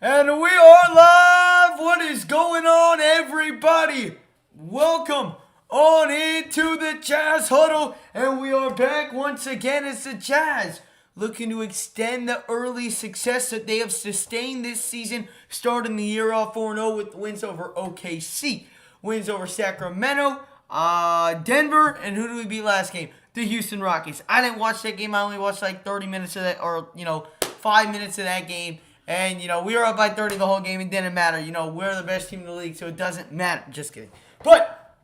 And we are live! What is going on, everybody? Welcome on into the Jazz Huddle. And we are back once again as the Jazz, looking to extend the early success that they have sustained this season, starting the year off 4-0 with wins over OKC, wins over Sacramento, Denver, and who did we beat last game? The Houston Rockets. I didn't watch that game. I only watched like 30 minutes of that, or 5 minutes of that game. And, we were up by 30 the whole game. It didn't matter. We're the best team in the league, so it doesn't matter. Just kidding. But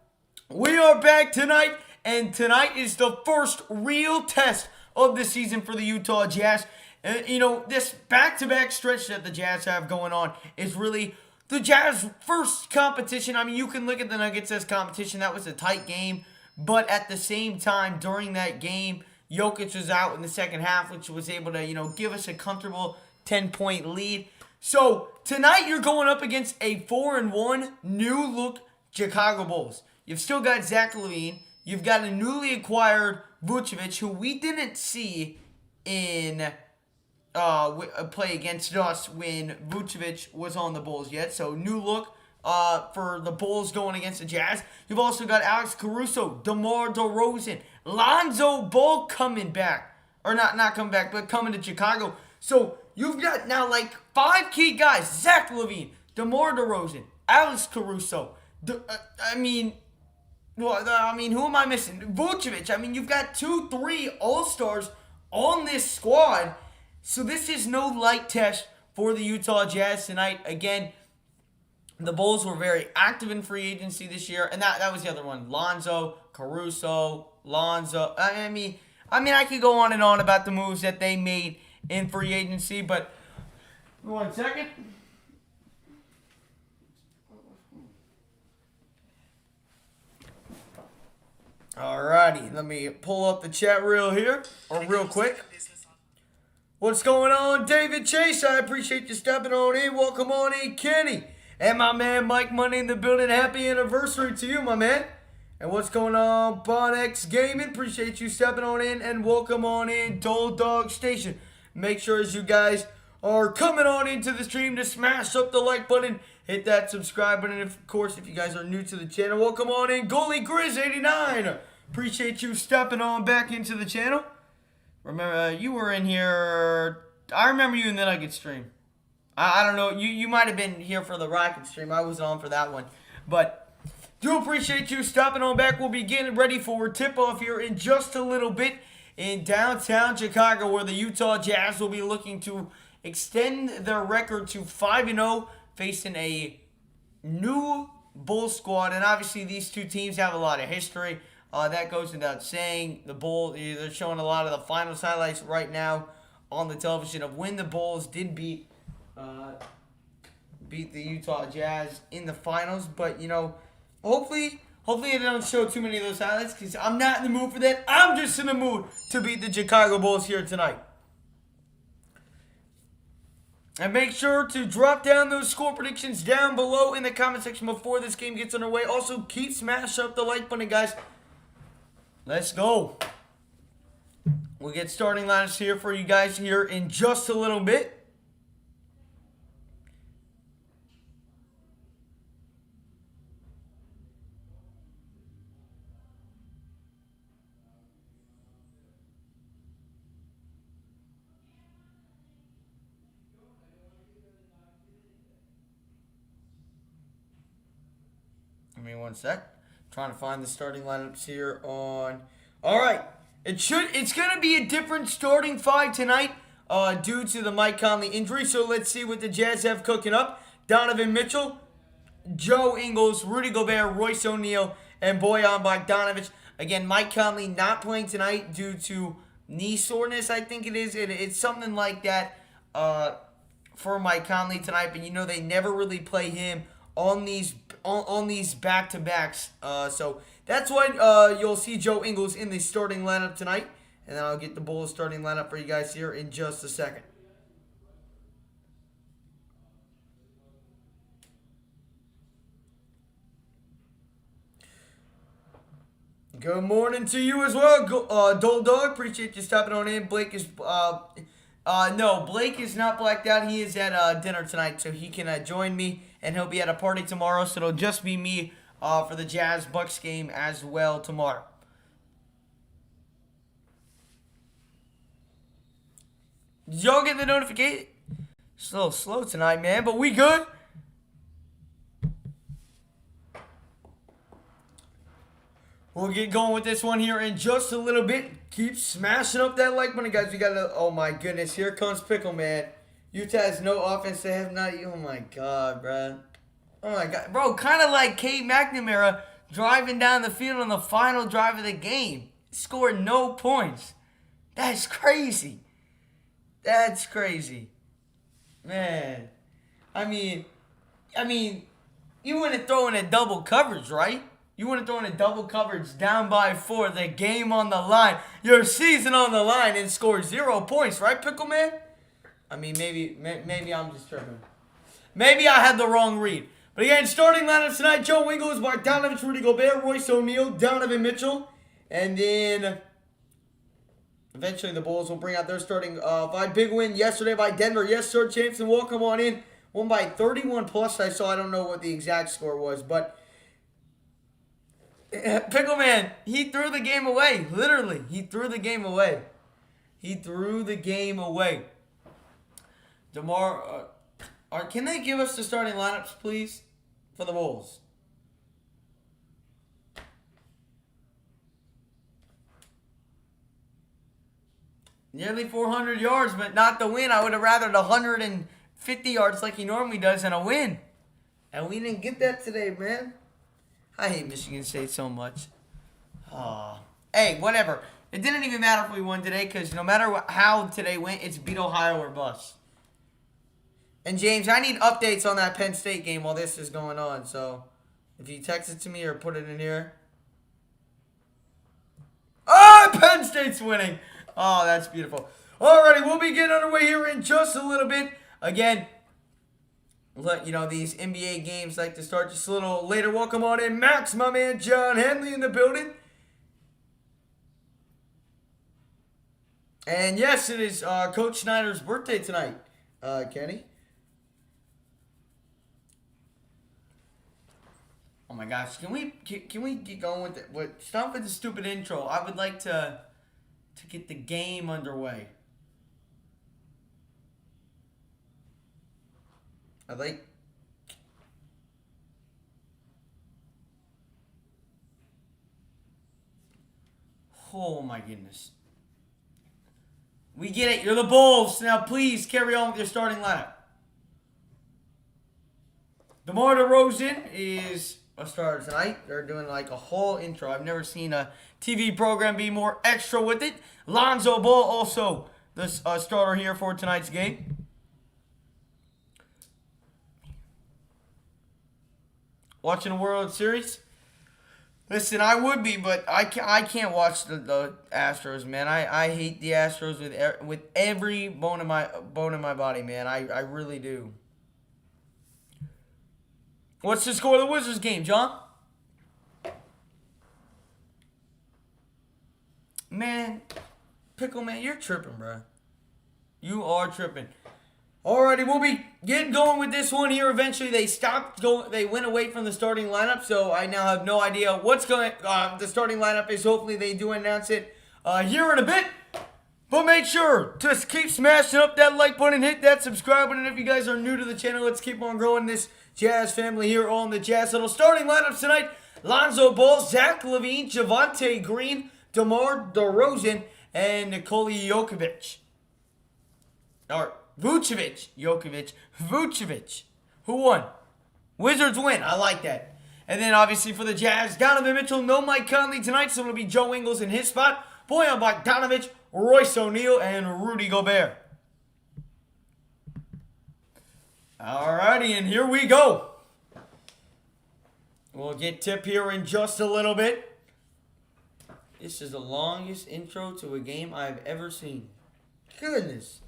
we are back tonight, and tonight is the first real test of the season for the Utah Jazz. And, this back-to-back stretch that the Jazz have going on is really the Jazz first competition. I mean, you can look at the Nuggets as competition. That was a tight game. But at the same time, during that game, Jokic was out in the second half, which was able to, give us a comfortable 10-point lead. So tonight you're going up against a 4-1 new look Chicago Bulls. You've still got Zach LaVine. You've got a newly acquired Vucevic, who we didn't see in play against us when Vucevic was on the Bulls yet. So new look for the Bulls going against the Jazz. You've also got Alex Caruso, DeMar DeRozan, Lonzo Ball coming back. Or not coming back, but coming to Chicago. So you've got now like 5 key guys. Zach LaVine, DeMar DeRozan, Alex Caruso. Who am I missing? Vucevic. You've got 2-3 All-Stars on this squad. So this is no light test for the Utah Jazz tonight. Again, the Bulls were very active in free agency this year. And that was the other one. Lonzo, Caruso, Lonzo. I could go on and on about the moves that they made in free agency, but 1 second. Alrighty, let me pull up the chat real quick. What's going on, David Chase? I appreciate you stepping on in. Welcome on in, Kenny. And my man, Mike Money in the building. Happy anniversary to you, my man. And what's going on, BonX Gaming? Appreciate you stepping on in. And welcome on in, Dole Dog Station. Make sure as you guys are coming on into the stream to smash up the like button. Hit that subscribe button. Of course, if you guys are new to the channel, welcome on in, Goalie Grizz89. Appreciate you stepping on back into the channel. Remember, you were in here. I remember you in the Nugget stream. I don't know. You might have been here for the Rocket stream. I wasn't on for that one. But do appreciate you stopping on back. We'll be getting ready for tip-off here in just a little bit in downtown Chicago, where the Utah Jazz will be looking to extend their record to 5-0, facing a new Bulls squad. And obviously, these two teams have a lot of history. That goes without saying. The Bulls, they're showing a lot of the finals highlights right now on the television of when the Bulls did beat the Utah Jazz in the finals. But, hopefully they don't show too many of those highlights, because I'm not in the mood for that. I'm just in the mood to beat the Chicago Bulls here tonight. And make sure to drop down those score predictions down below in the comment section before this game gets underway. Also, keep smashing up the like button, guys. Let's go. We'll get starting lineups here for you guys here in just a little bit. Give me 1 sec. Trying to find the starting lineups here on. All right. It's going to be a different starting 5 tonight due to the Mike Conley injury. So let's see what the Jazz have cooking up. Donovan Mitchell, Joe Ingles, Rudy Gobert, Royce O'Neal, and Bojan Bogdanovic. Again, Mike Conley not playing tonight due to knee soreness, I think it is. It's something like that for Mike Conley tonight. But, they never really play him on these back-to-backs. So that's why you'll see Joe Ingles in the starting lineup tonight. And then I'll get the Bulls starting lineup for you guys here in just a second. Good morning to you as well, Dole Dog. Appreciate you stopping on in. Blake is No, Blake is not blacked out. He is at dinner tonight, so he can join me, and he'll be at a party tomorrow, so it'll just be me for the Jazz-Bucks game as well tomorrow. Did y'all get the notification? It's a little slow tonight, man, but we good. We'll get going with this one here in just a little bit. Keep smashing up that like button, guys. We got to, oh my goodness, here comes Pickle Man. Utah has no offense. They have not, oh my God, bro. Oh my God. Bro, kind of like Kate McNamara driving down the field on the final drive of the game. Scored no points. That's crazy. That's crazy. Man. I mean, you wouldn't throw in a double coverage, right? You wouldn't throw in a double coverage down by 4, the game on the line, your season on the line, and score 0 points, right, Pickle Man? I mean, maybe I'm just tripping. Maybe I had the wrong read. But again, starting lineups tonight, Joe Ingles, Bogdanovich, Rudy Gobert, Royce O'Neal, Donovan Mitchell, and then eventually the Bulls will bring out their starting five. Big win yesterday by Denver. Yes, sir, Jameson will come on in. Won by 31 plus. I don't know what the exact score was, but Pickle Man, he threw the game away. Literally, he threw the game away. He threw the game away. DeMar, can they give us the starting lineups, please, for the Bulls? Nearly 400 yards, but not the win. I would have rathered 150 yards like he normally does and a win. And we didn't get that today, man. I hate Michigan State so much. Hey, whatever. It didn't even matter if we won today because no matter how today went, it's beat Ohio or bust. And James, I need updates on that Penn State game while this is going on. So if you text it to me or put it in here. Oh, Penn State's winning. Oh, that's beautiful. Alrighty, we'll be getting underway here in just a little bit. Again, you know, these NBA games like to start just a little later. Welcome on in. Max, my man, John Henley in the building. And yes, it is Coach Snyder's birthday tonight, Kenny. Oh my gosh, can we get going with it? Stop with the stupid intro. I would like to get the game underway. Oh my goodness. We get it. You're the Bulls. Now please carry on with your starting lineup. DeMar DeRozan is a starter tonight. They're doing like a whole intro. I've never seen a TV program be more extra with it. Lonzo Ball also the starter here for tonight's game. Watching the World Series? Listen, I would be, but I can't watch the Astros, man. I hate the Astros with every bone in my body, man. I really do. What's the score of the Wizards game, John? Man, Pickle Man, you're tripping, bro. You are tripping. Alrighty, we'll be getting going with this one here. Eventually, they stopped going. They went away from the starting lineup, so I now have no idea what's going. The starting lineup is. Hopefully, they do announce it here in a bit. But make sure to keep smashing up that like button, hit that subscribe button. If you guys are new to the channel, let's keep on growing this Jazz family here on the Jazz Huddle. Starting lineups tonight: Lonzo Ball, Zach LaVine, Javonte Green, DeMar DeRozan, and Nikola Jokic. Or Vucevic. Who won? Wizards win. I like that. And then obviously for the Jazz, Donovan Mitchell, no Mike Conley tonight, so it'll be Joe Ingles in his spot. Bojan Bogdanovich, Royce O'Neal, and Rudy Gobert. Alrighty, and here we go. We'll get tip here in just a little bit. This is the longest intro to a game I've ever seen. Goodness.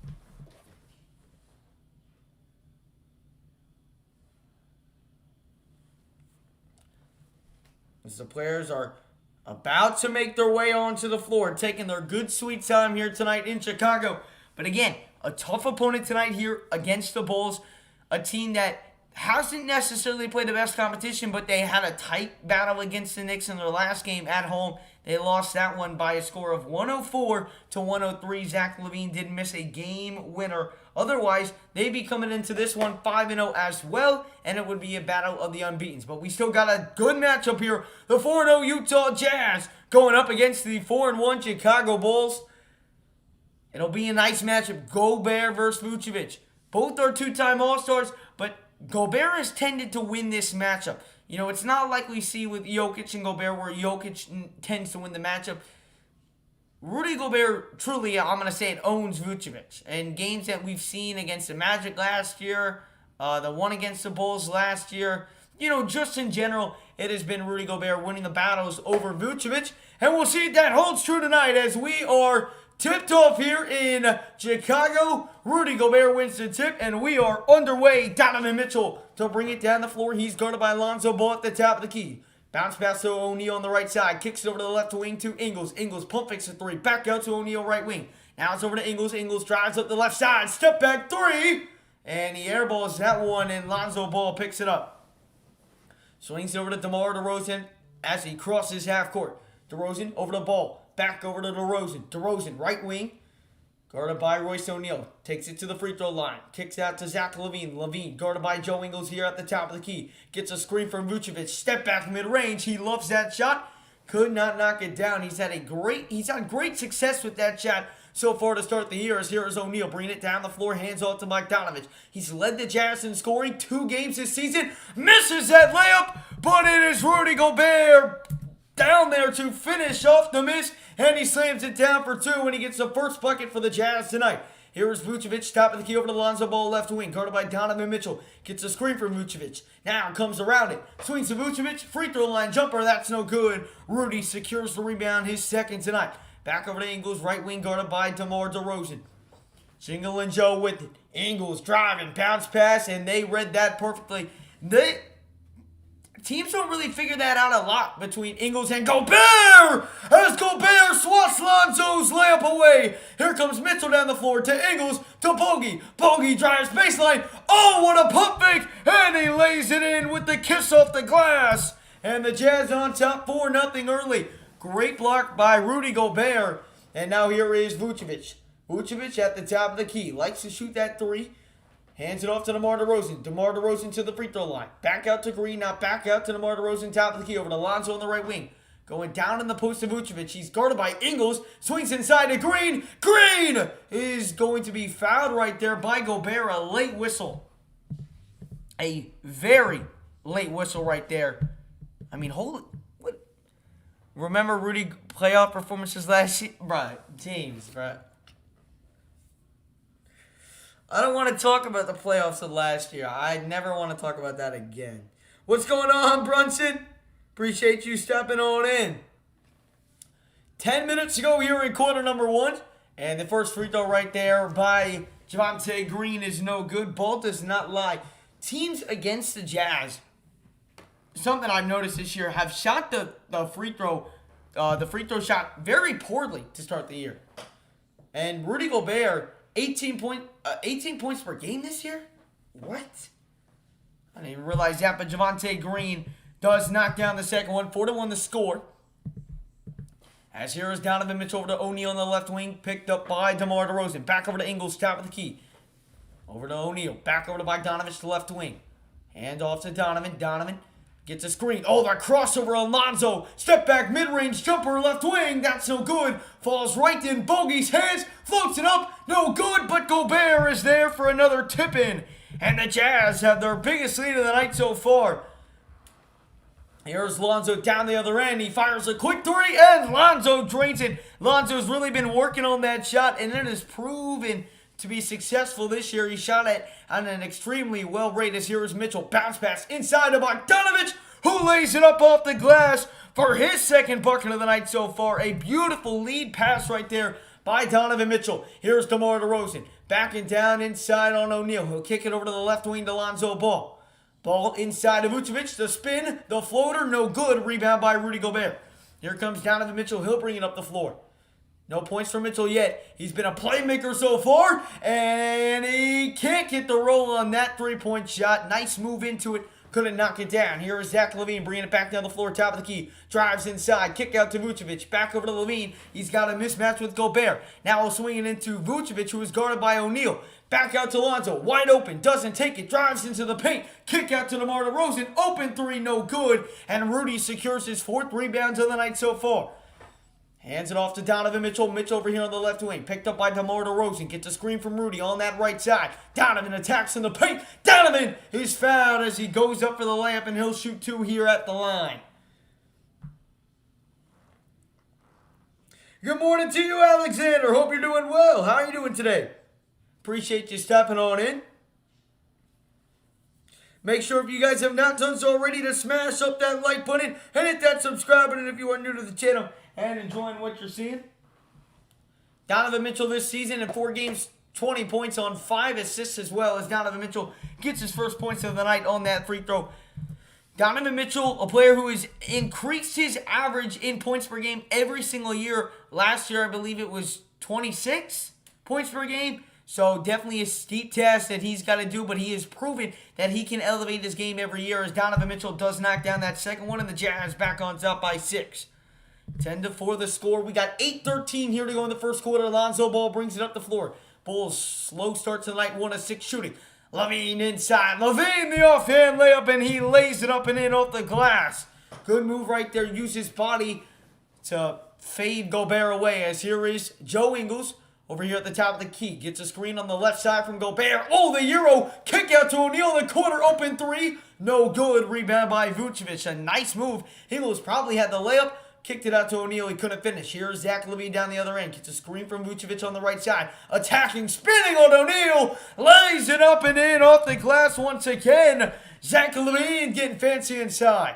As the players are about to make their way onto the floor, taking their good sweet time here tonight in Chicago. But again, A tough opponent tonight here against the Bulls. A team that hasn't necessarily played the best competition, but they had a tight battle against the Knicks in their last game at home. They lost that one by a score of 104 to 103. Zach LaVine did miss a game winner. Otherwise, they'd be coming into this one 5-0 as well, and it would be a battle of the unbeatens. But we still got a good matchup here. The 4-0 Utah Jazz going up against the 4-1 Chicago Bulls. It'll be a nice matchup. Gobert versus Vucevic. Both are two-time All-Stars, but Gobert has tended to win this matchup. You know, it's not like we see with Jokic and Gobert where Jokic tends to win the matchup. Rudy Gobert, truly, I'm going to say it, owns Vucevic. And games that we've seen against the Magic last year, the one against the Bulls last year, you know, just in general, it has been Rudy Gobert winning the battles over Vucevic. And we'll see if that holds true tonight as we are tipped off here in Chicago. Rudy Gobert wins the tip, and we are underway. Donovan Mitchell to bring it down the floor. He's guarded by Lonzo Ball at the top of the key. Bounce pass to O'Neal on the right side. Kicks it over to the left wing to Ingles. Ingles pump fakes a three. Back out to O'Neal right wing. Now it's over to Ingles. Ingles drives up the left side. Step back three. And he airballs that one, and Lonzo Ball picks it up. Swings it over to DeMar DeRozan as he crosses half court. DeRozan over the ball. Back over to DeRozan. DeRozan, right wing. Guarded by Royce O'Neal. Takes it to the free throw line. Kicks out to Zach LaVine. LaVine guarded by Joe Ingles here at the top of the key. Gets a screen from Vucevic. Step back mid-range. He loves that shot. Could not knock it down. He's had great success with that shot so far to start the year. As here is O'Neal bringing it down the floor. Hands off to Bogdanovich. He's led the Jazz in scoring 2 games this season. Misses that layup. But it is Rudy Gobert down there to finish off the miss, and he slams it down for 2 when he gets the first bucket for the Jazz tonight. Here is Vucevic, top of the key over to Lonzo Ball, left wing, guarded by Donovan Mitchell. Gets a screen from Vucevic. Now comes around it. Swings to Vucevic, free throw line jumper, that's no good. Rudy secures the rebound, his second tonight. Back over to Ingles, right wing, guarded by DeMar DeRozan. Jingle and Joe with it. Ingles driving, bounce pass, and they read that perfectly. Teams don't really figure that out a lot between Ingles and Gobert! As Gobert swats Lonzo's layup away. Here comes Mitchell down the floor to Ingles to Bogey. Bogey drives baseline. Oh, what a pump fake! And he lays it in with the kiss off the glass. And the Jazz on top 4-0 early. Great block by Rudy Gobert. And now here is Vucevic. Vucevic at the top of the key. Likes to shoot that 3. Hands it off to DeMar DeRozan. DeMar DeRozan to the free throw line. Back out to Green. Now back out to DeMar DeRozan. Top of the key over to Lonzo on the right wing. Going down in the post to Vucevic. He's guarded by Ingles. Swings inside to Green. Green is going to be fouled right there by Gobert. A late whistle. A very late whistle right there. I mean, hold it. What? Remember Rudy playoff performances last year? Bruh, James, bruh. I don't want to talk about the playoffs of last year. I never want to talk about that again. What's going on, Brunson? Appreciate you stepping on in. 10 minutes to go here in quarter number 1. And the first free throw right there by Javonte Green is no good. Ball does not lie. Teams against the Jazz, something I've noticed this year, have shot the free throw shot very poorly to start the year. And Rudy Gobert, 18 points per game this year? What? I didn't even realize that, but Javonte Green does knock down the second one. 4-1 the score. As here is Donovan Mitchell over to O'Neal on the left wing, picked up by DeMar DeRozan. Back over to Ingles, top of the key. Over to O'Neal. Back over to Bogdanovich, to left wing. Hand off to Donovan. Donovan gets a screen. Oh, that crossover on Lonzo. Step back, mid-range jumper, left wing. That's no good. Falls right in Bogey's hands. Floats it up. No good, but Gobert is there for another tip-in. And the Jazz have their biggest lead of the night so far. Here's Lonzo down the other end. He fires a quick 3, and Lonzo drains it. Lonzo's really been working on that shot, and it has proven to be successful this year. He shot it on an extremely well rate. As here is Mitchell. Bounce pass inside to Bogdanovich, who lays it up off the glass for his second bucket of the night so far. A beautiful lead pass right there by Donovan Mitchell. Here's DeMar DeRozan. Backing down inside on O'Neal. He'll kick it over to the left wing to Lonzo Ball. Ball inside of Vucevic. The spin, the floater, no good. Rebound by Rudy Gobert. Here comes Donovan Mitchell. He'll bring it up the floor. No points for Mitchell yet. He's been a playmaker so far, and he can't get the roll on that three-point shot. Nice move into it. Couldn't knock it down. Here is Zach LaVine bringing it back down the floor, top of the key. Drives inside, kick out to Vucevic. Back over to LaVine. He's got a mismatch with Gobert. Now we'll swing it into Vucevic, who is guarded by O'Neal. Back out to Lonzo, wide open, doesn't take it, drives into the paint. Kick out to DeMar DeRozan, open three, no good. And Rudy secures his 4th rebound of the night so far. Hands it off to Donovan Mitchell. Mitchell over here on the left wing. Picked up by DeMar DeRozan. Gets a screen from Rudy on that right side. Donovan attacks in the paint. Donovan is fouled as he goes up for the layup, and he'll shoot 2 here at the line. Good morning to you, Alexander. Hope you're doing well. How are you doing today? Appreciate you stepping on in. Make sure if you guys have not done so already to smash up that like button and hit that subscribe button if you are new to the channel and enjoying what you're seeing. Donovan Mitchell this season in 4 games, 20 points on 5 assists as well, as Donovan Mitchell gets his first points of the night on that free throw. Donovan Mitchell, a player who has increased his average in points per game every single year. Last year, I believe it was 26 points per game. So definitely a steep test that he's got to do, but he has proven that he can elevate his game every year as Donovan Mitchell does knock down that second one, and the Jazz back on top by 6. 10-4 the score. We got 8:13 here to go in the first quarter. Lonzo Ball brings it up the floor. Bulls slow start tonight, 1 of 6 shooting. LaVine inside. LaVine the offhand layup, and he lays it up and in off the glass. Good move right there. Use his body to fade Gobert away, as here is Joe Ingles. Over here at the top of the key. Gets a screen on the left side from Gobert. Oh, the Euro. Kick out to O'Neal in the corner. Open 3. No good. Rebound by Vucevic. A nice move. Ingles probably had the layup. Kicked it out to O'Neal. He couldn't finish. Here's Zach LaVine down the other end. Gets a screen from Vucevic on the right side. Attacking. Spinning on O'Neal. Lays it up and in off the glass once again. Zach LaVine getting fancy inside.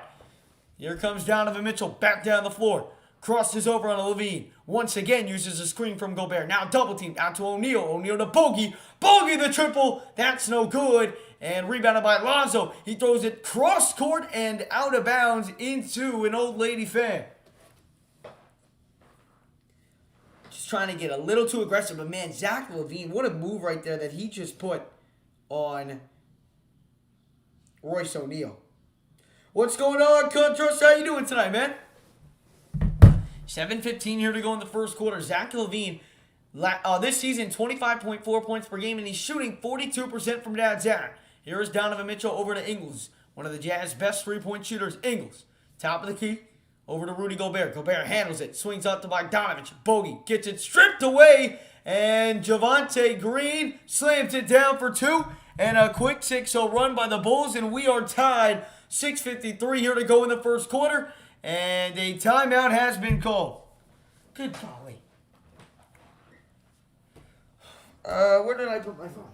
Here comes Donovan Mitchell back down the floor. Crosses over on LaVine. Once again uses a screen from Gobert. Now double team out to O'Neal. O'Neal to Bogey. Bogey the triple. That's no good. And rebounded by Lonzo. He throws it cross court and out of bounds into an old lady fan. Just trying to get a little too aggressive. But man, Zach LaVine, what a move right there that he just put on Royce O'Neal. What's going on, Contrast? How you doing tonight, man? 7:15 here to go in the first quarter. Zach LaVine, this season, 25.4 points per game, and he's shooting 42% from downtown. Here is Donovan Mitchell over to Ingles, one of the Jazz's best three-point shooters. Ingles, top of the key, over to Rudy Gobert. Gobert handles it, swings out to Bogdanovich. Bogey gets it stripped away, and Javonte Green slams it down for 2, and a quick 6-0 run by the Bulls, and we are tied. 6:53 here to go in the first quarter. And a timeout has been called. Good golly. Where did I put my phone?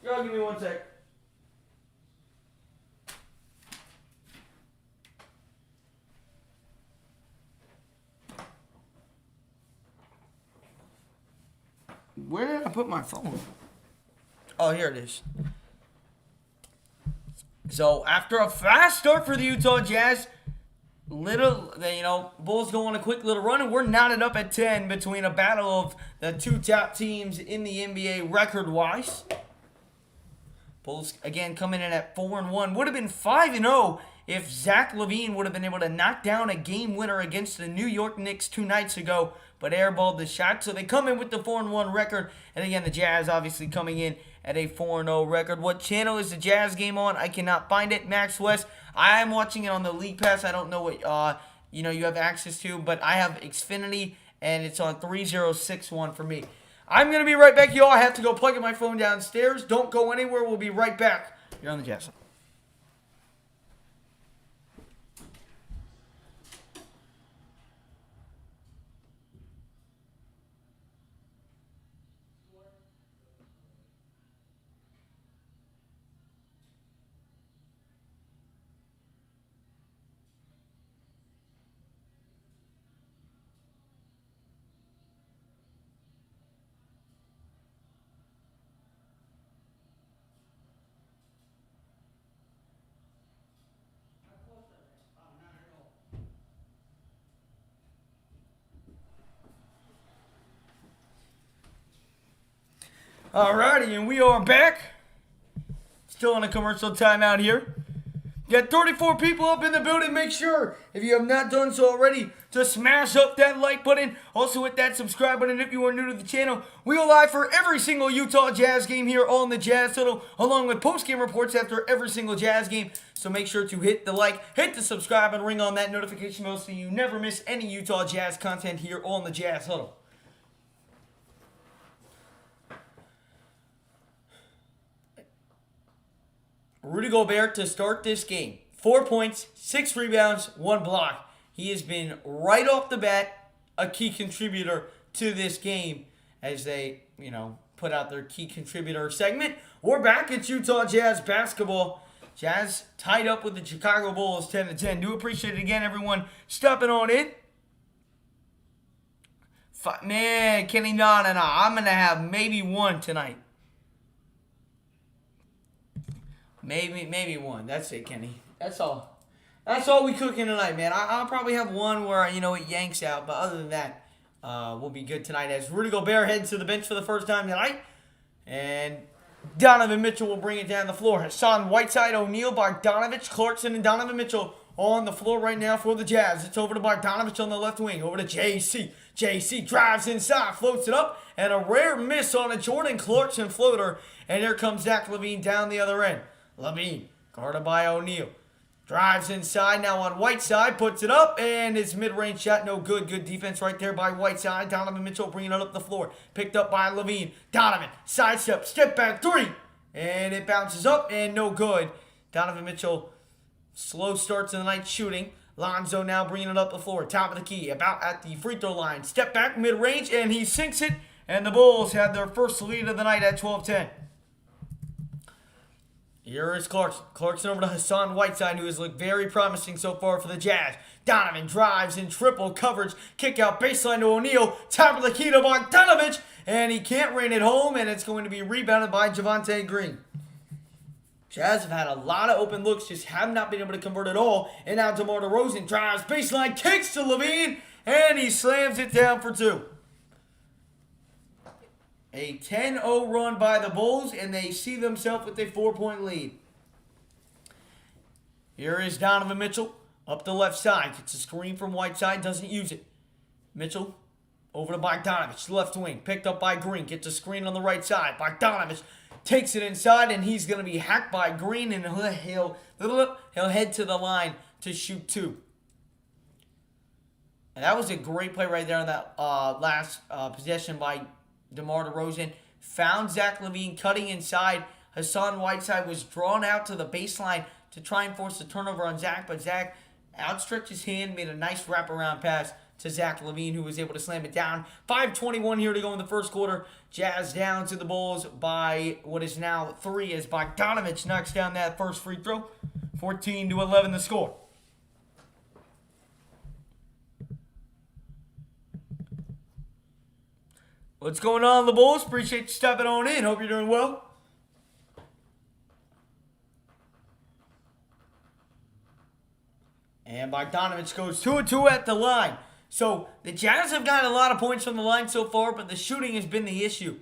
Y'all give me 1 sec. Where did I put my phone? Oh, here it is. So, after a fast start for the Utah Jazz, Bulls go on a quick little run, and we're knotted up at 10 between a battle of the 2 top teams in the NBA record-wise. Bulls, again, coming in at 4-1. Would have been 5-0 if Zach LaVine would have been able to knock down a game winner against the New York Knicks 2 nights ago, but airballed the shot. So they come in with the 4-1 record, and again, the Jazz obviously coming in at a 4-0 record. What channel is the Jazz game on? I cannot find it. Max West. I am watching it on the League Pass. I don't know what you have access to, but I have Xfinity, and it's on 3061 for me. I'm going to be right back, y'all. I have to go plug in my phone downstairs. Don't go anywhere. We'll be right back. You're on the Jazz. Alrighty, and we are back. Still on a commercial timeout here. Got 34 people up in the building. Make sure, if you have not done so already, to smash up that like button. Also hit that subscribe button if you are new to the channel. We go live for every single Utah Jazz game here on the Jazz Huddle, along with post-game reports after every single Jazz game. So make sure to hit the like, hit the subscribe, and ring on that notification bell so you never miss any Utah Jazz content here on the Jazz Huddle. Rudy Gobert to start this game. 4 points, 6 rebounds, 1 block. He has been right off the bat a key contributor to this game as they, put out their key contributor segment. We're back at Utah Jazz basketball. Jazz tied up with the Chicago Bulls 10-10. Do appreciate it again, everyone stepping on in. Man, Kenny, no. I'm going to have maybe one tonight. Maybe one. That's it, Kenny. That's all. That's all we cooking tonight, man. I'll probably have one where, it yanks out. But other than that, we'll be good tonight as Rudy Gobert heads to the bench for the first time tonight. And Donovan Mitchell will bring it down the floor. Hassan Whiteside, O'Neal, Bogdanovich, Clarkson, and Donovan Mitchell on the floor right now for the Jazz. It's over to Bogdanovich on the left wing. Over to JC. JC drives inside, floats it up, and a rare miss on a Jordan Clarkson floater. And here comes Zach LaVine down the other end. LaVine, guarded by O'Neal. Drives inside now on Whiteside, puts it up, and his mid-range shot no good. Good defense right there by Whiteside. Donovan Mitchell bringing it up the floor. Picked up by LaVine. Donovan, sidestep, step back, 3. And it bounces up, and no good. Donovan Mitchell, slow start to the night shooting. Lonzo now bringing it up the floor. Top of the key, about at the free throw line. Step back, mid-range, and he sinks it. And the Bulls have their first lead of the night at 12-10. Here is Clarkson. Clarkson over to Hassan Whiteside, who has looked very promising so far for the Jazz. Donovan drives in triple coverage. Kick out baseline to O'Neal. Top of the key to Bogdanovich. And he can't rain it home, and it's going to be rebounded by Javonte Green. Jazz have had a lot of open looks, just have not been able to convert at all. And now DeMar DeRozan drives baseline, kicks to LaVine, and he slams it down for 2. A 10-0 run by the Bulls, and they see themselves with a 4-point lead. Here is Donovan Mitchell up the left side. Gets a screen from Whiteside, doesn't use it. Mitchell over to Bogdanovich, left wing. Picked up by Green, gets a screen on the right side. Bogdanovich takes it inside, and he's going to be hacked by Green, and he'll head to the line to shoot 2. And that was a great play right there on that last possession by DeMar DeRozan. Found Zach LaVine cutting inside. Hassan Whiteside was drawn out to the baseline to try and force the turnover on Zach, but Zach outstretched his hand, made a nice wraparound pass to Zach LaVine, who was able to slam it down. 5:21 here to go in the first quarter. Jazz down to the Bulls by what is now 3 as Bogdanovich knocks down that first free throw. 14-11 the score. What's going on, the Bulls? Appreciate you stepping on in. Hope you're doing well. And Bogdanovich goes 2-2 at the line. So the Jazz have gotten a lot of points from the line so far, but the shooting has been the issue.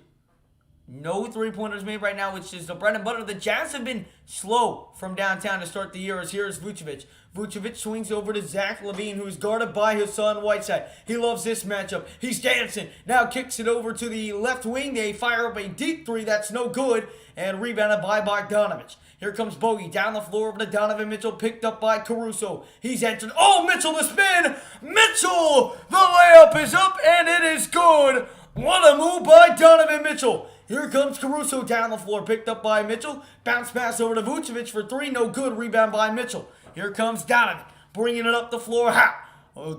No three-pointers made right now, which is the bread and butter. The Jazz have been slow from downtown to start the year, as here is Vucevic. Vucevic swings over to Zach LaVine, who is guarded by Hassan Whiteside. He loves this matchup. He's dancing. Now kicks it over to the left wing. They fire up a deep 3. That's no good. And rebounded by Bogdanovich. Here comes Bogey down the floor over to Donovan Mitchell, picked up by Caruso. He's entered. Oh, Mitchell the spin. Mitchell, the layup is up, and it is good. What a move by Donovan Mitchell. Here comes Caruso down the floor, picked up by Mitchell. Bounce pass over to Vucevic for 3, no good. Rebound by Mitchell. Here comes Donovan, bringing it up the floor.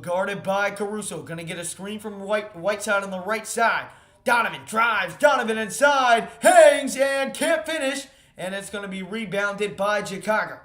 Guarded by Caruso. Going to get a screen from Whiteside on the right side. Donovan drives. Donovan inside. Hangs and can't finish. And it's going to be rebounded by Chicago.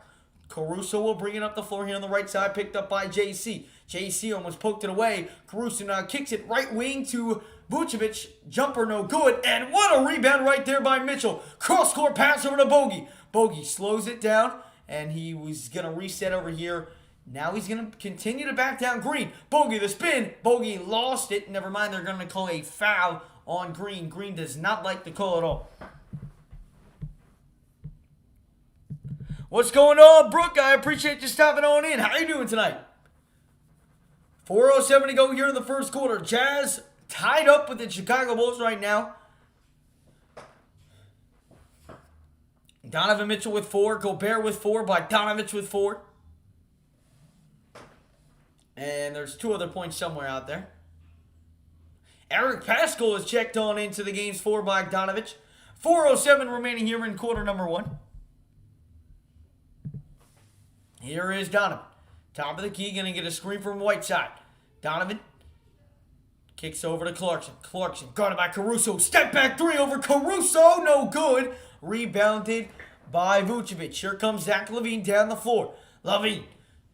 Caruso will bring it up the floor here on the right side. Picked up by JC. JC almost poked it away. Caruso now kicks it right wing to Vucevic. Jumper no good. And what a rebound right there by Mitchell. Cross-court pass over to Bogey. Bogey slows it down. And he was going to reset over here. Now he's going to continue to back down Green. Bogey the spin. Bogey lost it. Never mind, they're going to call a foul on Green. Green does not like the call at all. What's going on, Brooke? I appreciate you stopping on in. How you doing tonight? 4:07 to go here in the first quarter. Jazz tied up with the Chicago Bulls right now. Donovan Mitchell with 4. Gobert with 4. Bogdanovich with 4. And there's 2 other points somewhere out there. Eric Paschall is checked on into the games for Bogdanovich. 4:07 remaining here in quarter number 1. Here is Donovan. Top of the key, going to get a screen from Whiteside. Donovan kicks over to Clarkson. Clarkson guarded by Caruso. Step back 3 over Caruso. No good. Rebounded by Vucevic. Here comes Zach LaVine down the floor. LaVine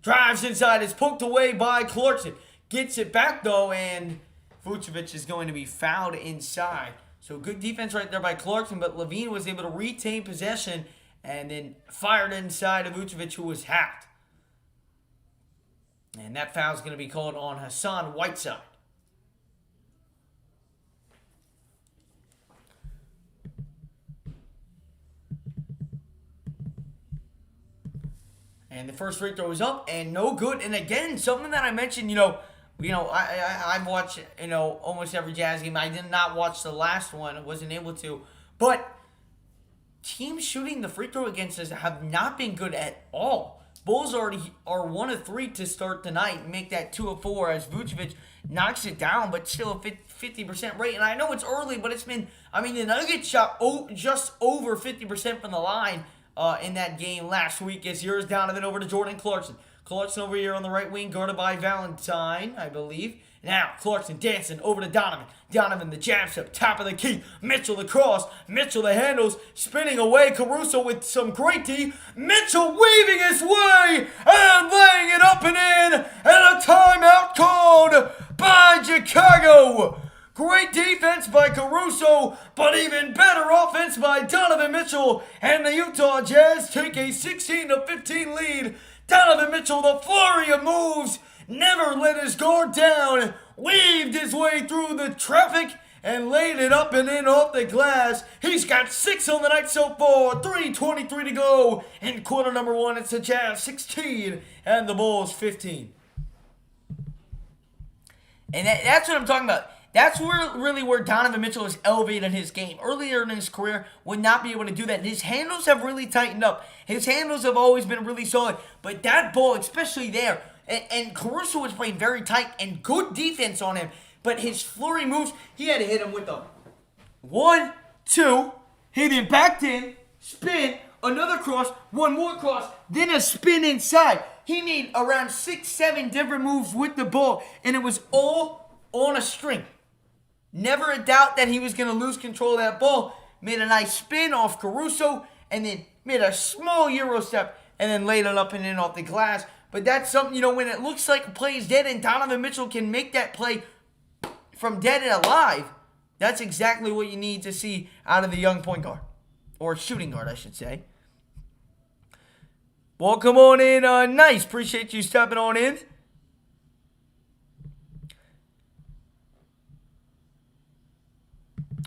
drives inside. Is poked away by Clarkson. Gets it back though, and Vucevic is going to be fouled inside. So good defense right there by Clarkson, but LaVine was able to retain possession and then fired inside of Vucevic, who was hacked. And that foul is going to be called on Hassan Whiteside. And the first free throw is up and no good. And again, something that I mentioned, I've watched, almost every Jazz game. I did not watch the last one. I wasn't able to. But teams shooting the free throw against us have not been good at all. Bulls already are 1 of 3 to start tonight. Make that 2 of 4 as Vucevic knocks it down, but still a 50% rate. And I know it's early, but it's been, the Nuggets shot just over 50% from the line in that game last week. As here's Donovan over to Jordan Clarkson. Clarkson over here on the right wing, guarded by Valentine, I believe. Now, Clarkson dancing over to Donovan. Donovan, the jab step, top of the key. Mitchell, the cross. Mitchell, the handles. Spinning away. Caruso with some great D. Mitchell weaving his way and laying it up and in. And a timeout called by Chicago. Great defense by Caruso, but even better offense by Donovan Mitchell. And the Utah Jazz take a 16-15 lead. Donovan Mitchell, the flurry of moves, never let his guard down, weaved his way through the traffic and laid it up and in off the glass. He's got 6 on the night so far, 3:23 to go. In quarter number 1, it's the Jazz 16 and the Bulls 15. And that's what I'm talking about. That's where Donovan Mitchell has elevated his game. Earlier in his career, would not be able to do that. His handles have really tightened up. His handles have always been really solid. But that ball, especially there, and Caruso was playing very tight and good defense on him. But his flurry moves, he had to hit him with a 1, 2, hit him back in, spin, another cross, one more cross, then a spin inside. He made around 6, 7 different moves with the ball, and it was all on a string. Never a doubt that he was going to lose control of that ball. Made a nice spin off Caruso, and then made a small Euro step, and then laid it up and in off the glass. But that's something, when it looks like a play is dead and Donovan Mitchell can make that play from dead and alive, that's exactly what you need to see out of the young point guard. Or shooting guard, I should say. Welcome on in. Nice. Appreciate you stepping on in.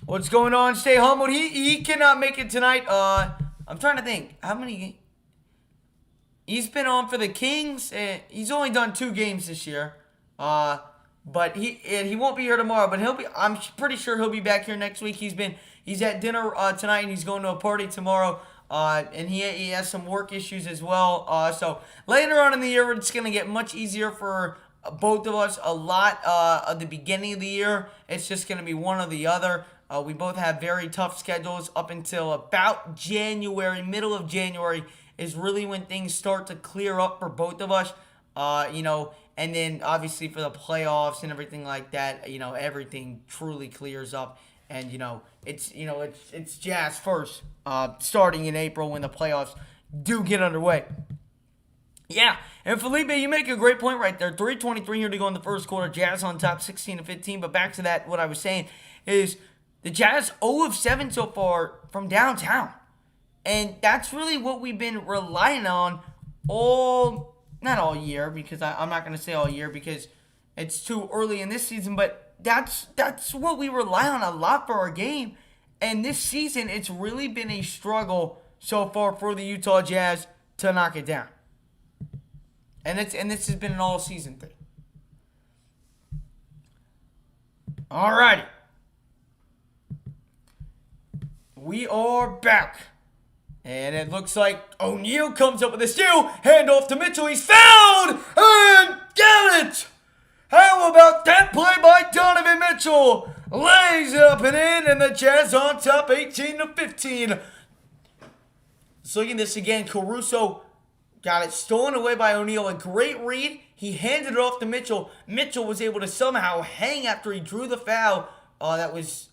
What's going on? Stay humble. He cannot make it tonight. I'm trying to think. How many? He's been on for the Kings. He's only done 2 games this year. But he won't be here tomorrow. But I'm pretty sure he'll be back here next week. He's at dinner tonight and he's going to a party tomorrow. And he has some work issues as well. So later on in the year, it's going to get much easier for both of us. A lot at the beginning of the year, it's just going to be one or the other. We both have very tough schedules up until about January. Middle of January is really when things start to clear up for both of us. And then obviously for the playoffs and everything like that, everything truly clears up. And it's Jazz first, starting in April when the playoffs do get underway. Yeah, and Felipe, you make a great point right there. 3:23 here to go in the first quarter. Jazz on top, 16-15. But back to that, what I was saying is the Jazz 0 of 7 so far from downtown. And that's really what we've been relying on not all year, because I'm not going to say all year because it's too early in this season, but that's what we rely on a lot for our game. And this season, it's really been a struggle so far for the Utah Jazz to knock it down. And this has been an all-season thing. Alrighty. We are back. And it looks like O'Neal comes up with a steal. Hand off to Mitchell. He's fouled! And get it! How about that play by Donovan Mitchell? Lays it up and in, and the Jazz on top 18-15. Let's look at this again. Caruso got it stolen away by O'Neal. A great read. He handed it off to Mitchell. Mitchell was able to somehow hang after he drew the foul that was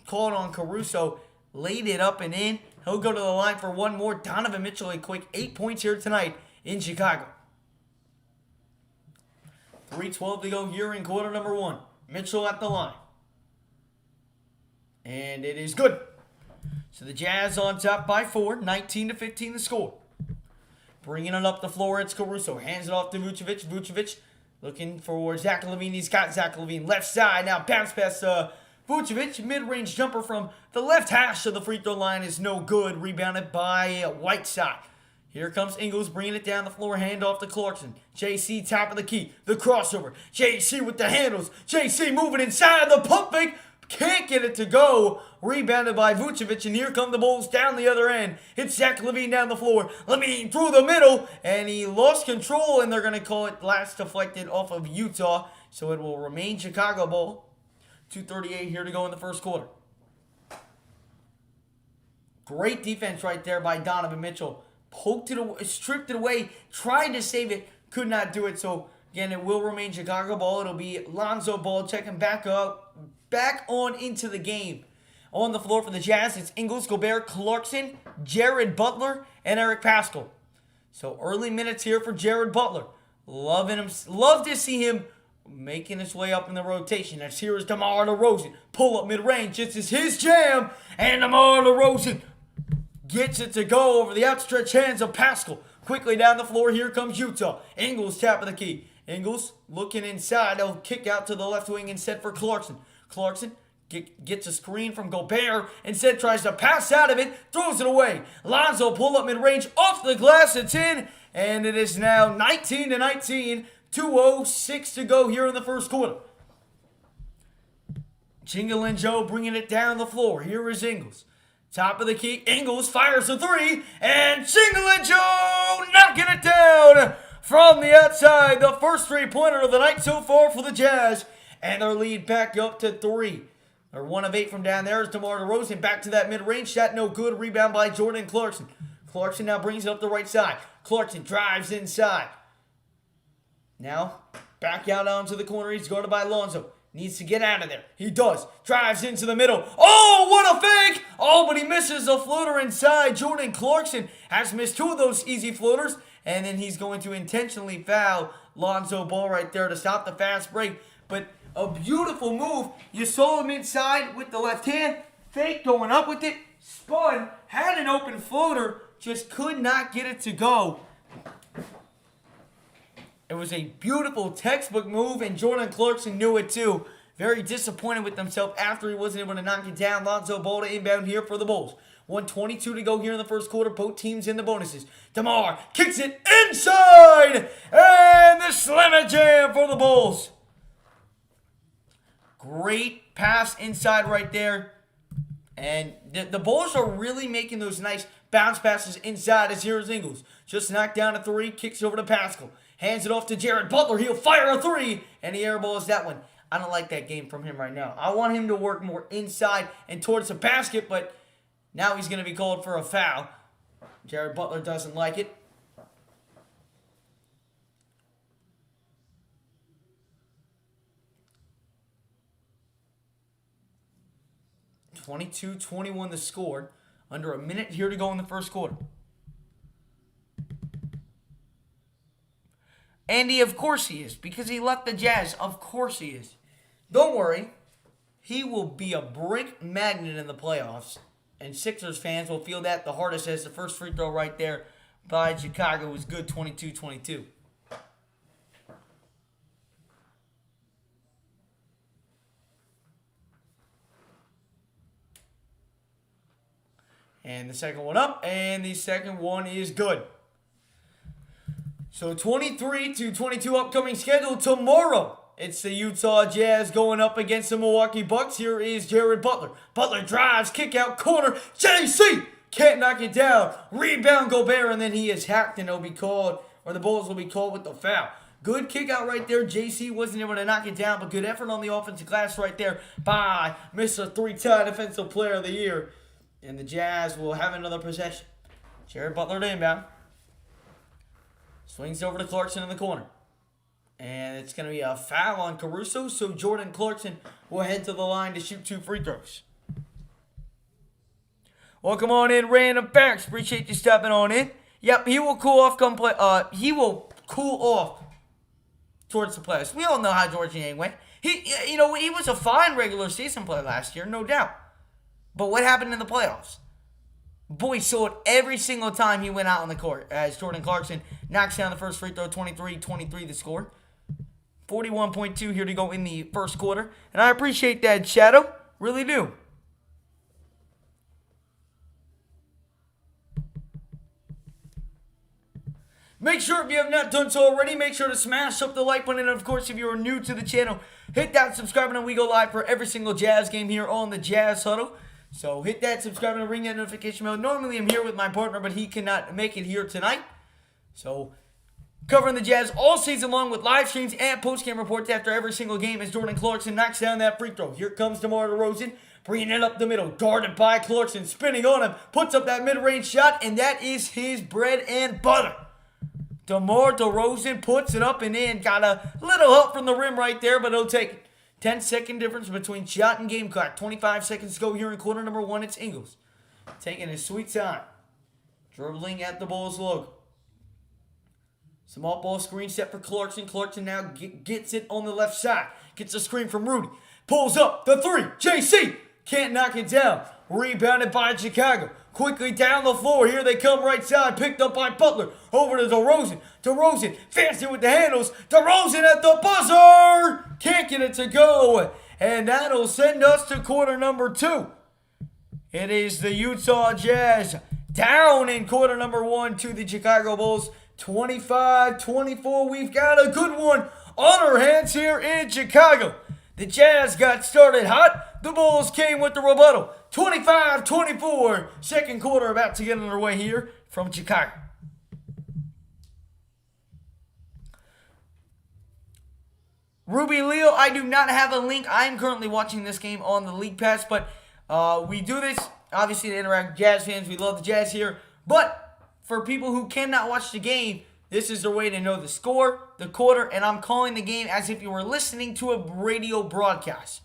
called on Caruso. Laid it up and in. He'll go to the line for one more. Donovan Mitchell, a quick 8 points here tonight in Chicago. 3:12 to go here in quarter number one. Mitchell at the line. And it is good. So the Jazz on top by 4. 19-15 the score. Bringing it up the floor, it's Caruso. Hands it off to Vucevic. Vucevic looking for Zach LaVine. He's got Zach LaVine left side. Now bounce pass Vucevic. Mid-range jumper from the left hash of the free throw line is no good. Rebounded by Whiteside. Here comes Ingles bringing it down the floor. Hand off to Clarkson. JC top of the key. The crossover. JC with the handles. JC moving inside the pump fake. Can't get it to go. Rebounded by Vucevic. And here come the Bulls down the other end. It's Zach LaVine down the floor. LaVine through the middle. And he lost control. And they're going to call it last deflected off of Utah. So it will remain Chicago ball. 2:38 here to go in the first quarter. Great defense right there by Donovan Mitchell. Poked it away, stripped it away, tried to save it, could not do it. So again, it will remain Chicago ball. It'll be Lonzo Ball checking back on into the game. On the floor for the Jazz, it's Ingles, Gobert, Clarkson, Jared Butler, and Eric Paschall. So early minutes here for Jared Butler. Love to see him making his way up in the rotation. As here is DeMar DeRozan. Pull up mid-range. This is his jam. And DeMar DeRozan gets it to go over the outstretched hands of Paschall. Quickly down the floor, here comes Utah. Ingles top of the key. Ingles looking inside. They'll kick out to the left wing instead for Clarkson. Clarkson gets a screen from Gobert. Instead tries to pass out of it. Throws it away. Lonzo pull up mid-range. Off the glass. It's in. And it is now 19-19. 2:06 to go here in the first quarter. Jingle and Joe bringing it down the floor. Here is Ingles. Top of the key. Ingles fires a three. And Jingle and Joe knocking it down from the outside. The first three-pointer of the night so far for the Jazz. And their lead back up to 3. They're 1 of 8 from down there. Is DeMar DeRozan back to that mid-range shot. No good. Rebound by Jordan Clarkson. Clarkson now brings it up the right side. Clarkson drives inside. Now, back out onto the corner. He's guarded by Lonzo. Needs to get out of there. He does. Drives into the middle. Oh, what a fake! Oh, but he misses a floater inside. Jordan Clarkson has missed 2 of those easy floaters. And then he's going to intentionally foul Lonzo Ball right there to stop the fast break. But a beautiful move. You saw him inside with the left hand. Fake going up with it. Spun. Had an open floater. Just could not get it to go. It was a beautiful textbook move, and Jordan Clarkson knew it too. Very disappointed with himself after he wasn't able to knock it down. Lonzo Ball to inbound here for the Bulls. 1:22 to go here in the first quarter. Both teams in the bonuses. DeMar kicks it inside, and the slam jam for the Bulls. Great pass inside right there. And the Bulls are really making those nice bounce passes inside as here is Ingles. Just knocked down a 3, kicks it over to Paschall. Hands it off to Jared Butler. He'll fire a 3, and he airballs that one. I don't like that game from him right now. I want him to work more inside and towards the basket, but now he's going to be called for a foul. Jared Butler doesn't like it. (22-21) the score. Under a minute here to go in the first quarter. Andy, of course he is, because he left the Jazz. Of course he is. Don't worry. He will be a brick magnet in the playoffs. And Sixers fans will feel that the hardest as the first free throw right there by Chicago was good, 22-22. And the second one up, and the second one is good. So 23 to 22 upcoming schedule tomorrow. It's the Utah Jazz going up against the Milwaukee Bucks. Here is Jared Butler. Butler drives, kick out, corner. JC can't knock it down. Rebound Gobert, and then he is hacked, and it'll be called, or the Bulls will be called with the foul. Good kick out right there. JC wasn't able to knock it down, but good effort on the offensive glass right there by Mr. Three-time Defensive Player of the Year. And the Jazz will have another possession. Jared Butler to inbound. Swings over to Clarkson in the corner. And it's going to be a foul on Caruso, so Jordan Clarkson will head to the line to shoot 2 free throws. Welcome on in, Random Facts. Appreciate you stopping on in. Yep, he will cool off come play. He will cool off towards the playoffs. We all know how George Niang went. He was a fine regular season player last year, no doubt. But what happened in the playoffs? Boy saw it every single time he went out on the court as Jordan Clarkson knocks down the first free throw, 23-23 the score. 41.2 here to go in the first quarter. And I appreciate that, Shadow. Really do. Make sure, if you have not done so already, make sure to smash up the like button. And, of course, if you are new to the channel, hit that subscribe button. We go live for every single Jazz game here on the Jazz Huddle. So hit that subscribe button, ring that notification bell. Normally, I'm here with my partner, but he cannot make it here tonight. So covering the Jazz all season long with live streams and post-game reports after every single game as Jordan Clarkson knocks down that free throw. Here comes DeMar DeRozan, bringing it up the middle, guarded by Clarkson, spinning on him, puts up that mid-range shot, and that is his bread and butter. DeMar DeRozan puts it up and in. Got a little help from the rim right there, but he'll take it. 10-second difference between shot and game clock. 25 seconds to go here in quarter number 1. It's Ingles taking his sweet time, dribbling at the Bulls logo. Small ball screen set for Clarkson. Clarkson now gets it on the left side. Gets a screen from Rudy. Pulls up the 3. JC can't knock it down. Rebounded by Chicago. Quickly down the floor. Here they come right side. Picked up by Butler. Over to DeRozan. DeRozan fancy with the handles. DeRozan at the buzzer. Can't get it to go. And that'll send us to quarter number 2. It is the Utah Jazz down in quarter number 1 to the Chicago Bulls. 25-24. We've got a good one on our hands here in Chicago. The Jazz got started hot. The Bulls came with the rebuttal. 25-24. Second quarter about to get underway here from Chicago. Ruby Leo, I do not have a link. I am currently watching this game on the League Pass, but we do this obviously to interact with Jazz fans. We love the Jazz here. But for people who cannot watch the game, this is their way to know the score, the quarter, and I'm calling the game as if you were listening to a radio broadcast.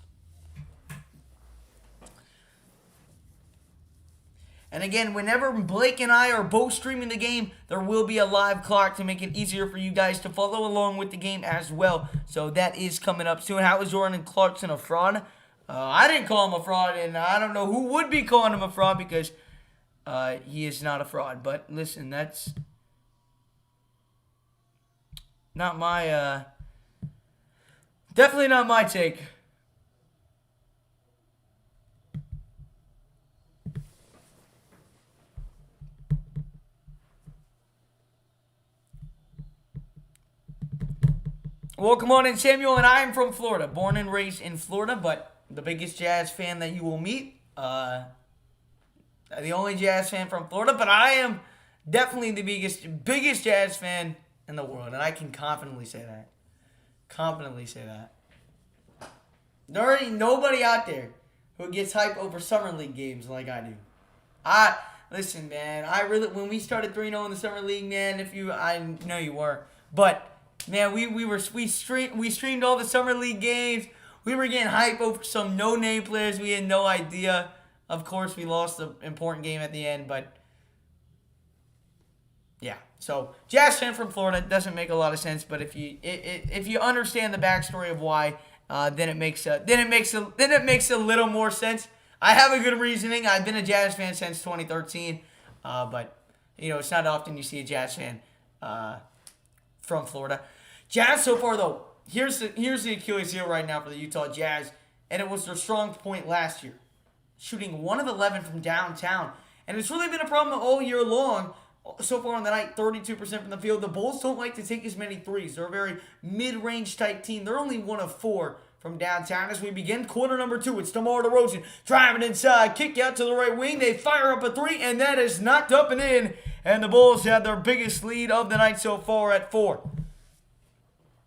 And again, whenever Blake and I are both streaming the game, there will be a live clock to make it easier for you guys to follow along with the game as well. So that is coming up soon. How is Jordan Clarkson a fraud? I didn't call him a fraud, and I don't know who would be calling him a fraud because he is not a fraud. But listen, that's not my, definitely not my take. Welcome on in, Samuel, and I am from Florida. Born and raised in Florida, but the biggest Jazz fan that you will meet. The only Jazz fan from Florida, but I am definitely the biggest Jazz fan in the world, and I can confidently say that. There ain't nobody out there who gets hype over Summer League games like I do. Listen, man, when we started 3-0 in the Summer League, man, I know you were, but man, we streamed all the Summer League games. We were getting hype over some no-name players. We had no idea. Of course, we lost the important game at the end, but yeah. So, Jazz fan from Florida doesn't make a lot of sense, but if you understand the backstory of why, then it makes a little more sense. I have a good reasoning. I've been a Jazz fan since 2013, but it's not often you see a Jazz fan from Florida. Jazz so far though, here's the Achilles heel right now for the Utah Jazz, and it was their strong point last year. Shooting 1 of 11 from downtown. And it's really been a problem all year long. So far on the night, 32% from the field. The Bulls don't like to take as many threes. They're a very mid-range type team. They're only 1 of 4 from downtown. As we begin quarter number 2, it's DeMar DeRozan driving inside, kick out to the right wing. They fire up a 3, and that is knocked up and in. And the Bulls have their biggest lead of the night so far at 4.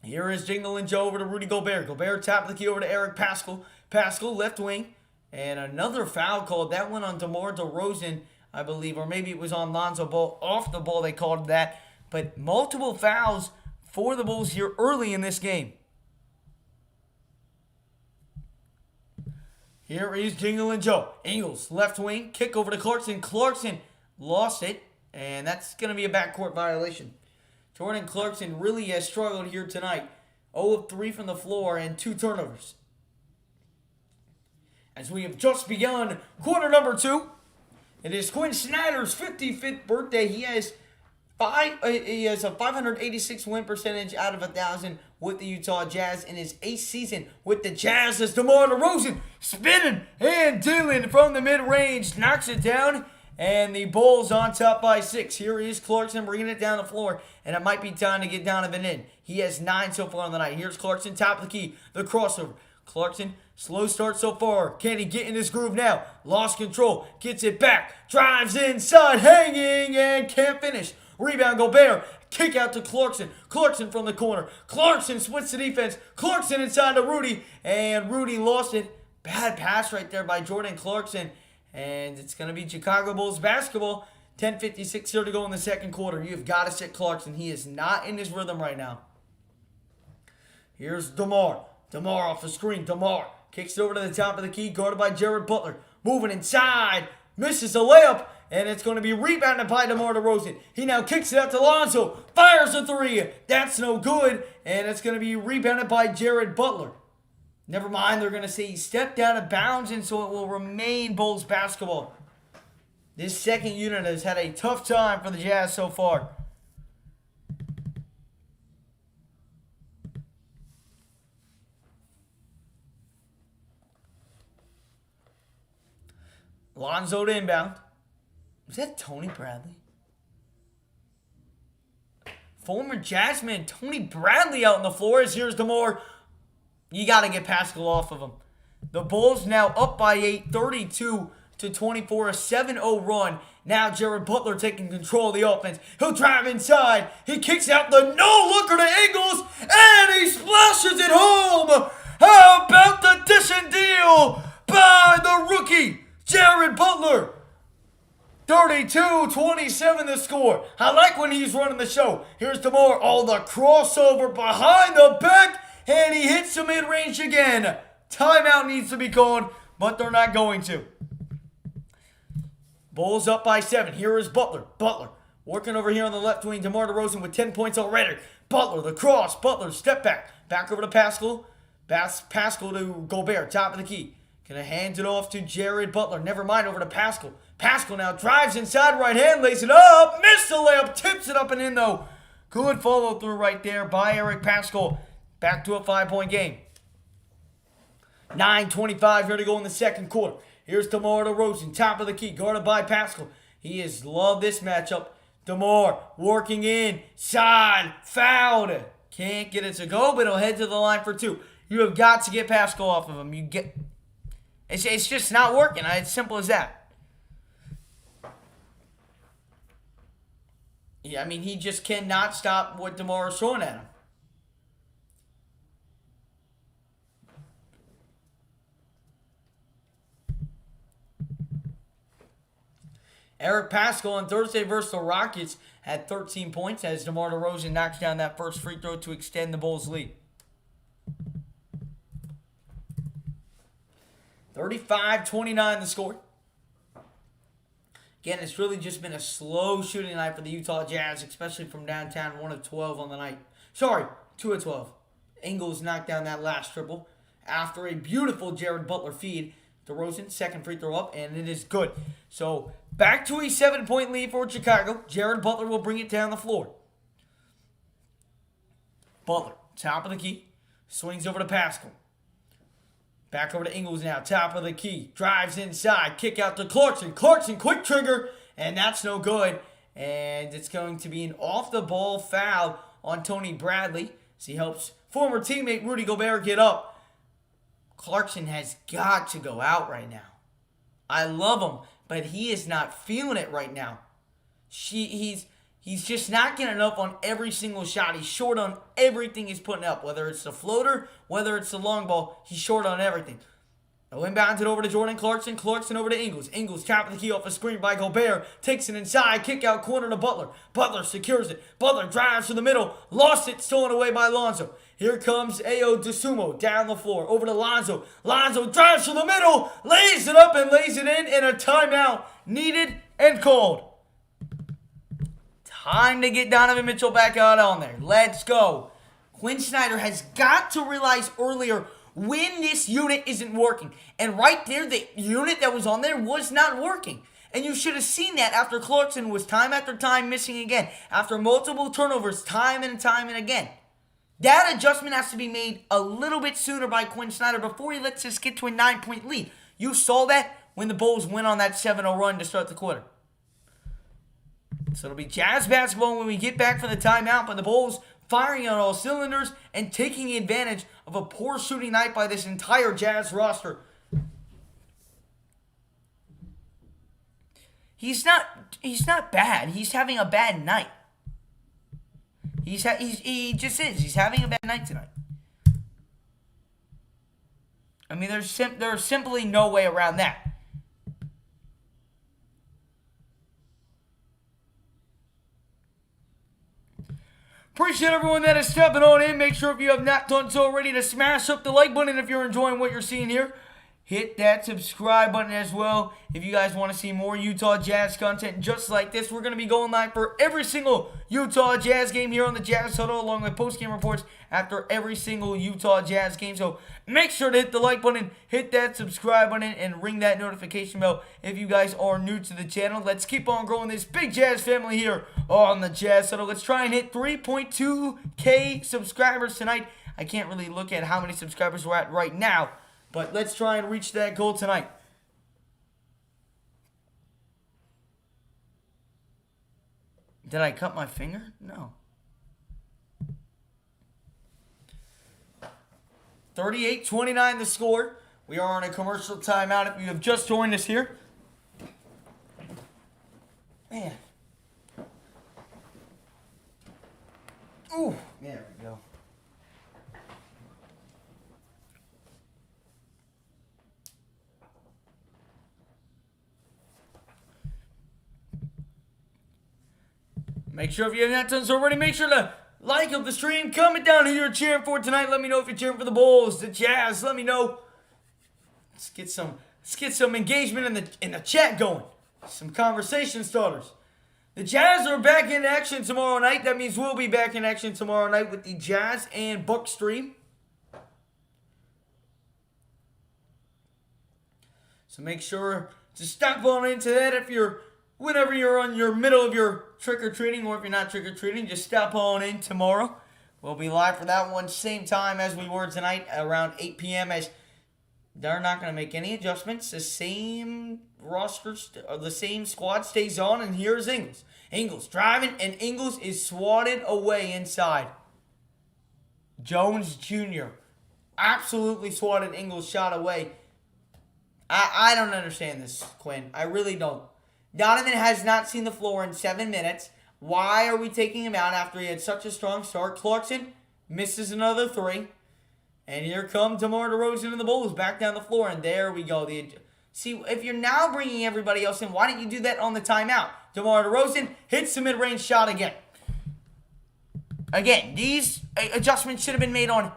Here is Jingle and Joe over to Rudy Gobert. Gobert top of the key over to Eric Paschall. Paschall left wing. And another foul called. That one on DeMar DeRozan, I believe, or maybe it was on Lonzo Ball. Off the ball, they called that. But multiple fouls for the Bulls here early in this game. Here is Jingle and Joe. Ingles, left wing, kick over to Clarkson. Clarkson lost it, and that's going to be a backcourt violation. Jordan Clarkson really has struggled here tonight. 0 of 3 from the floor and 2 turnovers. As we have just begun quarter number 2. It is Quinn Snyder's 55th birthday. He has a 586 win percentage out of 1,000 with the Utah Jazz in his 8th season with the Jazz. As DeMar DeRozan spinning and dealing from the mid-range, knocks it down, and the Bulls on top by 6. Here is Clarkson bringing it down the floor, and it might be time to get Donovan in. He has 9 so far on the night. Here's Clarkson, top of the key, the crossover. Clarkson, slow start so far. Can he get in this groove now? Lost control, gets it back, drives inside, hanging, and can't finish. Rebound, Gobert. Kick out to Clarkson. Clarkson from the corner. Clarkson splits the defense. Clarkson inside to Rudy, and Rudy lost it. Bad pass right there by Jordan Clarkson, and it's going to be Chicago Bulls basketball. 10:56 here to go in the second quarter. You've got to sit Clarkson. He is not in his rhythm right now. Here's DeMar. DeMar off the screen. DeMar kicks it over to the top of the key, guarded by Jared Butler. Moving inside. Misses a layup, and it's going to be rebounded by DeMar DeRozan. He now kicks it out to Lonzo. Fires a 3. That's no good, and it's going to be rebounded by Jared Butler. Never mind, they're going to say he stepped out of bounds, and so it will remain Bulls basketball. This second unit has had a tough time for the Jazz so far. Lonzo to inbound. Was that Tony Bradley? Former Jazzman Tony Bradley out on the floor. As here's DeMar. You got to get Paschall off of him. The Bulls now up by 8, 32-24, a 7-0 run. Now Jared Butler taking control of the offense. He'll drive inside. He kicks out the no-looker to Ingles, and he splashes it home. How about the dish and deal by the rookie, Jared Butler? 32-27 the score. I like when he's running the show. Here's DeMar. Oh, the crossover behind the back, and he hits the mid-range again. Timeout needs to be called, but they're not going to. Bulls up by 7. Here is Butler. Butler working over here on the left wing. DeMar DeRozan with 10 points already. Butler, the cross. Butler, step back. Back over to Paschall. Paschall to Gobert, top of the key. Gonna hand it off to Jared Butler. Never mind, over to Paschall. Paschall now drives inside, right hand, lays it up. Missed the layup, tips it up and in though. Good follow through right there by Eric Paschall. Back to a 5-point game. 9:25 here to go in the second quarter. Here's DeMar DeRozan, top of the key, guarded by Paschall. He has loved this matchup. DeMar working inside, fouled. Can't get it to go, but he'll head to the line for 2. You have got to get Paschall off of him. It's just not working. It's simple as that. Yeah, I mean, he just cannot stop what DeMar is throwing at him. Eric Paschall on Thursday versus the Rockets had 13 points as DeMar DeRozan knocks down that first free throw to extend the Bulls' lead. 35-29 the score. Again, it's really just been a slow shooting night for the Utah Jazz, especially from downtown. 1 of 12 on the night. Sorry, 2 of 12. Ingles knocked down that last triple after a beautiful Jared Butler feed. DeRozan, second free throw up, and it is good. So, back to a 7-point lead for Chicago. Jared Butler will bring it down the floor. Butler, top of the key, swings over to Paschall. Back over to Ingles now. Top of the key. Drives inside. Kick out to Clarkson. Clarkson, quick trigger. And that's no good. And it's going to be an off-the-ball foul on Tony Bradley as he helps former teammate Rudy Gobert get up. Clarkson has got to go out right now. I love him, but he is not feeling it right now. He's just not getting enough on every single shot. He's short on everything he's putting up, whether it's the floater, whether it's the long ball. He's short on everything. Inbounds it over to Jordan Clarkson. Clarkson over to Ingles. Ingles, top of the key off a screen by Gobert. Takes it inside. Kick out corner to Butler. Butler secures it. Butler drives to the middle. Lost it. Stolen away by Lonzo. Here comes Ayo DeSumo down the floor. Over to Lonzo. Lonzo drives to the middle. Lays it up and lays it in. And a timeout needed and called. Time to get Donovan Mitchell back out on there. Let's go. Quinn Snyder has got to realize earlier when this unit isn't working. And right there, the unit that was on there was not working. And you should have seen that after Clarkson was time after time missing again. After multiple turnovers, time and time and again. That adjustment has to be made a little bit sooner by Quinn Snyder before he lets us get to a 9-point lead. You saw that when the Bulls went on that 7-0 run to start the quarter. So it'll be Jazz basketball when we get back from the timeout, but the Bulls firing on all cylinders and taking advantage of a poor shooting night by this entire Jazz roster. He's not bad. He's having a bad night. He just is. He's having a bad night tonight. I mean, there's simply no way around that. Appreciate everyone that is stepping on in. Make sure if you have not done so already to smash up the like button if you're enjoying what you're seeing here. Hit that subscribe button as well if you guys want to see more Utah Jazz content just like this. We're going to be going live for every single Utah Jazz game here on the Jazz Huddle, along with post-game reports after every single Utah Jazz game. So make sure to hit the like button, hit that subscribe button, and ring that notification bell if you guys are new to the channel. Let's keep on growing this big Jazz family here on the Jazz Huddle. Let's try and hit 3.2K subscribers tonight. I can't really look at how many subscribers we're at right now, but let's try and reach that goal tonight. Did I cut my finger? No. 38-29 the score. We are on a commercial timeout if you have just joined us here. Man. Ooh, there we go. Make sure if you have not done so already, make sure to like up the stream, comment down who you're cheering for tonight. Let me know if you're cheering for the Bulls, the Jazz. Let me know. Let's get some engagement in the chat going. Some conversation starters. The Jazz are back in action tomorrow night. That means we'll be back in action tomorrow night with the Jazz and Bucks stream. So make sure to stop on into that whenever you're on your middle of your trick-or-treating, or if you're not trick-or-treating, just stop on in tomorrow. We'll be live for that one same time as we were tonight, around 8 p.m. as they're not going to make any adjustments. The same roster, the same squad stays on, and here's Ingles. Ingles driving, and Ingles is swatted away inside. Jones Jr. absolutely swatted Ingles' shot away. I don't understand this, Quinn. I really don't. Donovan has not seen the floor in 7 minutes. Why are we taking him out after he had such a strong start? Clarkson misses another three. And here come DeMar DeRozan and the Bulls back down the floor. And there we go. See, if you're now bringing everybody else in, why didn't you do that on the timeout? DeMar DeRozan hits the mid-range shot again. Again, these adjustments should have been made on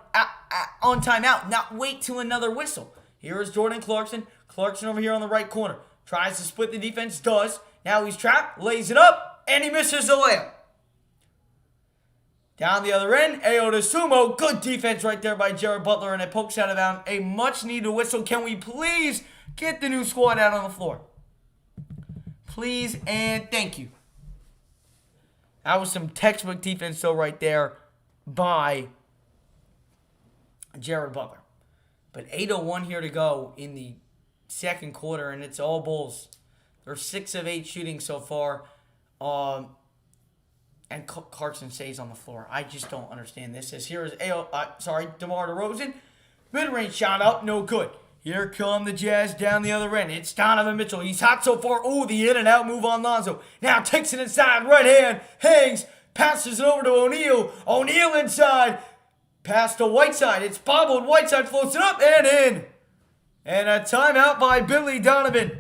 timeout, not wait till another whistle. Here is Jordan Clarkson. Clarkson over here on the right corner. Tries to split the defense, does. Now he's trapped, lays it up, and he misses the layup. Down the other end, Ayo DeSumo. Good defense right there by Jared Butler, and it pokes out of bounds. A much-needed whistle. Can we please get the new squad out on the floor? Please and thank you. That was some textbook defense, though, right there by Jared Butler. But 8:01 here to go in the second quarter, and it's all Bulls. They're 6 of 8 shooting so far. And Clarkson stays on the floor. I just don't understand this. As here is DeMar DeRozan. Mid-range shot up, no good. Here come the Jazz down the other end. It's Donovan Mitchell. He's hot so far. Oh, the in and out move on Lonzo. Now takes it inside. Right hand. Hangs. Passes it over to O'Neal. O'Neal inside. Pass to Whiteside. It's bobbled. Whiteside floats it up and in. And a timeout by Billy Donovan.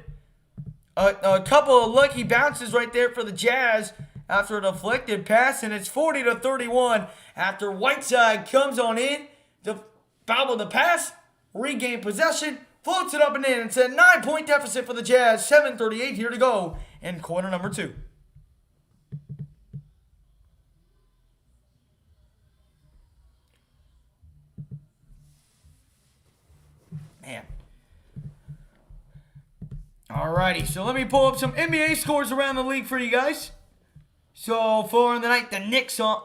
A couple of lucky bounces right there for the Jazz after a deflected pass, and it's 40-31 after Whiteside comes on in to bobble the pass, regain possession, floats it up and in. It's a 9-point deficit for the Jazz. 7:38 here to go in quarter number 2. Man. Alrighty, so let me pull up some NBA scores around the league for you guys. So for the night, the Knicks on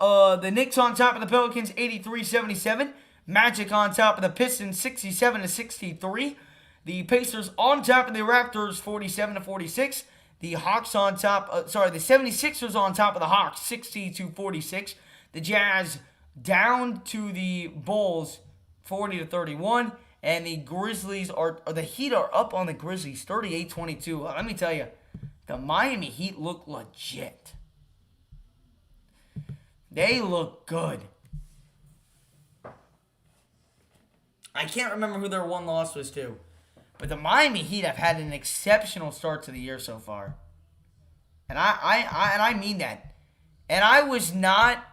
top of the Pelicans, 83-77. Magic on top of the Pistons, 67-63. The Pacers on top of the Raptors, 47-46. The Hawks on top, the 76ers on top of the Hawks, 60-46. The Jazz down to the Bulls, 40-31. And the the Heat are up on the Grizzlies, 38-22. Let me tell you, the Miami Heat look legit. They look good. I can't remember who their one loss was to. But the Miami Heat have had an exceptional start to the year so far. And I mean that. And I was not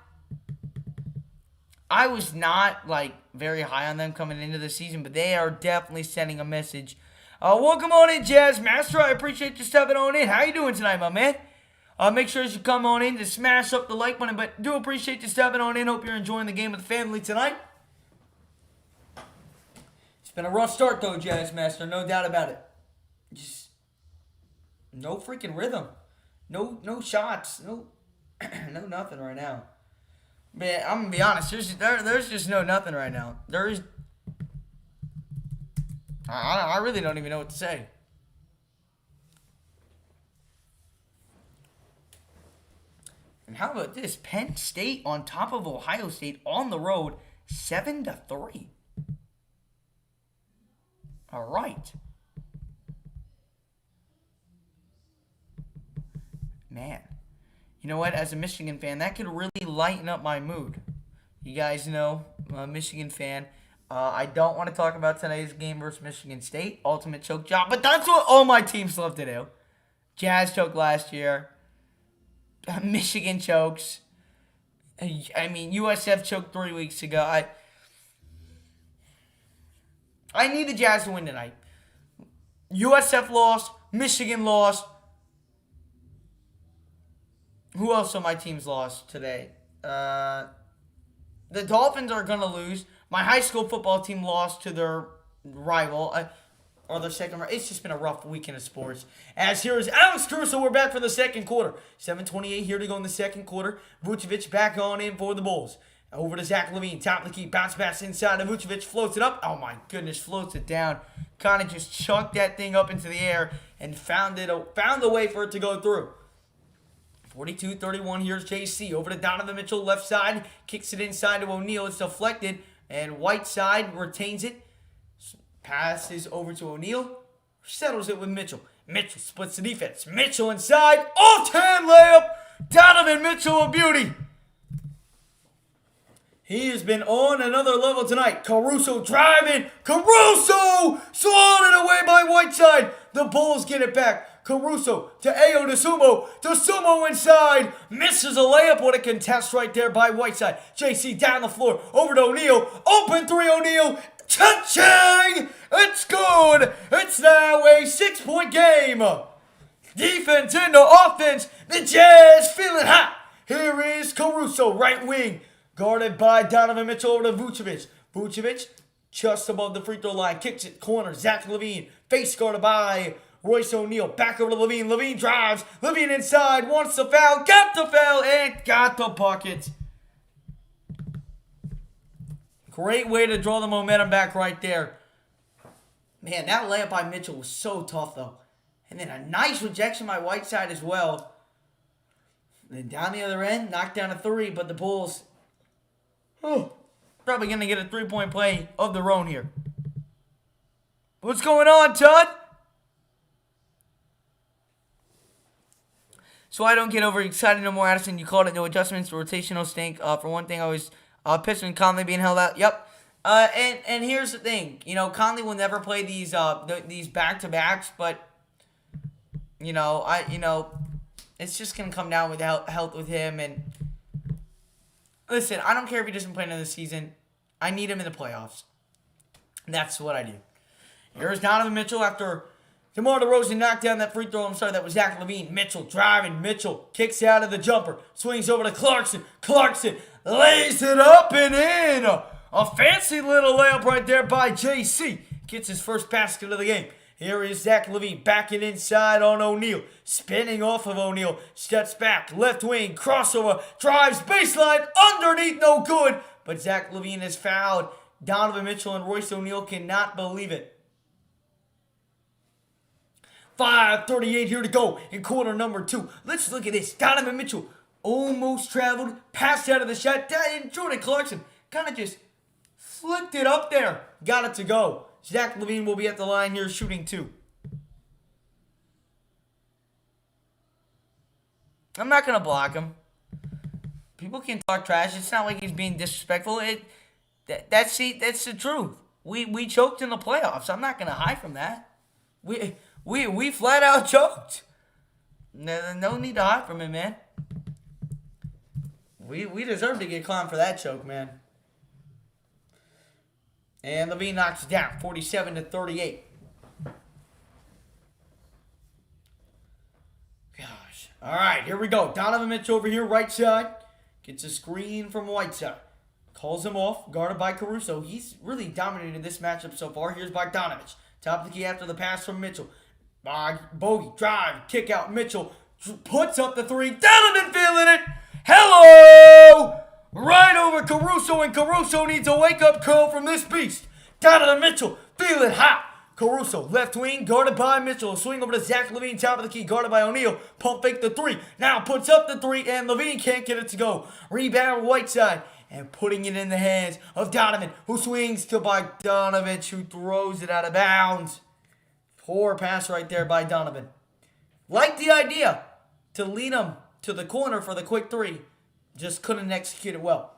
like very high on them coming into the season, but they are definitely sending a message. Welcome on in, Jazz Master. I appreciate you stepping on in. How you doing tonight, my man? Make sure you come on in to smash up the like button, but do appreciate you stepping on in. Hope you're enjoying the game with the family tonight. It's been a rough start, though, Jazz Master. No doubt about it. Just no freaking rhythm. No shots. No nothing right now. Man, I'm going to be honest. There's just no nothing right now. I really don't even know what to say. And how about this? Penn State on top of Ohio State on the road, 7-3. All right. Man. You know what? As a Michigan fan, that could really lighten up my mood. You guys know, I'm a Michigan fan. I don't want to talk about today's game versus Michigan State. Ultimate choke job. But that's what all my teams love to do. Jazz choked last year. Michigan chokes. I mean, USF choked 3 weeks ago. I need the Jazz to win tonight. USF lost. Michigan lost. Who else on my teams lost today? The Dolphins are going to lose. My high school football team lost to their rival. Or their second rival. It's just been a rough weekend of sports. As here is Alex Caruso. We're back for the second quarter. 7:28 here to go in the second quarter. Vucevic back on in for the Bulls. Over to Zach LaVine. Top of the key. Bounce pass inside to Vucevic. Floats it up. Oh my goodness. Floats it down. Kind of just chucked that thing up into the air. And found a way for it to go through. 42-31. Here's JC. Over to Donovan Mitchell. Left side. Kicks it inside to O'Neal. It's deflected. And Whiteside retains it. Passes over to O'Neal. Settles it with Mitchell. Mitchell splits the defense. Mitchell inside. Off-hand layup. Donovan Mitchell, a beauty. He has been on another level tonight. Caruso driving. Caruso! Swatted away by Whiteside. The Bulls get it back. Caruso to Ayo to Sumo. To Sumo inside. Misses a layup. What a contest right there by Whiteside. JC down the floor. Over to O'Neal. Open three O'Neal. Cha-ching! It's good. It's now a 6-point game. Defense into offense. The Jazz feeling hot. Here is Caruso, right wing. Guarded by Donovan Mitchell over to Vucevic. Vucevic just above the free throw line. Kicks it corner. Zach LaVine. Face guarded by Royce O'Neal. Back over to LaVine. LaVine drives. LaVine inside. Wants the foul. Got the foul. And got the bucket. Great way to draw the momentum back right there. Man, that layup by Mitchell was so tough, though. And then a nice rejection by Whiteside as well. And then down the other end, knocked down a three, but the Bulls probably going to get a three-point play of their own here. What's going on, Todd? So I don't get overexcited no more, Addison. You called it. No adjustments. Rotational stink. For one thing, I was pissed when Conley being held out. Yep. And here's the thing. You know, Conley will never play these back-to-backs, but it's just gonna come down with health with him. And listen, I don't care if he doesn't play another season. I need him in the playoffs. That's what I do. Here's Donovan Mitchell after DeMar DeRozan knocked down that free throw. I'm sorry, that was Zach LaVine. Mitchell driving. Mitchell kicks out of the jumper. Swings over to Clarkson. Clarkson lays it up and in. A fancy little layup right there by JC. Gets his first basket of the game. Here is Zach LaVine backing inside on O'Neal. Spinning off of O'Neal. Steps back. Left wing. Crossover. Drives baseline. Underneath. No good. But Zach LaVine is fouled. Donovan Mitchell and Royce O'Neal cannot believe it. 5:38 here to go in quarter number 2. Let's look at this. Donovan Mitchell almost traveled. Passed out of the shot. And Jordan Clarkson kind of just flicked it up there. Got it to go. Zach LaVine will be at the line here shooting 2. I'm not going to block him. People can talk trash. It's not like he's being disrespectful. That's the truth. We choked in the playoffs. I'm not going to hide from that. We flat out choked. No need to hide from it, man. We deserve to get clowned for that choke, man. And LaVine knocks it down, 47-38. Gosh. All right, here we go. Donovan Mitchell over here, right side. Gets a screen from Whiteside. Calls him off, guarded by Caruso. He's really dominated this matchup so far. Here's Bogdanovich. Top of the key after the pass from Mitchell. Bogey, drive, kick out. Mitchell puts up the three. Donovan feeling it. Hello! Right over Caruso, and Caruso needs a wake-up call from this beast. Donovan Mitchell, feeling hot. Caruso, left wing, guarded by Mitchell. Swing over to Zach LaVine, top of the key, guarded by O'Neal. Pump fake the three. Now puts up the three, and LaVine can't get it to go. Rebound Whiteside, and putting it in the hands of Donovan, who swings to Bogdanovich, who throws it out of bounds. Poor pass right there by Donovan. Like the idea to lead him to the corner for the quick three. Just couldn't execute it well.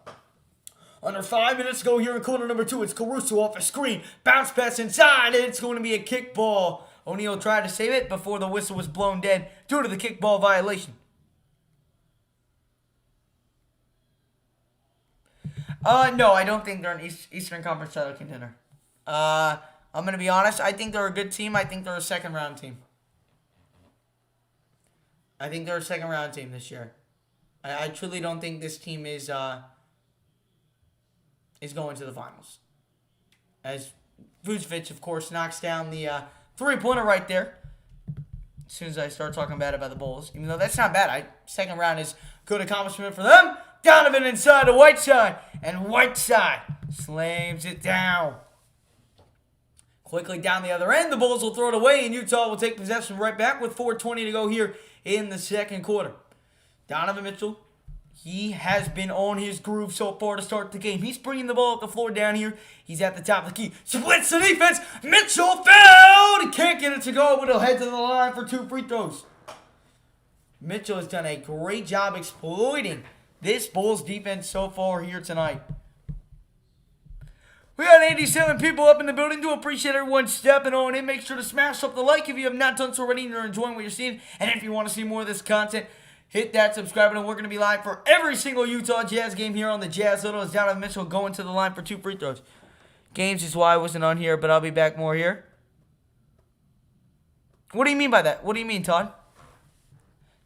Under 5 minutes to go here in quarter number 2. It's Caruso off a screen. Bounce pass inside. It's going to be a kick ball. O'Neal tried to save it before the whistle was blown dead due to the kickball violation. No, I don't think they're an Eastern Conference title contender. I'm going to be honest. I think they're a good team. I think they're a second-round team. I think they're a second-round team this year. I truly don't think this team is going to the finals. As Vucevic, of course, knocks down the three-pointer right there. As soon as I start talking bad about the Bulls. Even though that's not bad. Second round is good accomplishment for them. Donovan inside to Whiteside. And Whiteside slams it down. Quickly down the other end. The Bulls will throw it away. And Utah will take possession right back with 4:20 to go here in the second quarter. Donovan Mitchell, he has been on his groove so far to start the game. He's bringing the ball up the floor down here. He's at the top of the key. Splits the defense. Mitchell fouled. He can't get it to go, but he'll head to the line for 2 free throws. Mitchell has done a great job exploiting this Bulls defense so far here tonight. We got 87 people up in the building. Do appreciate everyone stepping on in. Make sure to smash up the like if you have not done so already and you're enjoying what you're seeing. And if you want to see more of this content, hit that subscribe button. We're going to be live for every single Utah Jazz game here on the Jazz Huddle. As Donovan Mitchell going to the line for 2 free throws. Games is why I wasn't on here, but I'll be back more here. What do you mean by that? What do you mean, Todd?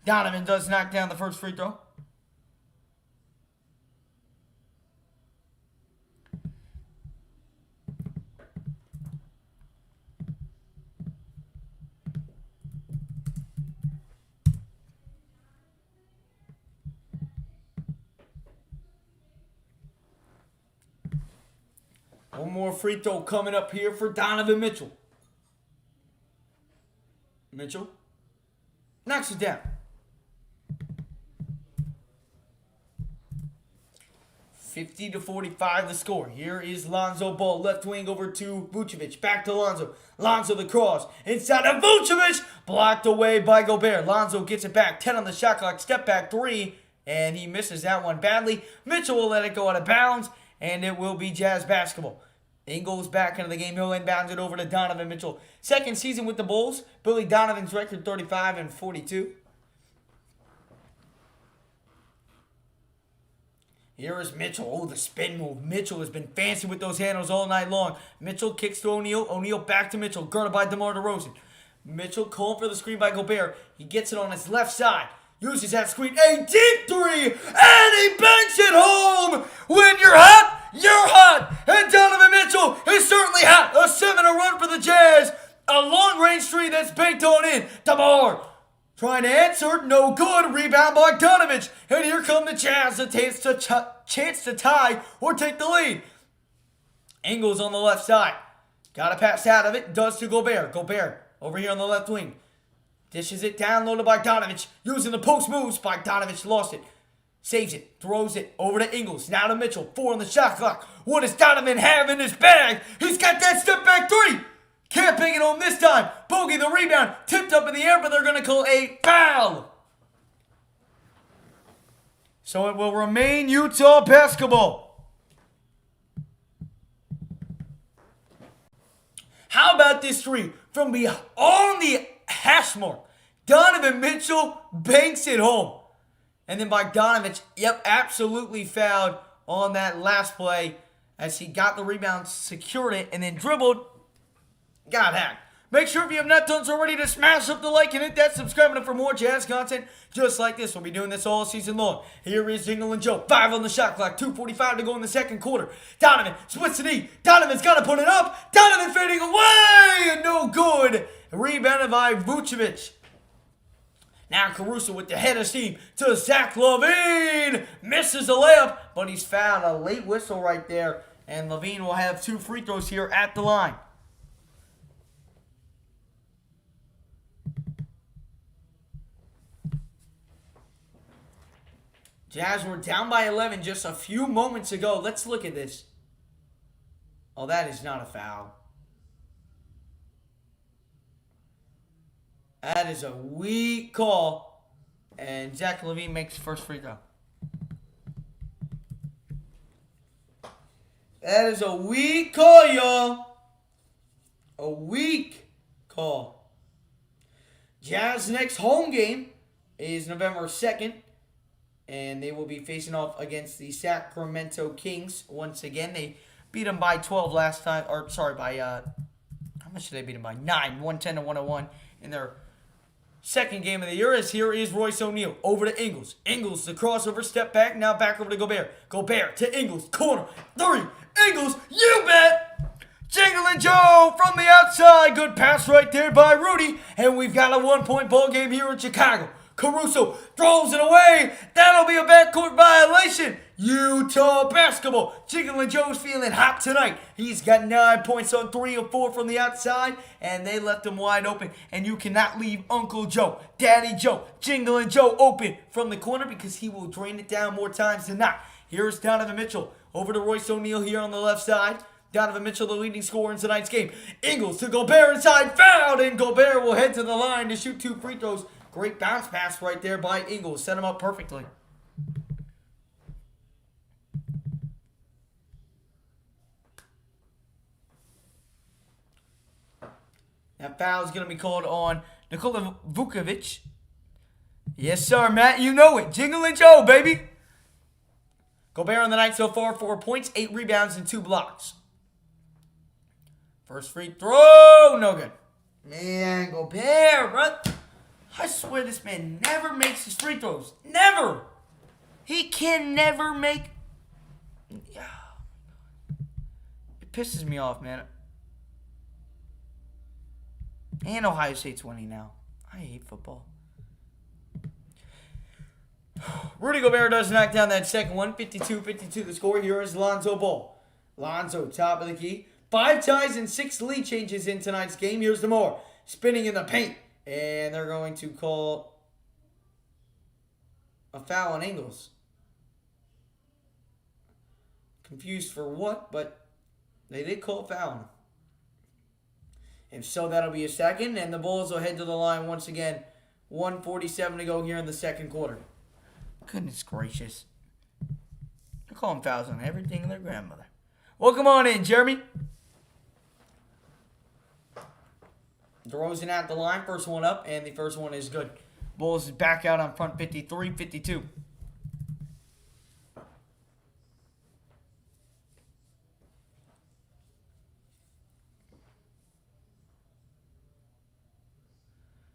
Donovan does knock down the first free throw. One more free throw coming up here for Donovan Mitchell. Mitchell knocks it down. 50-45 the score. Here is Lonzo Ball, left wing over to Vucevic. Back to Lonzo. Lonzo the cross. Inside of Vucevic. Blocked away by Gobert. Lonzo gets it back. 10 on the shot clock. Step back 3. And he misses that one badly. Mitchell will let it go out of bounds. And it will be Jazz basketball. Ingles back into the game. He'll inbound it over to Donovan Mitchell. Second season with the Bulls. Billy Donovan's record 35 and 42. Here is Mitchell. Oh, the spin move. Mitchell has been fancy with those handles all night long. Mitchell kicks to O'Neal. O'Neal back to Mitchell. Guarded by DeMar DeRozan. Mitchell calling for the screen by Gobert. He gets it on his left side. Uses that screen. A deep 3. And he banks it home. When you're hot, you're hot. And Donovan Mitchell is certainly hot. A 7-0 run for the Jazz. A long-range three that's banked on in. DeMar trying to answer, no good. Rebound by Donovan. And here come the Jazz. A chance to tie or take the lead. Ingles on the left side. Got to pass out of it. Does to Gobert. Gobert over here on the left wing. Dishes it downloaded by Donovan. Using the post moves by Donovan. Lost it. Saves it. Throws it over to Ingles. Now to Mitchell. 4 on the shot clock. What does Donovan have in his bag? He's got that step back 3. Can't bang it home this time. Bogey the rebound. Tipped up in the air, but they're going to call a foul. So it will remain Utah basketball. How about this three from beyond the hash mark? Donovan Mitchell banks it home. And then by Donovan, yep, absolutely fouled on that last play as he got the rebound, secured it, and then dribbled. Got hacked. Make sure if you have not done so already to smash up the like and hit that subscribe button for more Jazz content just like this. We'll be doing this all season long. Here is Jingle and Joe. 5 on the shot clock. 2:45 to go in the second quarter. Donovan splits the knee. Donovan's got to put it up. Donovan fading away and no good. Rebounded by Vucevic. Now Caruso with the head of steam to Zach LaVine. Misses the layup, but he's fouled. A late whistle right there. And LaVine will have 2 free throws here at the line. Jazz were down by 11 just a few moments ago. Let's look at this. Oh, that is not a foul. That is a weak call. And Zach LaVine makes first free throw. That is a weak call, y'all. A weak call. Jazz next home game is November 2nd. And they will be facing off against the Sacramento Kings once again. They beat them by 12 last time. Or, sorry, by, how much did they beat them by? 9. 110-101 in their second game of the year. As here is Royce O'Neal over to Ingles. Ingles, the crossover, step back. Now back over to Gobert. Gobert to Ingles. Corner. 3. Ingles, you bet. Jingle and Joe from the outside. Good pass right there by Rudy. And we've got a 1-point ball game here in Chicago. Caruso throws it away. That'll be a backcourt violation. Utah basketball. Jingle and Joe's feeling hot tonight. He's got 9 points on 3 of 4 from the outside, and they left him wide open. And you cannot leave Uncle Joe, Daddy Joe, Jingle and Joe open from the corner because he will drain it down more times than not. Here's Donovan Mitchell over to Royce O'Neal here on the left side. Donovan Mitchell, the leading scorer in tonight's game. Ingles to Gobert inside, fouled, and Gobert will head to the line to shoot 2 free throws. Great bounce pass right there by Ingles. Set him up perfectly. That foul is going to be called on Nikola Vucevic. Yes, sir, Matt. You know it. Jingle and Joe, baby. Gobert on the night so far, 4 points, 8 rebounds, and 2 blocks. First free throw. No good. Man, Gobert, bro. I swear this man never makes his free throws. Never. He can never make. Yeah. It pisses me off, man. And Ohio State's winning now. I hate football. Rudy Gobert does knock down that second one. 52-52 the score. Here is Lonzo Ball. Lonzo, top of the key. 5 ties and 6 lead changes in tonight's game. Here's DeMar. Spinning in the paint. And they're going to call a foul on Ingles. Confused for what, but they did call a foul on him. If so, that'll be a second, and the Bulls will head to the line once again. 1:47 to go here in the second quarter. Goodness gracious. They're calling fouls on everything and their grandmother. Welcome on in, Jeremy. DeRozan at the line, first one up, and the first one is good. Bulls is back out on front 53-52.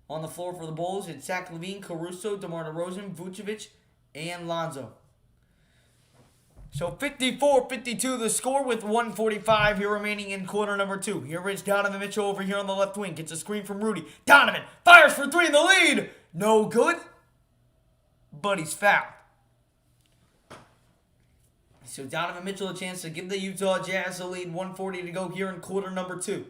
On the floor for the Bulls, it's Zach LaVine, Caruso, DeMar DeRozan, Vucevic, and Lonzo. So 54-52 the score with 1:45 here remaining in quarter number 2. Here is Donovan Mitchell over here on the left wing. Gets a screen from Rudy. Donovan fires for 3 in the lead. No good. But he's fouled. So Donovan Mitchell a chance to give the Utah Jazz a lead. 1:40 to go here in quarter number 2.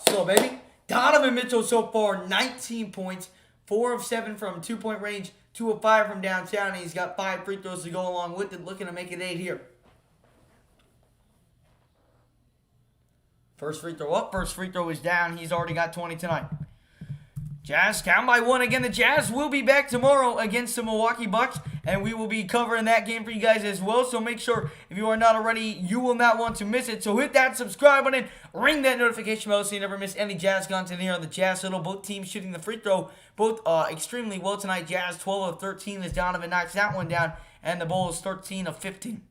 So, baby, Donovan Mitchell so far, 19 points, 4 of 7 from 2-point range, 2 of 5 from downtown, and he's got 5 free throws to go along with it, looking to make it 8 here. First free throw up, first free throw is down. He's already got 20 tonight. Jazz down by 1 again. The Jazz will be back tomorrow against the Milwaukee Bucks, and we will be covering that game for you guys as well. So make sure, if you are not already, you will not want to miss it. So hit that subscribe button, ring that notification bell so you never miss any Jazz content here on the Jazz Huddle. Both teams shooting the free throw, both extremely well tonight. Jazz 12 of 13 as Donovan knocks that one down, and the Bulls 13 of 15.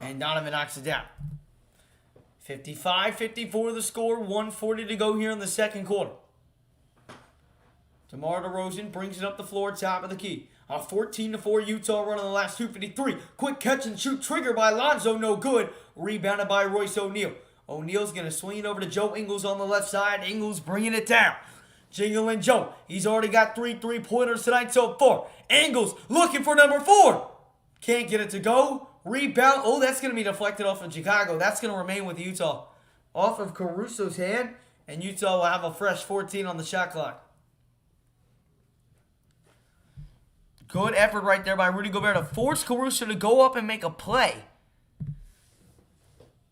And Donovan knocks it down. 55-54 the score. 1:40 to go here in the second quarter. DeMar DeRozan brings it up the floor, top of the key. A 14-4 Utah run on the last 2:53. Quick catch and shoot trigger by Lonzo. No good. Rebounded by Royce O'Neal. O'Neal's going to swing it over to Joe Ingles on the left side. Ingles bringing it down. Jingling Joe. He's already got 3 3-pointers tonight so far. Ingles looking for number 4. Can't get it to go. Rebound. Oh, that's going to be deflected off of Chicago. That's going to remain with Utah. Off of Caruso's hand. And Utah will have a fresh 14 on the shot clock. Good effort right there by Rudy Gobert to force Caruso to go up and make a play.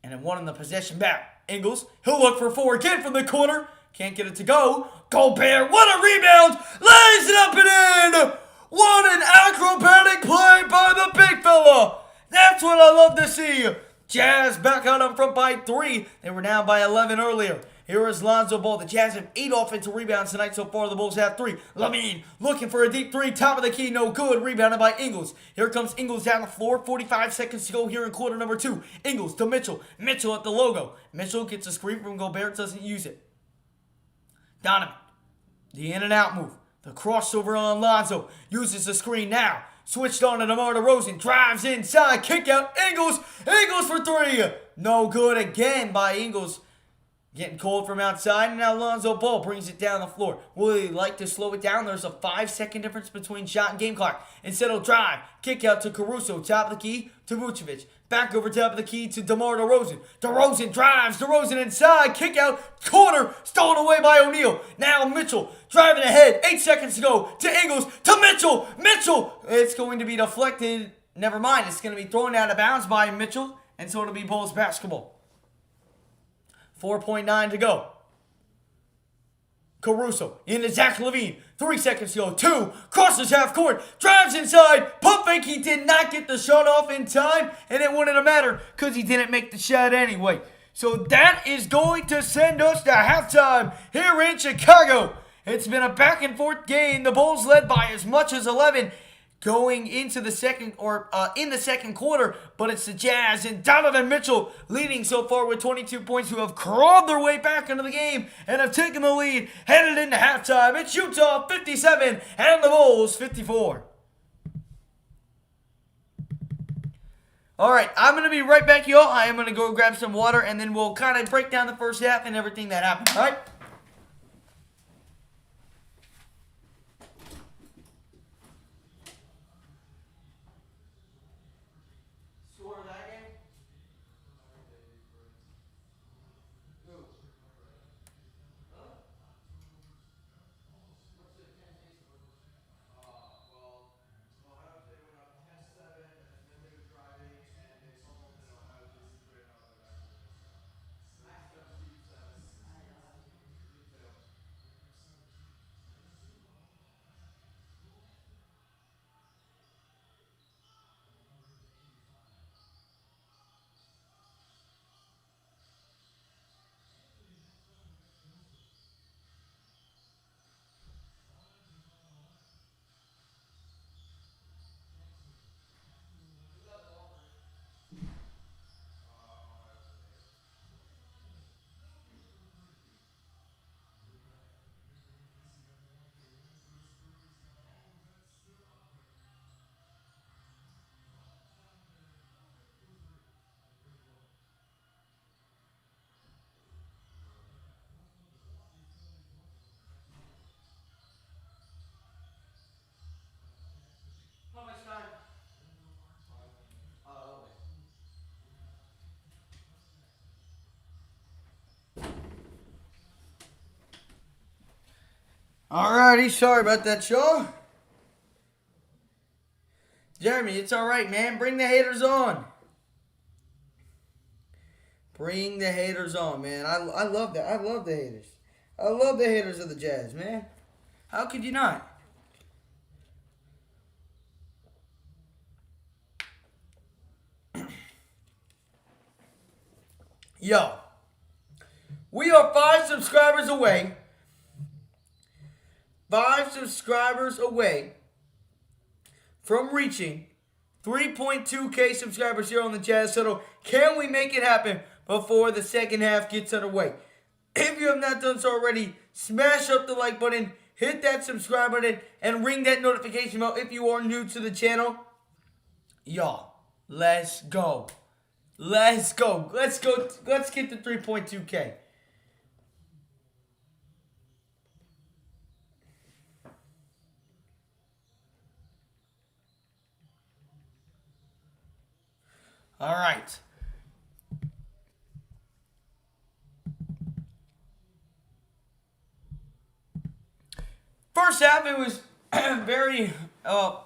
And it won in the possession back. Ingles. He'll look for 4 again from the corner. Can't get it to go. Gobert. What a rebound. Lays it up and in. What an acrobatic play by the big fella. That's what I love to see. Jazz back out on front by 3. They were down by 11 earlier. Here is Lonzo Ball. The Jazz have 8 offensive rebounds tonight so far. The Bulls have 3. LaVine looking for a deep 3. Top of the key. No good. Rebounded by Ingles. Here comes Ingles down the floor. 45 seconds to go here in quarter number 2. Ingles to Mitchell. Mitchell at the logo. Mitchell gets a screen from Gobert. Doesn't use it. Donovan. The in and out move. The crossover on Lonzo. Uses the screen now. Switched on to DeMar DeRozan. Drives inside. Kick out. Ingles. Ingles for 3. No good again by Ingles. Getting cold from outside. And now Lonzo Ball brings it down the floor. Will he like to slow it down? There's a 5-second difference between shot and game clock. Instead he'll drive. Kick out to Caruso. Top of the key to Vucevic. Back over top of the key to DeMar DeRozan. DeRozan drives. DeRozan inside. Kick out. Corner. Stolen away by O'Neal. Now Mitchell driving ahead. 8 seconds to go. To Ingles. To Mitchell. Mitchell. It's going to be deflected. Never mind. It's going to be thrown out of bounds by Mitchell. And so it'll be Bulls basketball. 4.9 to go. Caruso into Zach LaVine. 3 seconds to go. 2. Crosses half court. Drives inside. Pump fake. He did not get the shot off in time. And it wouldn't have mattered because he didn't make the shot anyway. So that is going to send us to halftime here in Chicago. It's been a back and forth game. The Bulls led by as much as 11 going into the second in the second quarter, but it's the Jazz and Donovan Mitchell leading so far with 22 points, who have crawled their way back into the game and have taken the lead headed into halftime. It's Utah 57 and the Bulls 54. All right, I'm going to be right back, y'all. I am going to go grab some water, and then we'll kind of break down the first half and everything that happened. All right? Score of that game? Who? Huh? What's the Kansas City score? Ohio State went up 10-7, and then they were driving, and they fumbled, and Ohio State straight out of the back. Last time, Steve 7. Steve failed. How much time? Oh, okay. Alrighty, sorry about that, Shaw. Jeremy, it's alright, man. Bring the haters on. Bring the haters on, man. I love that. I love the haters. I love the haters of the Jazz, man. How could you not? Yo, we are 5 subscribers away. 5 subscribers away from reaching 3.2K subscribers here on the Jazz Huddle. Can we make it happen before the second half gets underway? If you have not done so already, smash up the like button, hit that subscribe button, and ring that notification bell if you are new to the channel. Y'all, let's go. Let's go. Let's go. Let's get to 3.2K. All right. First half, it was very a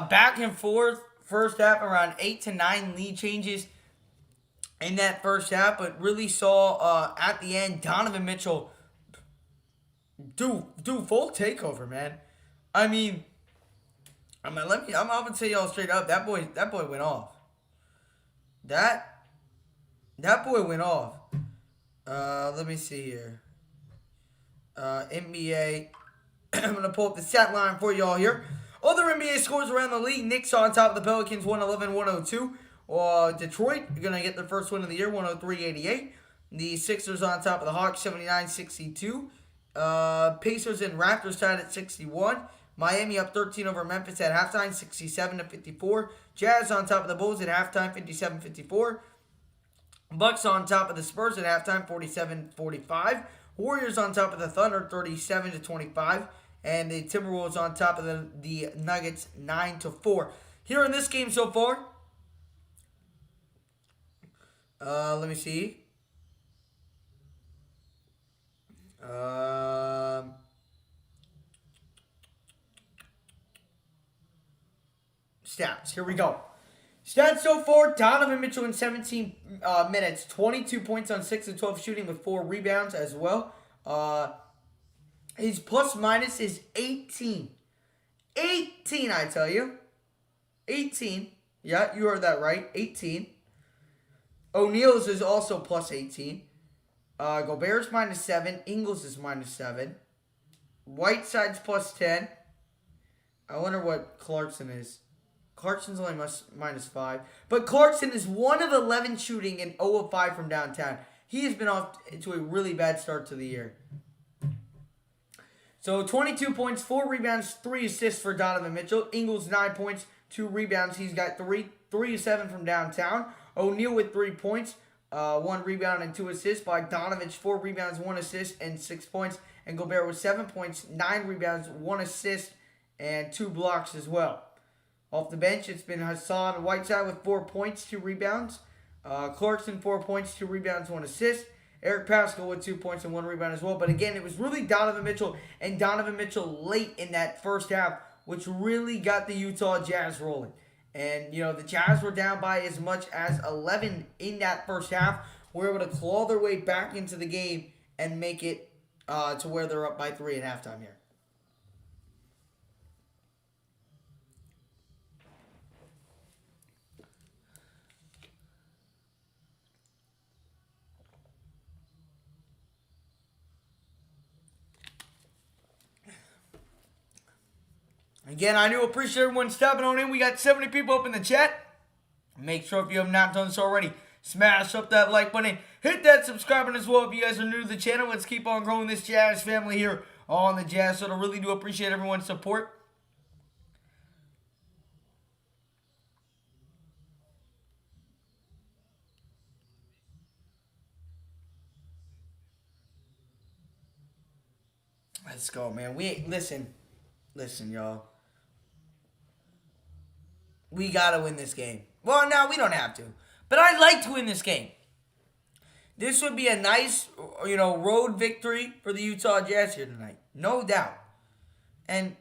back and forth first half, around 8 to 9 lead changes in that first half, but really saw at the end Donovan Mitchell do full takeover, man. I mean, I'm gonna tell y'all straight up, that boy went off. That boy went off. Let me see here. NBA. I'm going to pull up the stat line for y'all here. Other NBA scores around the league. Knicks on top of the Pelicans, 111-102. Detroit are going to get their first win of the year, 103-88. The Sixers on top of the Hawks, 79-62. Pacers and Raptors tied at 61. Miami up 13 over Memphis at halftime, 67-54. Jazz on top of the Bulls at halftime, 57-54. Bucks on top of the Spurs at halftime, 47-45. Warriors on top of the Thunder, 37-25. And the Timberwolves on top of the Nuggets, 9-4. Here in this game so far, let me see. Stats. Here we go. Stats so far, Donovan Mitchell in 17 minutes, 22 points on 6 of 12 shooting with 4 rebounds as well. His plus minus is 18. 18, I tell you. 18. Yeah, you heard that right. 18. O'Neal's is also plus 18. Gobert's minus 7. Ingles is minus 7. Whiteside's plus 10. I wonder what Clarkson is. Clarkson's only minus 5. But Clarkson is 1 of 11 shooting and 0 of 5 from downtown. He has been off to a really bad start to the year. So 22 points, 4 rebounds, 3 assists for Donovan Mitchell. Ingles 9 points, 2 rebounds. He's got 3 of 7 from downtown. O'Neal with 3 points, 1 rebound and 2 assists. Bogdanovich 4 rebounds, 1 assist and 6 points. And Gobert with 7 points, 9 rebounds, 1 assist and 2 blocks as well. Off the bench, it's been Hassan Whiteside with 4 points, 2 rebounds. Clarkson 4 points, 2 rebounds, 1 assist. Eric Pascal with 2 points and 1 rebound as well. But again, it was really Donovan Mitchell and Donovan Mitchell late in that first half, which really got the Utah Jazz rolling. And, the Jazz were down by as much as 11 in that first half. Were able to claw their way back into the game and make it to where they're up by 3 at halftime here. Again, I do appreciate everyone stepping on in. We got 70 people up in the chat. Make sure if you have not done so already, smash up that like button. Hit that subscribe button as well if you guys are new to the channel. Let's keep on growing this Jazz family here on the Jazz. So I really do appreciate everyone's support. Let's go, man. Listen, y'all. We got to win this game. Well, no, we don't have to. But I'd like to win this game. This would be a nice, road victory for the Utah Jazz here tonight. No doubt. And,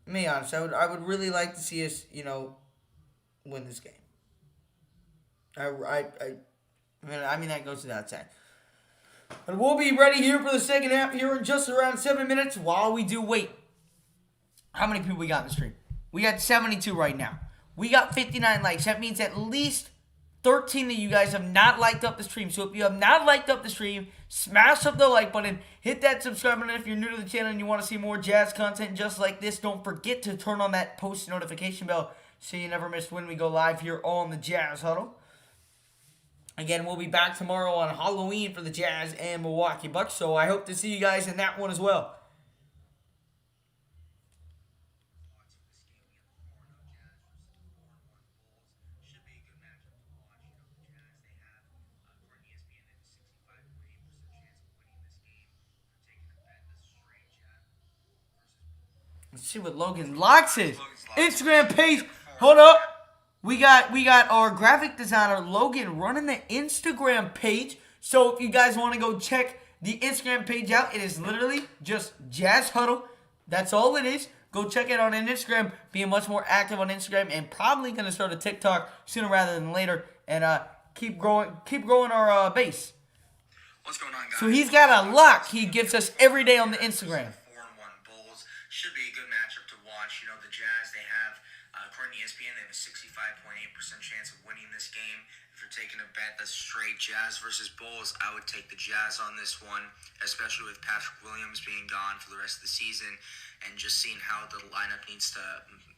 to be honest, I would really like to see us, win this game. I mean, that goes without saying. And we'll be ready here for the second half here in just around 7 minutes while we do wait. How many people we got in the stream? We got 72 right now. We got 59 likes. That means at least 13 of you guys have not liked up the stream. So if you have not liked up the stream, smash up the like button. Hit that subscribe button if you're new to the channel and you want to see more Jazz content just like this. Don't forget to turn on that post notification bell so you never miss when we go live here on the Jazz Huddle. Again, we'll be back tomorrow on Halloween for the Jazz and Milwaukee Bucks. So I hope to see you guys in that one as well. Let's see what Logan Locks is. Instagram page. Hold up. We got our graphic designer Logan running the Instagram page. So if you guys want to go check the Instagram page out, it is literally just Jazz Huddle. That's all it is. Go check it out on Instagram. Being much more active on Instagram and probably gonna start a TikTok sooner rather than later and keep growing our base. What's going on, guys? So he's got a lock he gives us every day on the Instagram. 4-1 Bulls should be a good matchup to watch. The Jazz, they have, according to ESPN, they have a 65.8% chance of winning this game. If you're taking a bet that's straight Jazz versus Bulls, I would take the Jazz on this one, especially with Patrick Williams being gone for the rest of the season and just seeing how the lineup needs to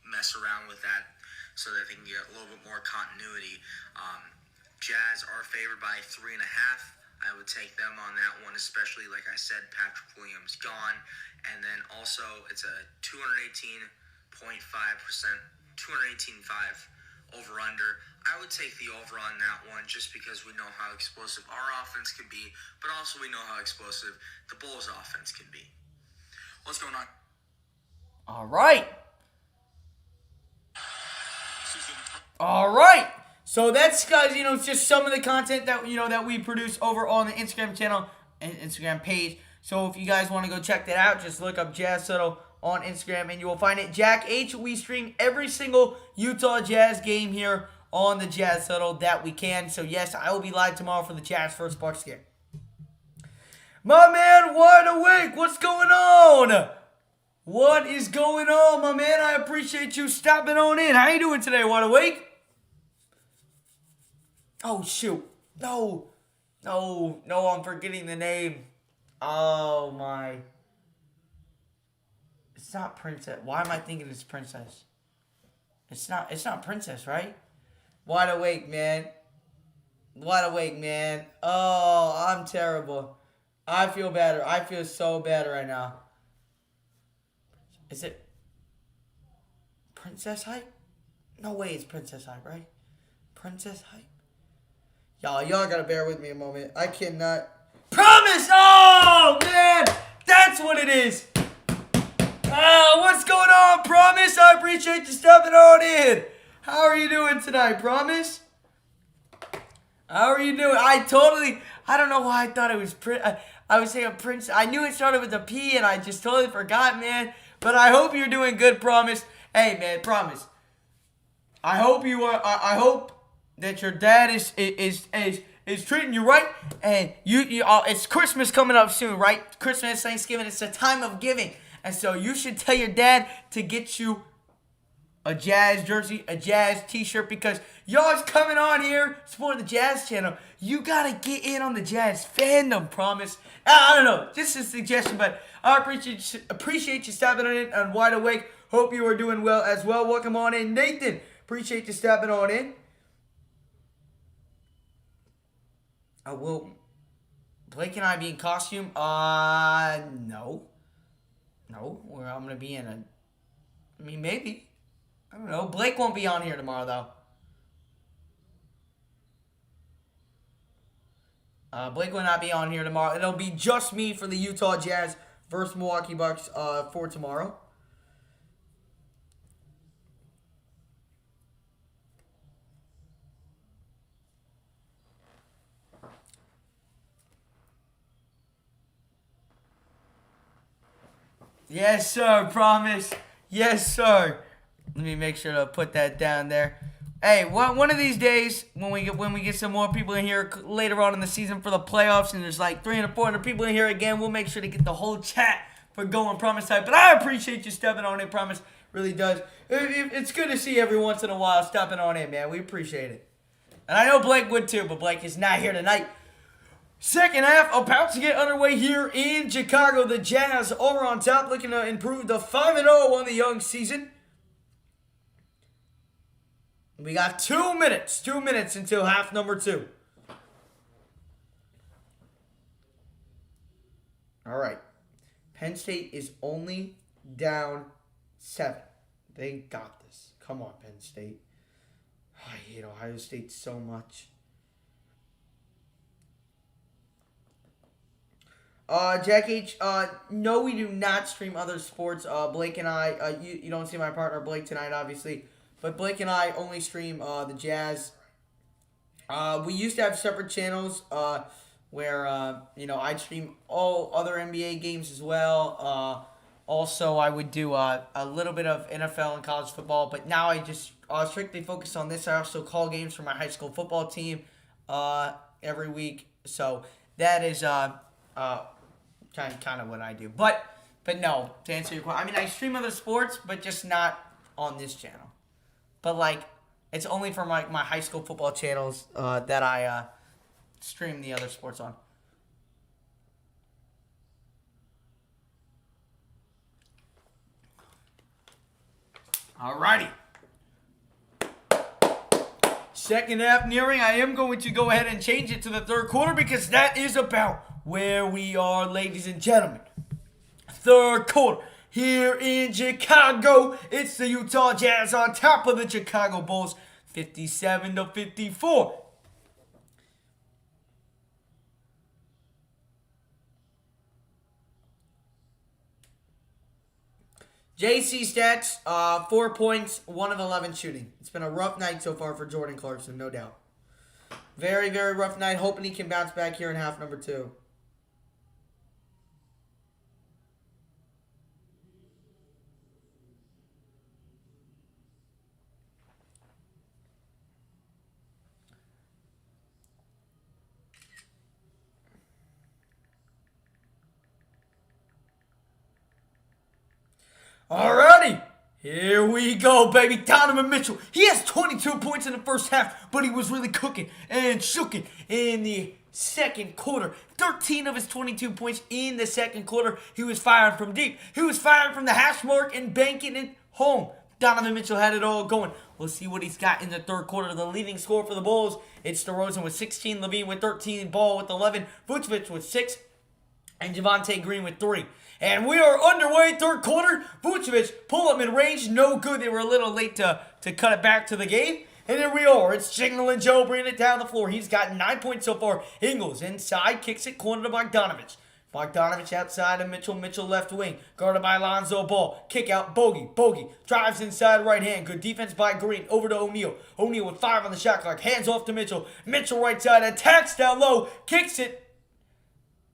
mess around with that so that they can get a little bit more continuity. Jazz are favored by 3.5. I would take them on that one, especially, like I said, Patrick Williams gone. And then also, it's a 218.5%, 218.5 over-under. I would take the over on that one just because we know how explosive our offense can be, but also we know how explosive the Bulls' offense can be. What's going on? All right. So that's, guys, it's just some of the content that, that we produce over on the Instagram channel and Instagram page. So if you guys want to go check that out, just look up Jazz Huddle on Instagram and you will find it. Jack H, we stream every single Utah Jazz game here on the Jazz Huddle that we can. So yes, I will be live tomorrow for the Jazz first Bucks game. My man, Wide Awake, what's going on? What is going on, my man? I appreciate you stopping on in. How you doing today, Wide Awake? Oh, shoot. No, I'm forgetting the name. Oh, my. It's not Princess. Why am I thinking it's Princess? It's not Princess, right? Wide Awake, man. Oh, I'm terrible. I feel better. I feel so bad right now. Is it Princess Hype? No way it's Princess Hype, right? Princess Hype. Y'all gotta bear with me a moment. I cannot. Promise! Oh, man! That's what it is! What's going on, Promise? I appreciate you stepping on in. How are you doing tonight, Promise? How are you doing? I don't know why I thought it was I was saying Prince. I knew it started with a P and I just totally forgot, man. But I hope you're doing good, Promise. Hey, man, Promise. I hope you are. I hope that your dad is treating you right, and it's Christmas coming up soon, right? Christmas, Thanksgiving, it's a time of giving, and so you should tell your dad to get you a Jazz jersey, a Jazz t-shirt, because y'all's coming on here supporting the Jazz channel. You gotta get in on the Jazz fandom, Promise. I don't know, just a suggestion, but I appreciate you stopping on in on Wide Awake. Hope you are doing well as well. Welcome on in, Nathan. Appreciate you stopping on in. Will Blake and I be in costume? No. Where I'm gonna be in maybe. I don't know. Blake won't be on here tomorrow, though. Blake will not be on here tomorrow. It'll be just me for the Utah Jazz versus Milwaukee Bucks for tomorrow. Yes, sir. Promise. Yes, sir. Let me make sure to put that down there. Hey, one of these days when we get some more people in here later on in the season for the playoffs, and there's like 300, 400 people in here again, we'll make sure to get the whole chat for going, Promise Type. But I appreciate you stepping on it, Promise. Really does. It's good to see every once in a while stepping on it, man. We appreciate it. And I know Blake would too, but Blake is not here tonight. Second half about to get underway here in Chicago. The Jazz are on top, looking to improve the 5-0 on the young season. We got 2 minutes. 2 minutes until half number 2. All right. Penn State is only down 7. They got this. Come on, Penn State. I hate Ohio State so much. Jack H, no, we do not stream other sports. Blake and I, you don't see my partner Blake tonight, obviously, but Blake and I only stream the Jazz. We used to have separate channels where I'd stream all other NBA games as well. Also, I would do a little bit of NFL and college football, but now I just strictly focus on this. I also call games for my high school football team every week, so that is kind of what I do. But no, to answer your question, I stream other sports, but just not on this channel. But it's only for my high school football channels that I stream the other sports on. Alrighty. Second half nearing. I am going to go ahead and change it to the third quarter because that is about where we are, ladies and gentlemen. Third quarter here in Chicago. It's the Utah Jazz on top of the Chicago Bulls, 57-54. JC stats, 4 points, 1 of 11 shooting. It's been a rough night so far for Jordan Clarkson, no doubt. Very, very rough night. Hoping he can bounce back here in half number 2. Alrighty, here we go, baby. Donovan Mitchell. He has 22 points in the first half, but he was really cooking and shooking in the second quarter. 13 of his 22 points in the second quarter. He was firing from deep. He was firing from the hash mark and banking it home. Donovan Mitchell had it all going. We'll see what he's got in the third quarter. The leading scorer for the Bulls, it's DeRozan with 16, Levine with 13, Ball with 11, Vucevic with 6, and Javonte Green with 3. And we are underway, third quarter. Vucevic, pull up mid-range, no good. They were a little late to to cut it back to the game. And here we are. It's Jingling Joe bringing it down the floor. He's got 9 points so far. Ingles inside, kicks it, corner to Bogdanovich. Bogdanovich outside of Mitchell. Mitchell left wing. Guarded by Lonzo Ball. Kick out. Bogey. Bogey drives inside right hand. Good defense by Green. Over to O'Neal. O'Neal with 5 on the shot clock. Hands off to Mitchell. Mitchell right side. Attacks down low. Kicks it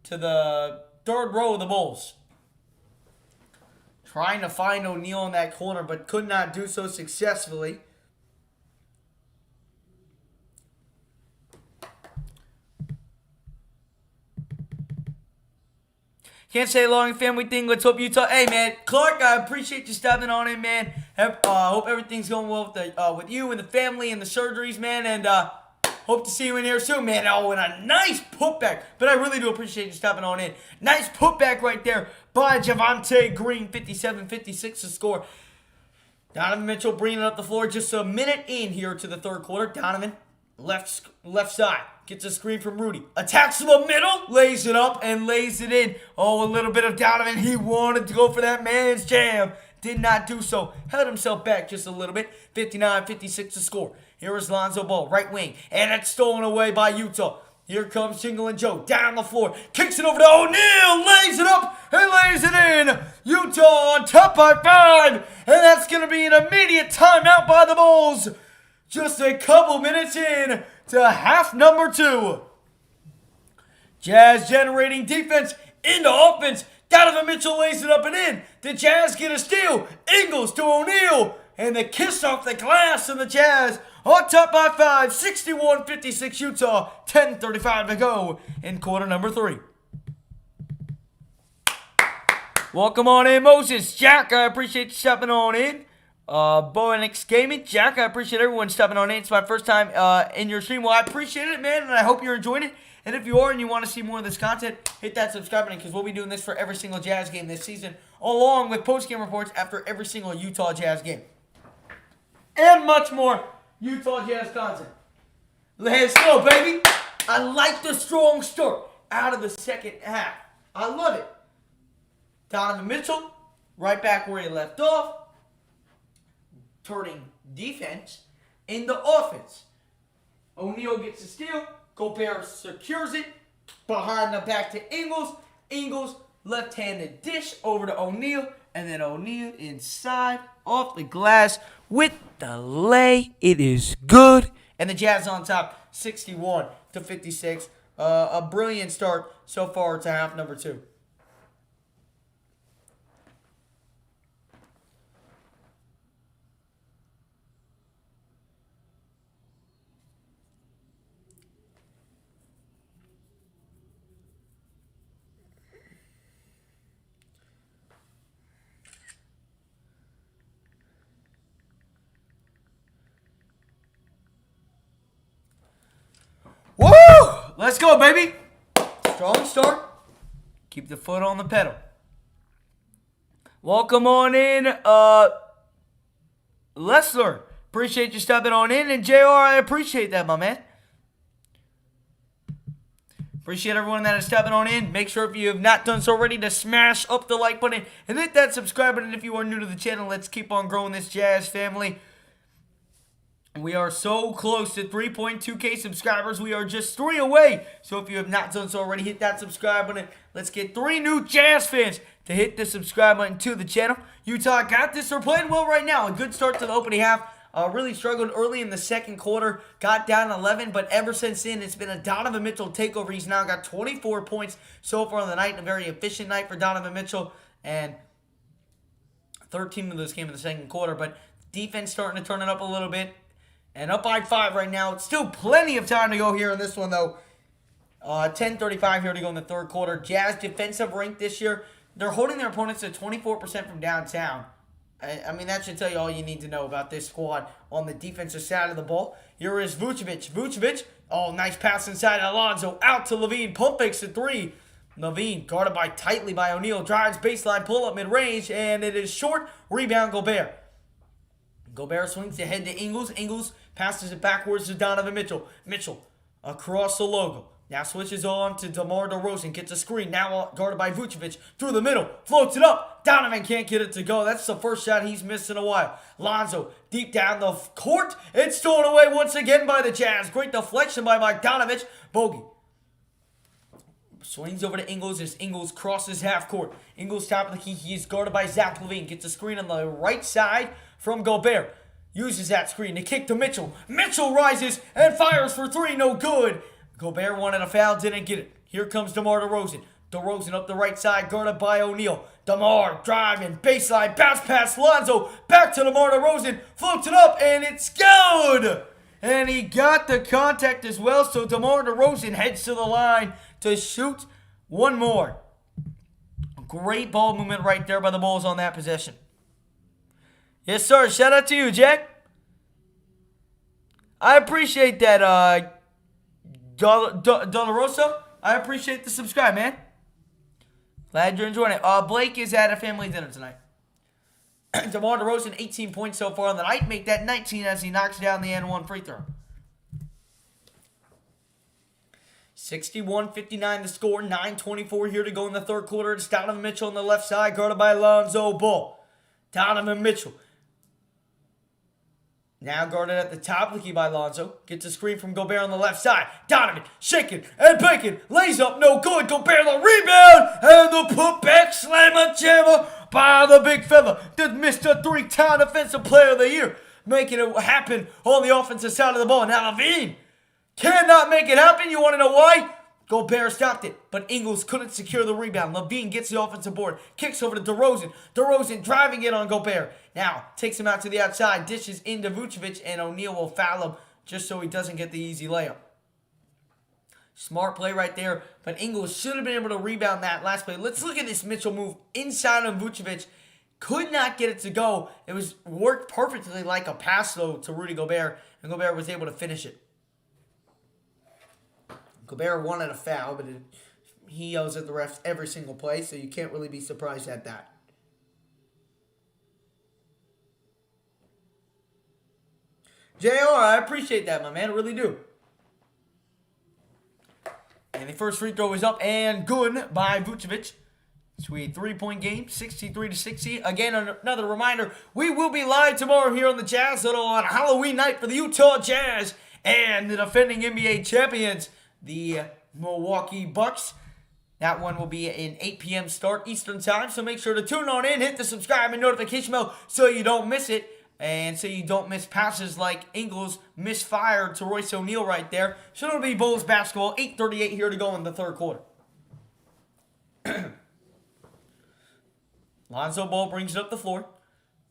to the third row of the Bulls. Trying to find O'Neal in that corner, but could not do so successfully. Can't say long family thing. Let's hope Utah. Hey, man. Clark, I appreciate you stopping on in, man. Hope everything's going well with you and the family and the surgeries, man. And hope to see you in here soon, man. Oh, and a nice putback. But I really do appreciate you stopping on in. Nice putback right there by Javonte Green. 57-56 to score. Donovan Mitchell bringing it up the floor. Just a minute in here to the third quarter. Donovan, left side. Gets a screen from Rudy. Attacks to the middle. Lays it up and lays it in. Oh, a little bit of Donovan. He wanted to go for that man's jam. Did not do so. Held himself back just a little bit. 59-56 to score. Here is Lonzo Ball, right wing. And it's stolen away by Utah. Here comes Jingling Joe down the floor. Kicks it over to O'Neal. Lays it up and lays it in. Utah on top by 5. And that's going to be an immediate timeout by the Bulls. Just a couple minutes in to half number 2. Jazz generating defense into offense. Donovan Mitchell lays it up and in. The Jazz get a steal. Ingles to O'Neal. And the kiss off the glass, and the Jazz on top by 5. 61-56 Utah. 10:35 to go in quarter number 3. Welcome on in, Moses. Jack, I appreciate you stepping on in. Boenix Gaming. Jack, I appreciate everyone stepping on in. It's my first time in your stream. Well, I appreciate it, man, and I hope you're enjoying it. And if you are and you want to see more of this content, hit that subscribe button because we'll be doing this for every single Jazz game this season, along with post-game reports after every single Utah Jazz game. And much more Utah Jazz content. Let's go, baby. I like the strong start out of the second half. I love it. Donovan Mitchell, right back where he left off. Turning defense into offense. O'Neal gets a steal. Gobert secures it. Behind the back to Ingles. Ingles, left-handed dish over to O'Neal. And then O'Neal inside, off the glass with the lay. It is good. And the Jazz on top, 61-56. A brilliant start so far to half number 2. Woo! Let's go, baby. Strong start. Keep the foot on the pedal. Welcome on in, Lessler. Appreciate you stepping on in. And JR, I appreciate that, my man. Appreciate everyone that is stepping on in. Make sure if you have not done so already to smash up the like button and hit that subscribe button if you are new to the channel. Let's keep on growing this Jazz family. We are so close to 3.2K subscribers. We are just 3 away. So if you have not done so already, hit that subscribe button. Let's get 3 new Jazz fans to hit the subscribe button to the channel. Utah got this. They're playing well right now. A good start to the opening half. Really struggled early in the second quarter. Got down 11, but ever since then, it's been a Donovan Mitchell takeover. He's now got 24 points so far on the night. A very efficient night for Donovan Mitchell. And 13 of those came in the second quarter. But defense starting to turn it up a little bit. And up by 5 right now. It's still plenty of time to go here in this one, though. 10:35 here to go in the third quarter. Jazz defensive rank this year. They're holding their opponents at 24% from downtown. I mean, that should tell you all you need to know about this squad on the defensive side of the ball. Here is Vucevic. Vucevic. Oh, nice pass inside Alonzo. Out to Levine. Pump fakes a 3. Levine guarded tightly by O'Neal. Drives baseline. Pull up mid-range. And it is short. Rebound Gobert. Gobert swings ahead to Ingles. Ingles passes it backwards to Donovan Mitchell. Mitchell across the logo. Now switches on to DeMar DeRozan. Gets a screen. Now guarded by Vucevic. Through the middle. Floats it up. up. Donovan can't get it to go. That's the first shot he's missed in a while. Lonzo deep down the court. It's stolen away once again by the Jazz. Great deflection by Bogdanovich. Bogey swings over to Ingles as Ingles crosses half court. Ingles top of the key. He is guarded by Zach LaVine. Gets a screen on the right side from Gobert. Uses that screen to kick to Mitchell. Mitchell rises and fires for three. No good. Gobert wanted a foul. Didn't get it. Here comes DeMar DeRozan. DeRozan up the right side, guarded by O'Neal. DeMar driving, baseline, bounce pass, Lonzo. Back to DeMar DeRozan. Floats it up, and it's good. And he got the contact as well, so DeMar DeRozan heads to the line to shoot one more. Great ball movement right there by the Bulls on that possession. Yes, sir. Shout out to you, Jack. I appreciate that, Dolorosa. I appreciate the subscribe, man. Glad you're enjoying it. Blake is at a family dinner tonight. DeMar DeRozan, 18 points so far on the night. Make that 19 as he knocks down the N1 free throw. 61-59 the score. 9:24 here to go in the third quarter. It's Donovan Mitchell on the left side, guarded by Lonzo Ball. Donovan Mitchell. Now guarded at the top of the key by Lonzo. Gets a screen from Gobert on the left side. Donovan shaking and baking. Lays up, no good. Gobert the rebound. And the putback slammer jammer by the big fella. The Mr. Three-time Defensive Player of the Year. Making it happen on the offensive side of the ball. Now LaVine cannot make it happen. You want to know why? Gobert stopped it, but Ingles couldn't secure the rebound. LaVine gets the offensive board, kicks over to DeRozan. DeRozan driving it on Gobert. Now, takes him out to the outside, dishes into Vucevic, and O'Neal will foul him just so he doesn't get the easy layup. Smart play right there, but Ingles should have been able to rebound that last play. Let's look at this Mitchell move inside on Vucevic. Could not get it to go. It was worked perfectly like a pass, though, to Rudy Gobert, and Gobert was able to finish it. Gobert wanted a foul, but he yells at the refs every single play, so you can't really be surprised at that. JR, I appreciate that, my man. I really do. And the first free throw is up and good by Vucevic. Sweet three-point game, 63-60. Again, another reminder, we will be live tomorrow here on the Jazz Huddle on Halloween night for the Utah Jazz and the defending NBA champions, the Milwaukee Bucks. That one will be an 8 p.m. start Eastern time, so make sure to tune on in, hit the subscribe and notification bell so you don't miss it, and so you don't miss passes like Ingles misfired to Royce O'Neal right there. So it'll be Bulls basketball, 8:38 here to go in the third quarter. Lonzo Ball brings it up the floor.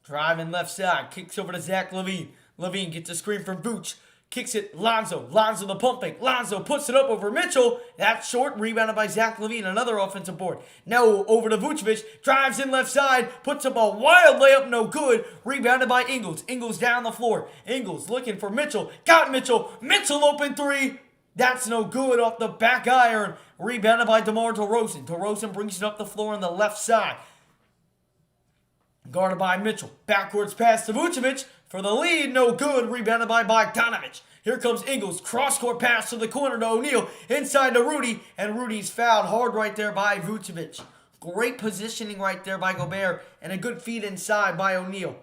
Driving left side, kicks over to Zach LaVine. LaVine gets a screen from Vooch. Kicks it, Lonzo the pump fake. Lonzo puts it up over Mitchell. That's short, rebounded by Zach LaVine. Another offensive board. Now over to Vucevic. Drives in left side. Puts up a wild layup, no good. Rebounded by Ingles. Ingles down the floor. Ingles looking for Mitchell. Got Mitchell. Mitchell open three. That's no good off the back iron. Rebounded by DeMar DeRozan. DeRozan brings it up the floor on the left side. Guarded by Mitchell. Backwards pass to Vucevic. For the lead, no good. Rebounded by Bogdanovich. Here comes Ingles. Cross-court pass to the corner to O'Neal. Inside to Rudy. And Rudy's fouled hard right there by Vucevic. Great positioning right there by Gobert. And a good feed inside by O'Neal.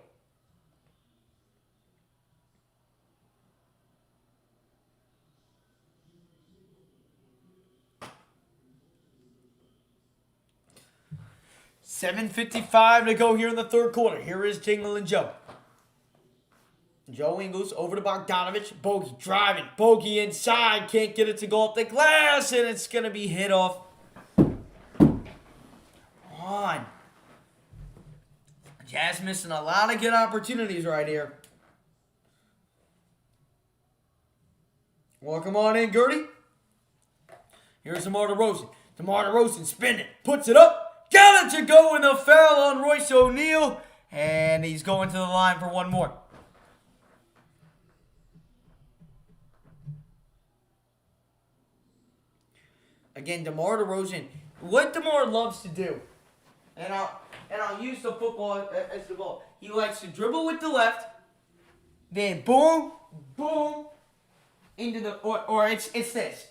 $7:55 to go here in the third quarter. Here is Jingle and Joe. Joe Ingles over to Bogdanovich. Bogey driving. Bogey inside. Can't get it to go off the glass. And it's going to be hit off. On. Jazz missing a lot of good opportunities right here. Welcome on in, Gertie. Here's DeMar DeRozan. DeMar DeRozan spinning. Puts it up. Got it to go in the foul on Royce O'Neal. And he's going to the line for one more. Again, DeMar DeRozan, what DeMar loves to do, and I'll use the football as the ball. He likes to dribble with the left, then boom, boom, into the, or it's this.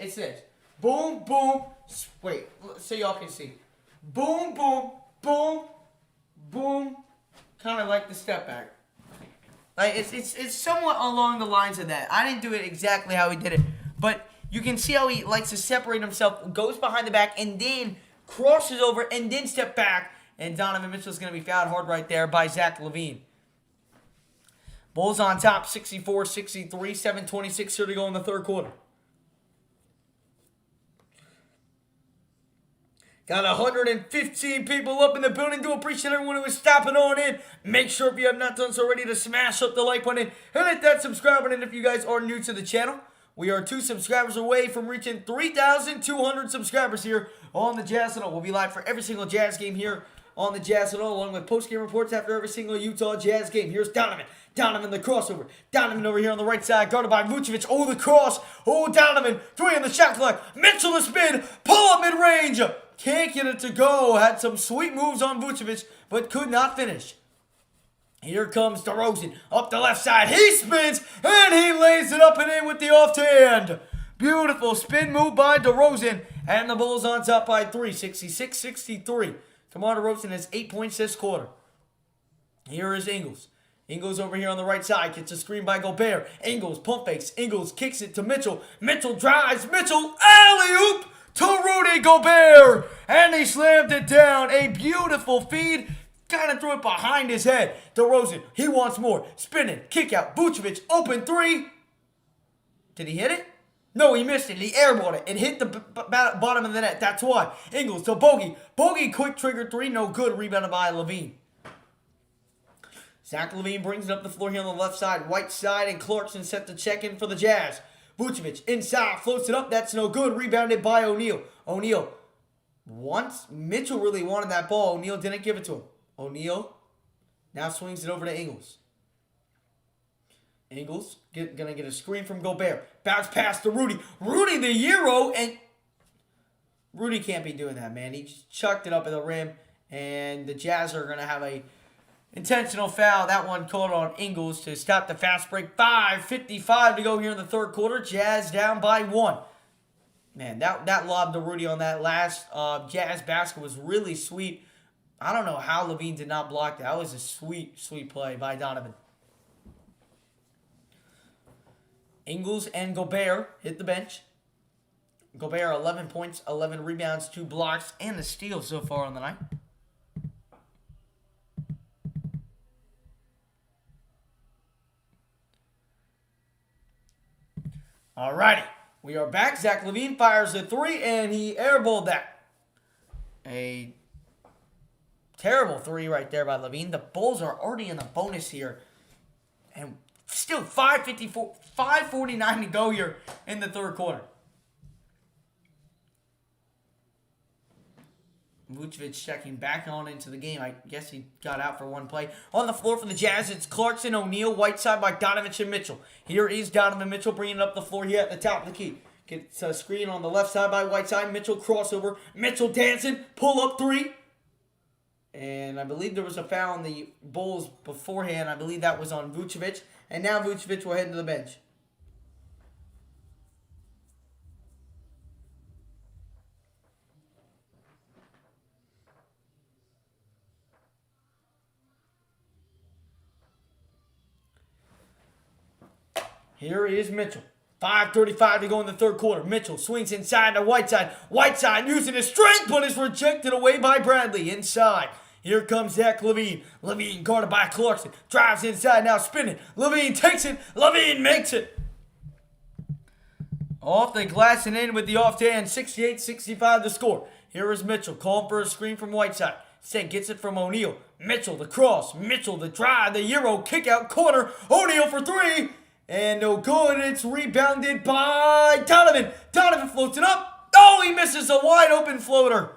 Boom, boom, wait, so y'all can see. Boom, boom, boom, boom, kind of like the step back. Like it's somewhat along the lines of that. I didn't do it exactly how he did it, but you can see how he likes to separate himself, goes behind the back, and then crosses over, and then step back. And Donovan Mitchell's going to be fouled hard right there by Zach LaVine. Bulls on top, 64-63, 7:26 here to go in the third quarter. Got 115 people up in the building. Do appreciate everyone who is stopping on in. Make sure if you have not done so already to smash up the like button and hit that subscribe button if you guys are new to the channel. We are 2 subscribers away from reaching 3,200 subscribers here on the Jazz Channel. We'll be live for every single Jazz game here on the Jazz Channel, along with post-game reports after every single Utah Jazz game. Here's Donovan. Donovan the crossover. Donovan over here on the right side, guarded by Vucevic. Oh, the cross. Oh, Donovan. 3 on the shot clock. Mitchell the spin. Pull up mid-range. Can't get it to go. Had some sweet moves on Vucevic, but could not finish. Here comes DeRozan up the left side. He spins, and he lays it up and in with the off hand. Beautiful spin move by DeRozan, and the Bulls on top by 3, 66-63. DeMar DeRozan has 8 points this quarter. Here is Ingles. Ingles over here on the right side. Gets a screen by Gobert. Ingles pump fakes. Ingles kicks it to Mitchell. Mitchell drives. Mitchell alley-oop to Rudy Gobert. And he slammed it down. A beautiful feed. Kind of threw it behind his head. DeRozan, he wants more. Spinning. Kick out. Vucevic, open 3. Did he hit it? No, he missed it. He airballed it. It hit the bottom of the net. That's why. Ingles to Bogey. Bogey quick trigger 3. No good. Rebounded by LaVine. Zach LaVine brings it up the floor here on the left side. Whiteside and Clarkson set the check in for the Jazz. Vucevic inside. Floats it up. That's no good. Rebounded by O'Neal. O'Neal. Once Mitchell really wanted that ball, O'Neal didn't give it to him. O'Neal now swings it over to Ingles. Ingles gonna get a screen from Gobert. Bounce pass to Rudy. Rudy the Euro, and Rudy can't be doing that, man. He just chucked it up at the rim, and the Jazz are gonna have a intentional foul. That one called on Ingles to stop the fast break. 5:55 to go here in the third quarter. Jazz down by 1. Man, that lob to Rudy on that last Jazz basket was really sweet. I don't know how LaVine did not block that. That was a sweet, sweet play by Donovan. Ingles and Gobert hit the bench. Gobert 11 points, 11 rebounds, 2 blocks, and a steal so far on the night. Alrighty, we are back. Zach LaVine fires a 3, and he airballed that. A terrible 3 right there by LaVine. The Bulls are already in the bonus here. And still 5:49 to go here in the third quarter. Vucevic checking back on into the game. I guess he got out for one play. On the floor for the Jazz, it's Clarkson, O'Neal, Whiteside by Donovan and Mitchell. Here is Donovan Mitchell bringing it up the floor here at the top of the key. Gets a screen on the left side by Whiteside. Mitchell crossover. Mitchell dancing. Pull up 3. And I believe there was a foul on the Bulls beforehand. I believe that was on Vucevic. And now Vucevic will head to the bench. Here is Mitchell. 5:35 to go in the third quarter. Mitchell swings inside to Whiteside. Whiteside using his strength, but is rejected away by Bradley. Inside. Here comes Zach LaVine. LaVine guarded by Clarkson. Drives inside, now spinning. LaVine takes it. LaVine makes it. Off the glass and in with the off hand. 68-65 to score. Here is Mitchell calling for a screen from Whiteside. Instead gets it from O'Neal. Mitchell the cross. Mitchell the drive. The Euro kick out corner. O'Neal for 3. And no good. It's rebounded by Donovan. Donovan floats it up. Oh, he misses a wide open floater.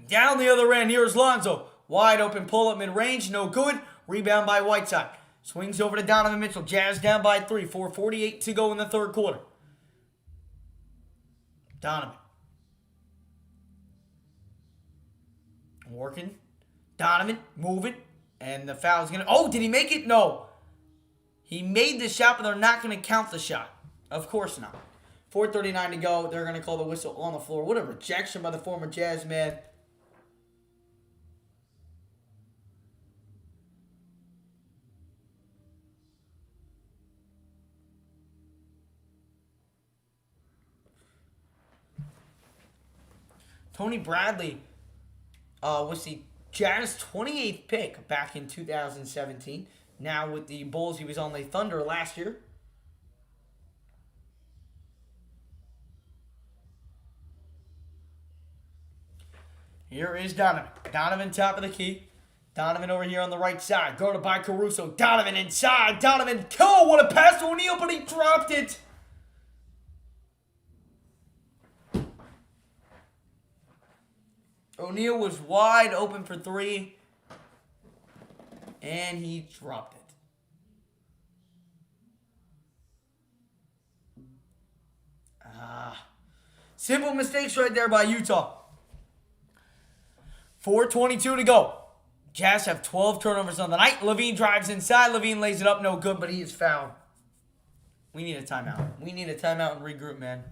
Down the other end, here's Lonzo. Wide open pull-up mid-range, no good. Rebound by Whiteside. Swings over to Donovan Mitchell. Jazz down by 3. 4:48 to go in the third quarter. Donovan. Working. Donovan moving. And the foul is going to... Oh, did he make it? No. He made the shot, but they're not going to count the shot. Of course not. 4:39 to go. They're going to call the whistle on the floor. What a rejection by the former Jazz man. Tony Bradley was the Jazz 28th pick back in 2017. Now with the Bulls, he was on the Thunder last year. Here is Donovan. Donovan top of the key. Donovan over here on the right side. Guarded by Caruso. Donovan inside. Donovan. Oh, what a pass to O'Neal, but he dropped it. O'Neal was wide open for three. And he dropped it. Simple mistakes right there by Utah. 4:22 to go. Jazz have 12 turnovers on the night. Levine drives inside. Levine lays it up. No good, but he is fouled. We need a timeout. We need a timeout and regroup, man.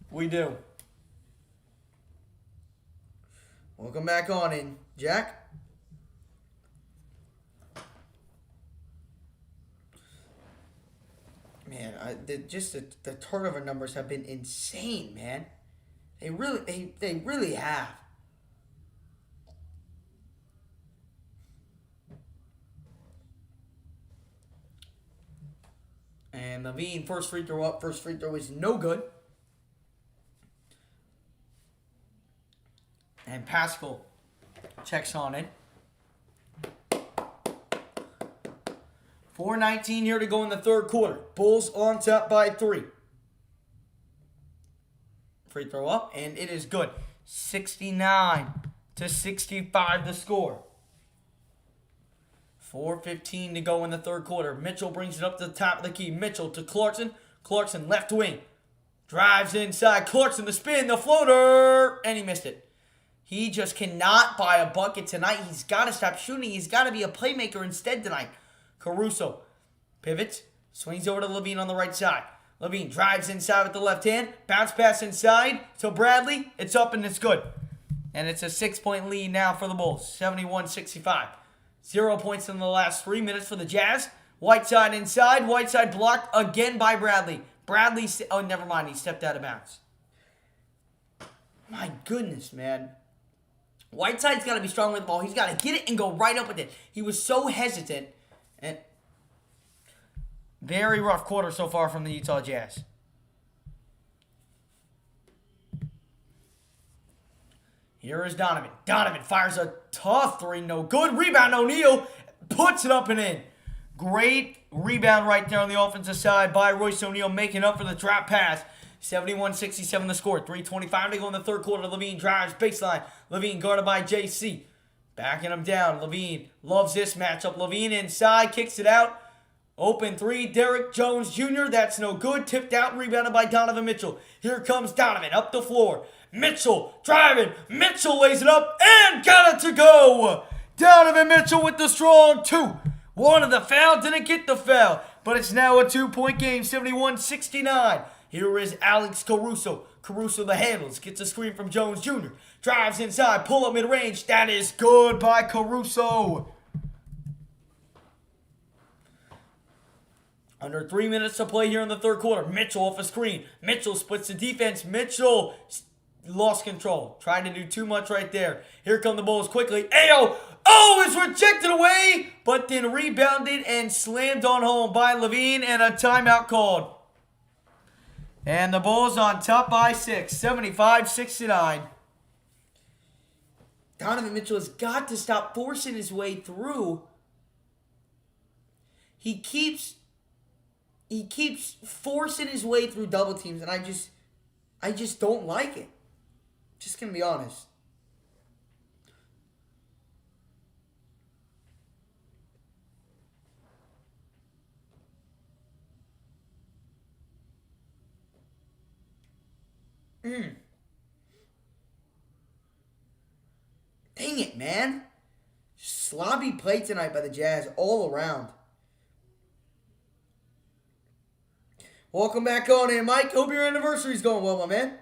We do. Welcome back on in, Jack. Man, the turnover numbers have been insane, man. They really have. And Levine, first free throw up. First free throw is no good. And Pascal checks on it. 4:19 here to go in the third quarter. Bulls on top by 3. Free throw up, and it is good. 69-65 the score. 4:15 to go in the third quarter. Mitchell brings it up to the top of the key. Mitchell to Clarkson. Clarkson left wing. Drives inside. Clarkson the spin, the floater. And he missed it. He just cannot buy a bucket tonight. He's got to stop shooting. He's got to be a playmaker instead tonight. Caruso pivots. Swings over to Levine on the right side. Levine drives inside with the left hand. Bounce pass inside to Bradley. It's up and it's good. And it's a 6-point lead now for the Bulls. 71-65. 0 points in the last 3 minutes for the Jazz. Whiteside inside. Whiteside blocked again by Bradley. Bradley, oh, never mind. He stepped out of bounds. My goodness, man. Whiteside's got to be strong with the ball. He's got to get it and go right up with it. He was so hesitant. And very rough quarter so far from the Utah Jazz. Here is Donovan. Donovan fires a tough three. No good. Rebound. O'Neal puts it up and in. Great rebound right there on the offensive side by Royce O'Neal, making up for the drop pass. 71-67 the score. 3:25 to go in the third quarter. Levine drives baseline. Levine guarded by JC. Backing him down. Levine loves this matchup. Levine inside. Kicks it out. Open three. Derrick Jones Jr. That's no good. Tipped out. Rebounded by Donovan Mitchell. Here comes Donovan up the floor. Mitchell driving. Mitchell lays it up and got it to go. Donovan Mitchell with the strong 2. One of the foul. Didn't get the foul. But it's now a 2-point game. 71-69. Here is Alex Caruso. Caruso the handles. Gets a screen from Jones Jr. Drives inside. Pull up mid-range. That is good by Caruso. Under 3 minutes to play here in the third quarter. Mitchell off a screen. Mitchell splits the defense. Mitchell lost control. Tried to do too much right there. Here come the Bulls quickly. Ayo! Oh, it's rejected away, but then rebounded and slammed on home by Levine, and a timeout called. And the Bulls on top by 6, 75-69. Donovan Mitchell has got to stop forcing his way through. He keeps forcing his way through double teams, and I just don't like it. Just gonna be honest. Dang it, man. Sloppy play tonight by the Jazz all around. Welcome back on in, Mike. Hope your anniversary's going well, my man.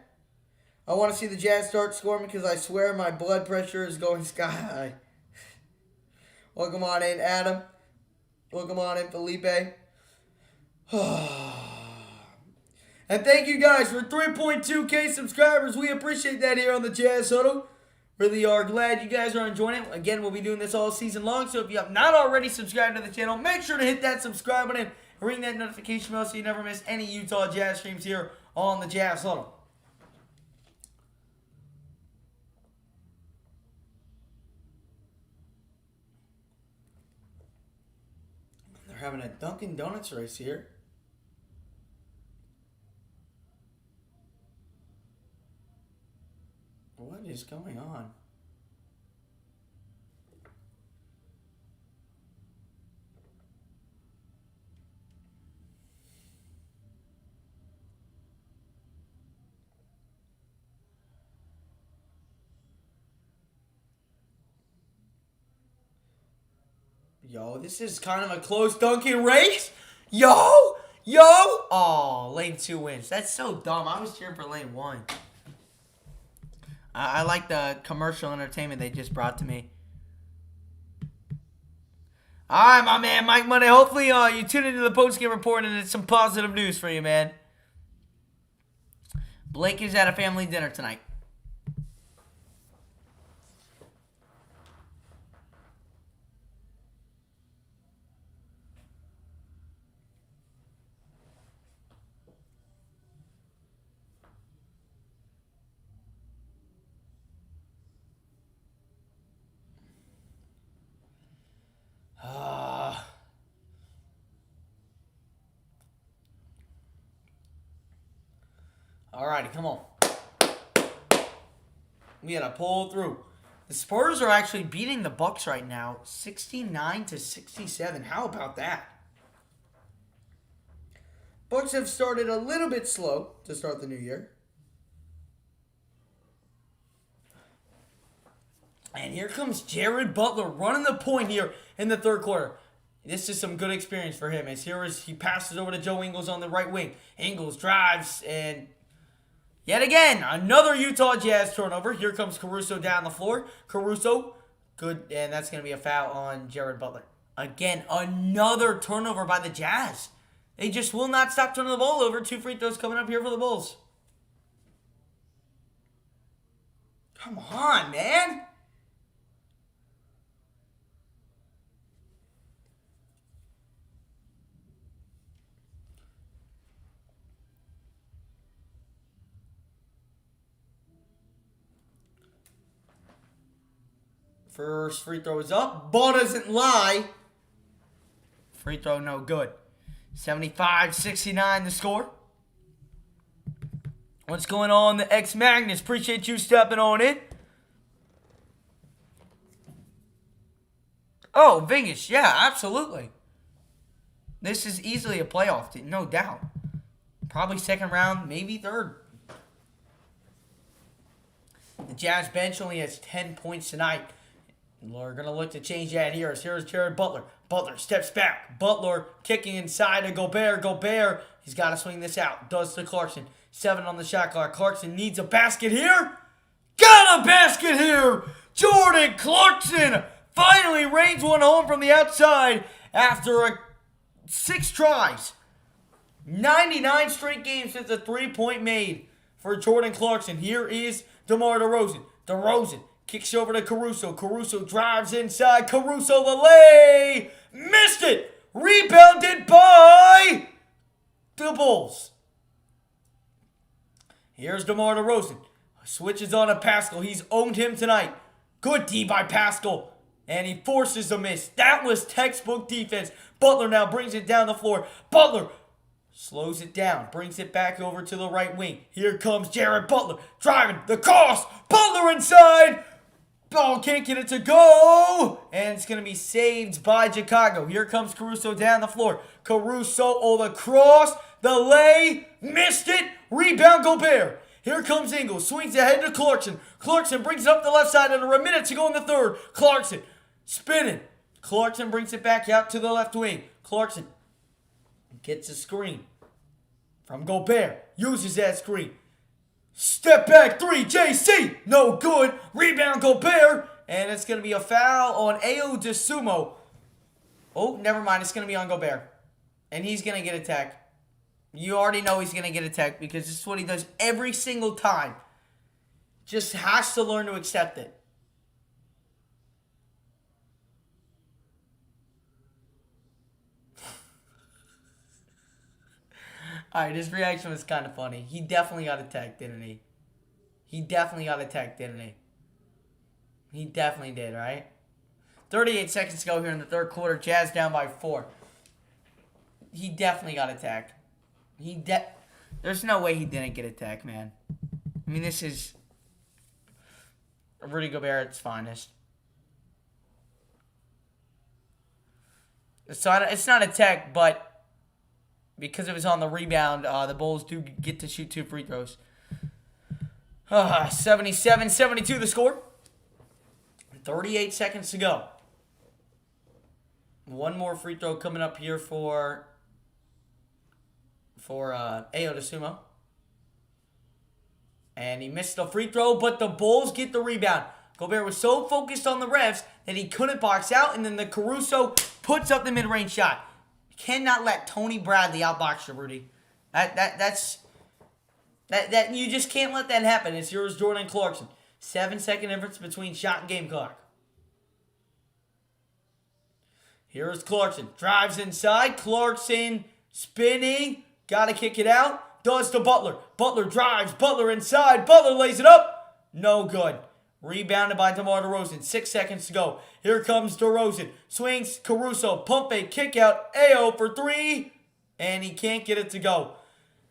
I want to see the Jazz start scoring because I swear my blood pressure is going sky high. Welcome on in, Adam. Welcome on in, Felipe. And thank you guys for 3.2K subscribers. We appreciate that here on the Jazz Huddle. Really are glad you guys are enjoying it. Again, we'll be doing this all season long. So if you have not already subscribed to the channel, make sure to hit that subscribe button and ring that notification bell so you never miss any Utah Jazz streams here on the Jazz Huddle. They're having a Dunkin' Donuts race here. What is going on? Yo, this is kind of a close dunking race. Yo! Oh, lane 2 wins. That's so dumb. I was cheering for lane 1. I like the commercial entertainment they just brought to me. All right, my man, Mike Monday. Hopefully you tune into the post-game report and it's some positive news for you, man. Blake is at a family dinner tonight. Alrighty, come on. We gotta pull through. The Spurs are actually beating the Bucks right now, 69-67. How about that? Bucks have started a little bit slow to start the new year. And here comes Jared Butler running the point here in the third quarter. This is some good experience for him. As he passes over to Joe Ingles on the right wing. Ingles drives and yet again, another Utah Jazz turnover. Here comes Caruso down the floor. Caruso, good, and that's going to be a foul on Jared Butler. Again, another turnover by the Jazz. They just will not stop turning the ball over. 2 free throws coming up here for the Bulls. Come on, man. First free throw is up. Ball doesn't lie. Free throw no good. 75-69 the score. What's going on, the X-Magnus? Appreciate you stepping on in. Oh, Vingish. Yeah, absolutely. This is easily a playoff team, no doubt. Probably second round, maybe third. The Jazz bench only has 10 points tonight. We're going to look to change that here. Here's Jared Butler. Butler steps back. Butler kicking inside to Gobert. Gobert, he's got to swing this out. Does to Clarkson. 7 on the shot clock. Clarkson needs a basket here. Got a basket here. Jordan Clarkson finally rains one home from the outside after 6 tries. 99 straight games since a 3-point made for Jordan Clarkson. Here is DeMar DeRozan. DeRozan kicks over to Caruso. Caruso drives inside. Caruso the lay. Missed it. Rebounded by the Bulls. Here's DeMar DeRozan. Switches on to Pascal. He's owned him tonight. Good D by Pascal. And he forces a miss. That was textbook defense. Butler now brings it down the floor. Butler slows it down. Brings it back over to the right wing. Here comes Jared Butler. Driving the cross. Butler inside. Ball can't get it to go. And it's going to be saved by Chicago. Here comes Caruso down the floor. Caruso, the cross. The lay. Missed it. Rebound Gobert. Here comes Ingles. Swings ahead to Clarkson. Clarkson brings it up the left side under a minute to go in the third. Clarkson spinning. Clarkson brings it back out to the left wing. Clarkson gets a screen from Gobert. Uses that screen. Step back three, JC. No good. Rebound Gobert. And it's going to be a foul on Ao DeSumo. Oh, never mind. It's going to be on Gobert. And he's going to get a tech. You already know he's going to get a tech because this is what he does every single time. Just has to learn to accept it. Alright, his reaction was kind of funny. He definitely got attacked, didn't he? He definitely got attacked, didn't he? He definitely did, right? 38 seconds to go here in the third quarter. Jazz down by 4. He definitely got attacked. There's no way he didn't get attacked, man. I mean, this is Rudy Gobert at its finest. So it's not a tech, but because it was on the rebound, the Bulls do get to shoot 2 free throws. 77-72 the score. 38 seconds to go. One more free throw coming up here for Ao DeSumo. And he missed the free throw, but the Bulls get the rebound. Gobert was so focused on the refs that he couldn't box out, and then the Caruso puts up the mid-range shot. Cannot let Tony Bradley outbox you, Rudy. That you just can't let that happen. It's yours, Jordan Clarkson. 7-second difference between shot and game clock. Here's Clarkson. Drives inside. Clarkson spinning. Got to kick it out. Does to Butler. Butler drives. Butler inside. Butler lays it up. No good. Rebounded by DeMar DeRozan. 6 seconds to go. Here comes DeRozan. Swings. Caruso. Pump fake. Kick out. Ao for 3. And he can't get it to go.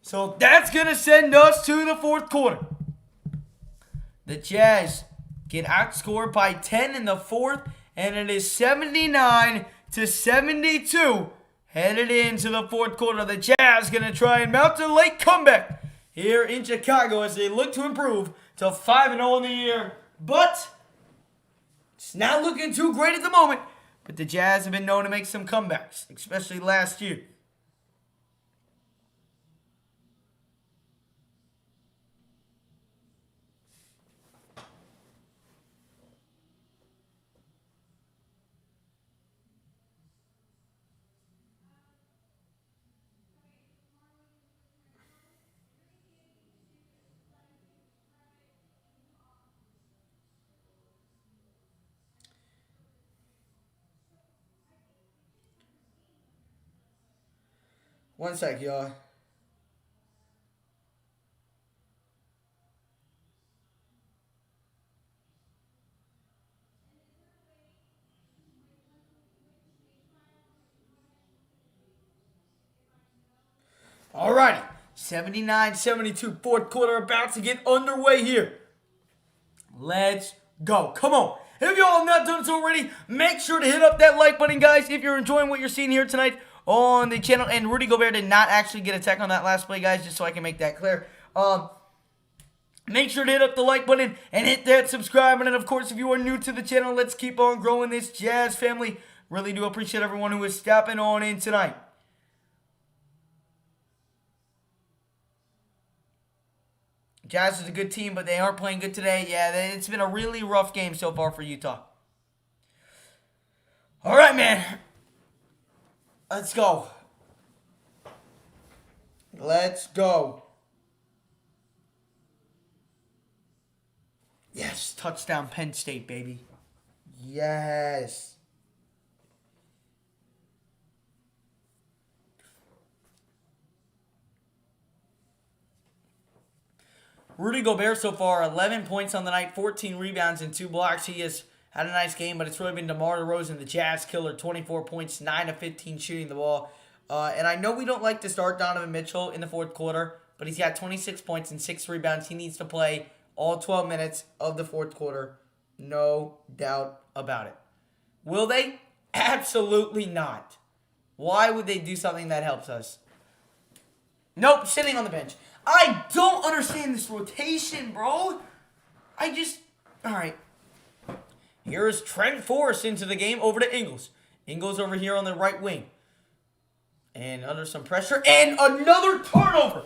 So that's going to send us to the fourth quarter. The Jazz get outscored by 10 in the fourth. And it is 79-72. Headed into the fourth quarter. The Jazz going to try and mount a late comeback here in Chicago as they look to improve to 5-0 in the year. But it's not looking too great at the moment. But the Jazz have been known to make some comebacks, especially last year. One sec, y'all. Alrighty. 79-72. Fourth quarter about to get underway here. Let's go. Come on. If y'all have not done so already, make sure to hit up that like button, guys, if you're enjoying what you're seeing here tonight on the channel. And Rudy Gobert did not actually get a tech on that last play, guys, just so I can make that clear. Make sure to hit up the like button and hit that subscribe button. And, of course, if you are new to the channel, let's keep on growing this Jazz family. Really do appreciate everyone who is stepping on in tonight. Jazz is a good team, but they aren't playing good today. Yeah, it's been a really rough game so far for Utah. All right, man. Let's go. Let's go. Yes, touchdown Penn State, baby. Yes. Rudy Gobert so far, 11 points on the night, 14 rebounds and 2 blocks. He has had a nice game, but it's really been DeMar DeRozan, the Jazz killer, 24 points, 9 of 15 shooting the ball. And I know we don't like to start Donovan Mitchell in the fourth quarter, but he's got 26 points and 6 rebounds. He needs to play all 12 minutes of the fourth quarter. No doubt about it. Will they? Absolutely not. Why would they do something that helps us? Nope, sitting on the bench. I don't understand this rotation, bro. All right. Here's Trent Forrest into the game over to Ingles. Ingles over here on the right wing. And under some pressure. And another turnover.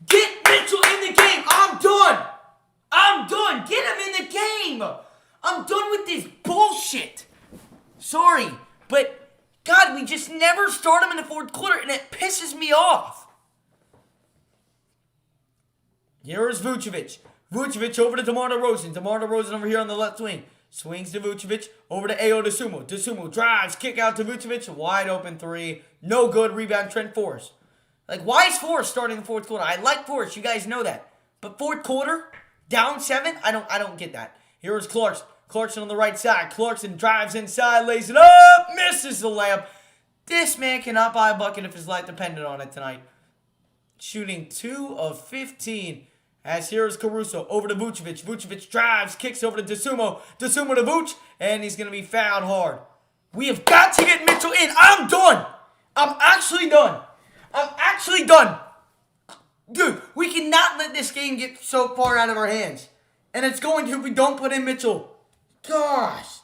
Get Mitchell in the game. I'm done. I'm done. Get him in the game. I'm done with this bullshit. Sorry, but God, we just never start him in the fourth quarter, and it pisses me off. Here is Vucevic. Vucevic over to DeMar DeRozan. DeMar DeRozan over here on the left wing. Swings to Vucevic. Over to Ayo Dosunmu. Dosunmu drives. Kick out to Vucevic. Wide open three. No good. Rebound Trent Forrest. Like, why is Forrest starting the fourth quarter? I like Forrest. You guys know that. But fourth quarter, down 7? I don't get that. Here is Clarkson. Clarkson on the right side. Clarkson drives inside. Lays it up. Misses the layup. This man cannot buy a bucket if his life depended on it tonight. Shooting 2 of 15. As here is Caruso over to Vucevic. Vucevic drives, kicks over to Dosunmu. Dosunmu to Vuce, and he's going to be fouled hard. We have got to get Mitchell in. I'm done. I'm actually done. I'm actually done. Dude, we cannot let this game get so far out of our hands. And it's going to if we don't put in Mitchell. Gosh.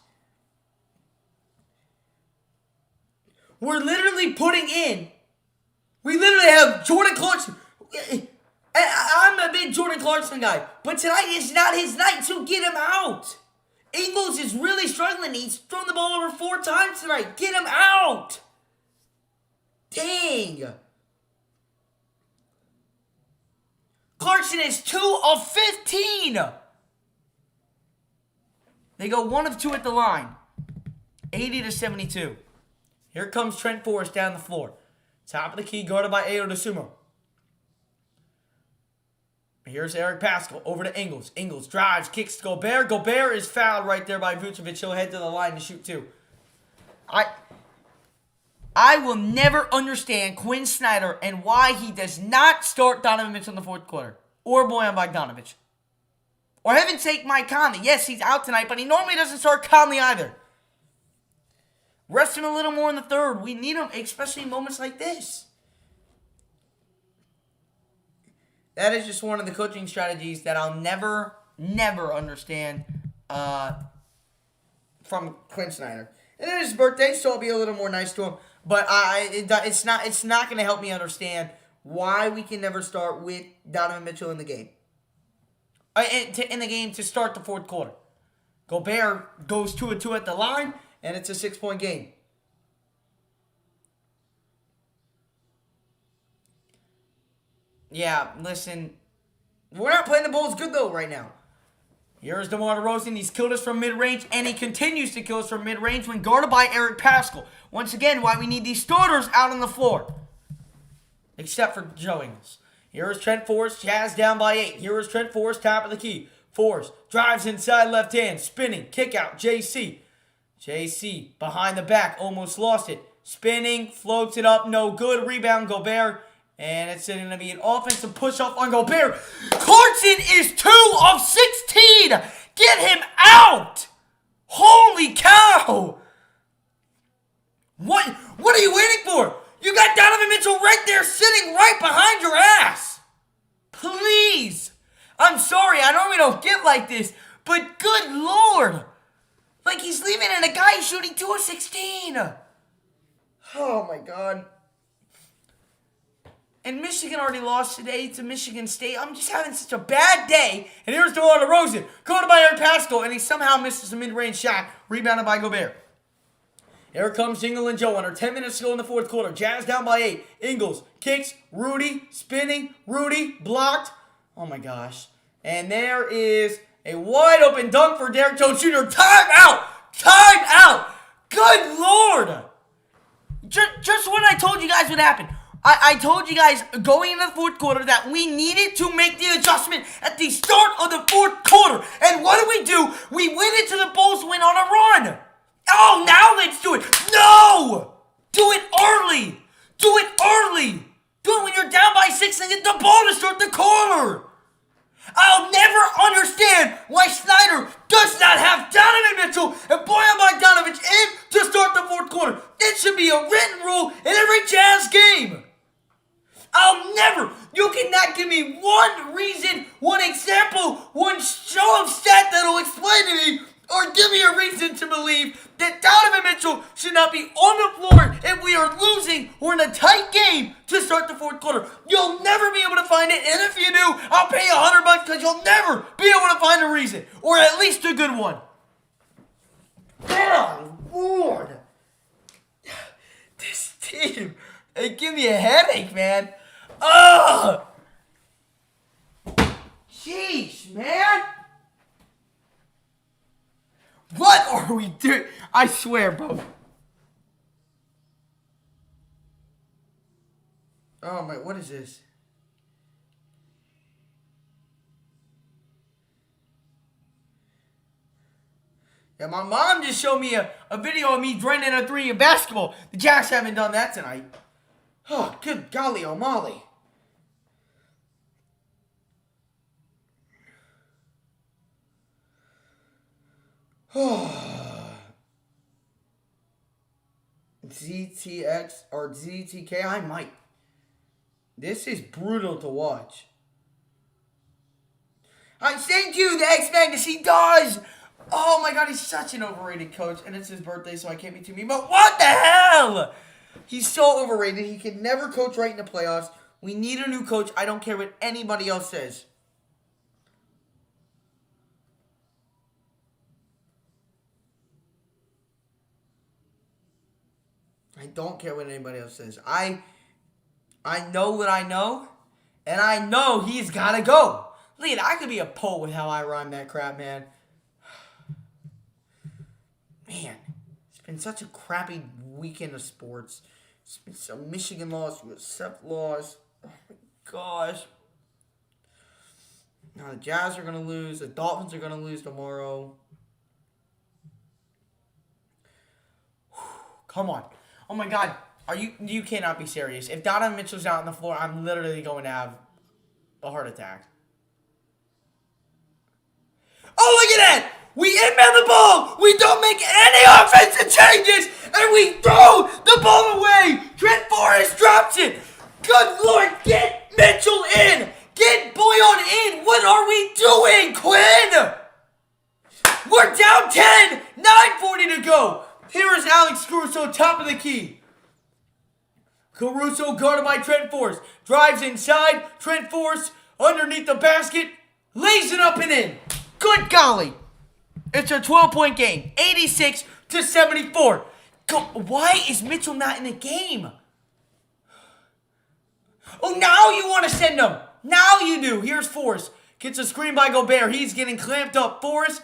We're literally putting in. We literally have Jordan Clarkson. I'm a big Jordan Clarkson guy, but tonight is not his night, so get him out. Ingles is really struggling. He's thrown the ball over 4 times tonight. Get him out. Dang. Clarkson is 2 of 15. They go 1 of 2 at the line. 80-72. Here comes Trent Forrest down the floor. Top of the key, guarded by Ayo Dosunmu. Here's Eric Pascal over to Ingles. Ingles drives, kicks to Gobert. Gobert is fouled right there by Vucevic. He'll head to the line to shoot 2. I will never understand Quinn Snyder and why he does not start Donovan Mitchell in the fourth quarter. Or Bojan Bogdanovic. Or heaven's sake, Mike Conley. Yes, he's out tonight, but he normally doesn't start Conley either. Rest him a little more in the third. We need him, especially in moments like this. That is just one of the coaching strategies that I'll never understand from Quinn Snyder. And it is his birthday, so I'll be a little more nice to him. But it's not going to help me understand why we can never start with Donovan Mitchell in the game. In the game to start the fourth quarter. Gobert goes 2 of 2 at the line, and it's a 6-point game. Yeah, listen, we're not playing the Bulls good, though, right now. Here's DeMar DeRozan. He's killed us from mid-range, and he continues to kill us from mid-range when guarded by Eric Pascal. Once again, why we need these starters out on the floor. Except for Joe Ingles. Here is Trent Forrest, Jazz down by 8. Here is Trent Forrest, top of the key. Forrest drives inside left hand, spinning, kick out, JC. JC behind the back, almost lost it. Spinning, floats it up, no good. Rebound, Gobert. And it's going to be an offensive push-off on Gobert. Clarkson is 2 of 16. Get him out. Holy cow. What are you waiting for? You got Donovan Mitchell right there sitting right behind your ass. Please. I'm sorry. I normally don't get like this. But good Lord. Like he's leaving and a guy shooting 2 of 16. Oh my God. And Michigan already lost today to Michigan State. I'm just having such a bad day. And here's DeMar DeRozan, guarded by Eric Pascal, and he somehow misses a mid-range shot, rebounded by Gobert. Here comes Jingle and Joe under 10 minutes to go in the fourth quarter. Jazz down by 8. Ingles kicks, Rudy spinning, Rudy blocked. Oh my gosh. And there is a wide open dunk for Derek Jones Jr. Time out! Time out! Good Lord! Just when I told you guys what happened. I told you guys going into the fourth quarter that we needed to make the adjustment at the start of the fourth quarter. And what do? We went into the Bulls win on a run. Oh, now let's do it. No! Do it early. Do it early. Do it when you're down by 6 and get the ball to start the quarter. I'll never understand why Snyder does not have Donovan Mitchell and Bojan Bogdanovic in to start the fourth quarter. It should be a written rule in every Jazz game. You cannot give me one reason, one example, one show of stat that'll explain to me or give me a reason to believe that Donovan Mitchell should not be on the floor if we are losing or in a tight game to start the fourth quarter. You'll never be able to find it, and if you do, I'll pay you $100 because you'll never be able to find a reason, or at least a good one. Oh, Lord. This team, they give me a headache, man. Ugh. Jeez, man. What are we doing? I swear, bro. Oh, my, what is this? Yeah, my mom just showed me a video of me draining a three in basketball. The Jacks haven't done that tonight. Oh, good golly O'Malley. ZTX or ZTK, I might. This is brutal to watch. I thank you, the X-Magnus, he does. Oh my God, he's such an overrated coach, and it's his birthday, so I can't be too mean. But what the hell? He's so overrated. He can never coach right in the playoffs. We need a new coach. I don't care what anybody else says. I don't care what anybody else says. I know what I know, and I know he's got to go. Lead, I could be a poet with how I rhyme that crap, man. Man, it's been such a crappy weekend of sports. It's been some Michigan loss, USF loss. Oh my gosh. Now the Jazz are going to lose. The Dolphins are going to lose tomorrow. Come on. Oh my God. You cannot be serious. If Donovan Mitchell's out on the floor, I'm literally going to have a heart attack. Oh, look at that! We inbound the ball! We don't make any offensive changes! And we throw the ball away! Trent Forrest drops it! Good Lord, get Mitchell in! Get Boyan in! What are we doing, Quinn? We're down 10! 9:40 to go! Here is Alex Caruso, top of the key. Caruso guarded by Trent Forrest. Drives inside. Trent Forrest underneath the basket. Lays it up and in. Good golly. It's a 12-point game. 86-74. Why is Mitchell not in the game? Oh, now you want to send him. Now you do. Here's Forrest. Gets a screen by Gobert. He's getting clamped up. Forrest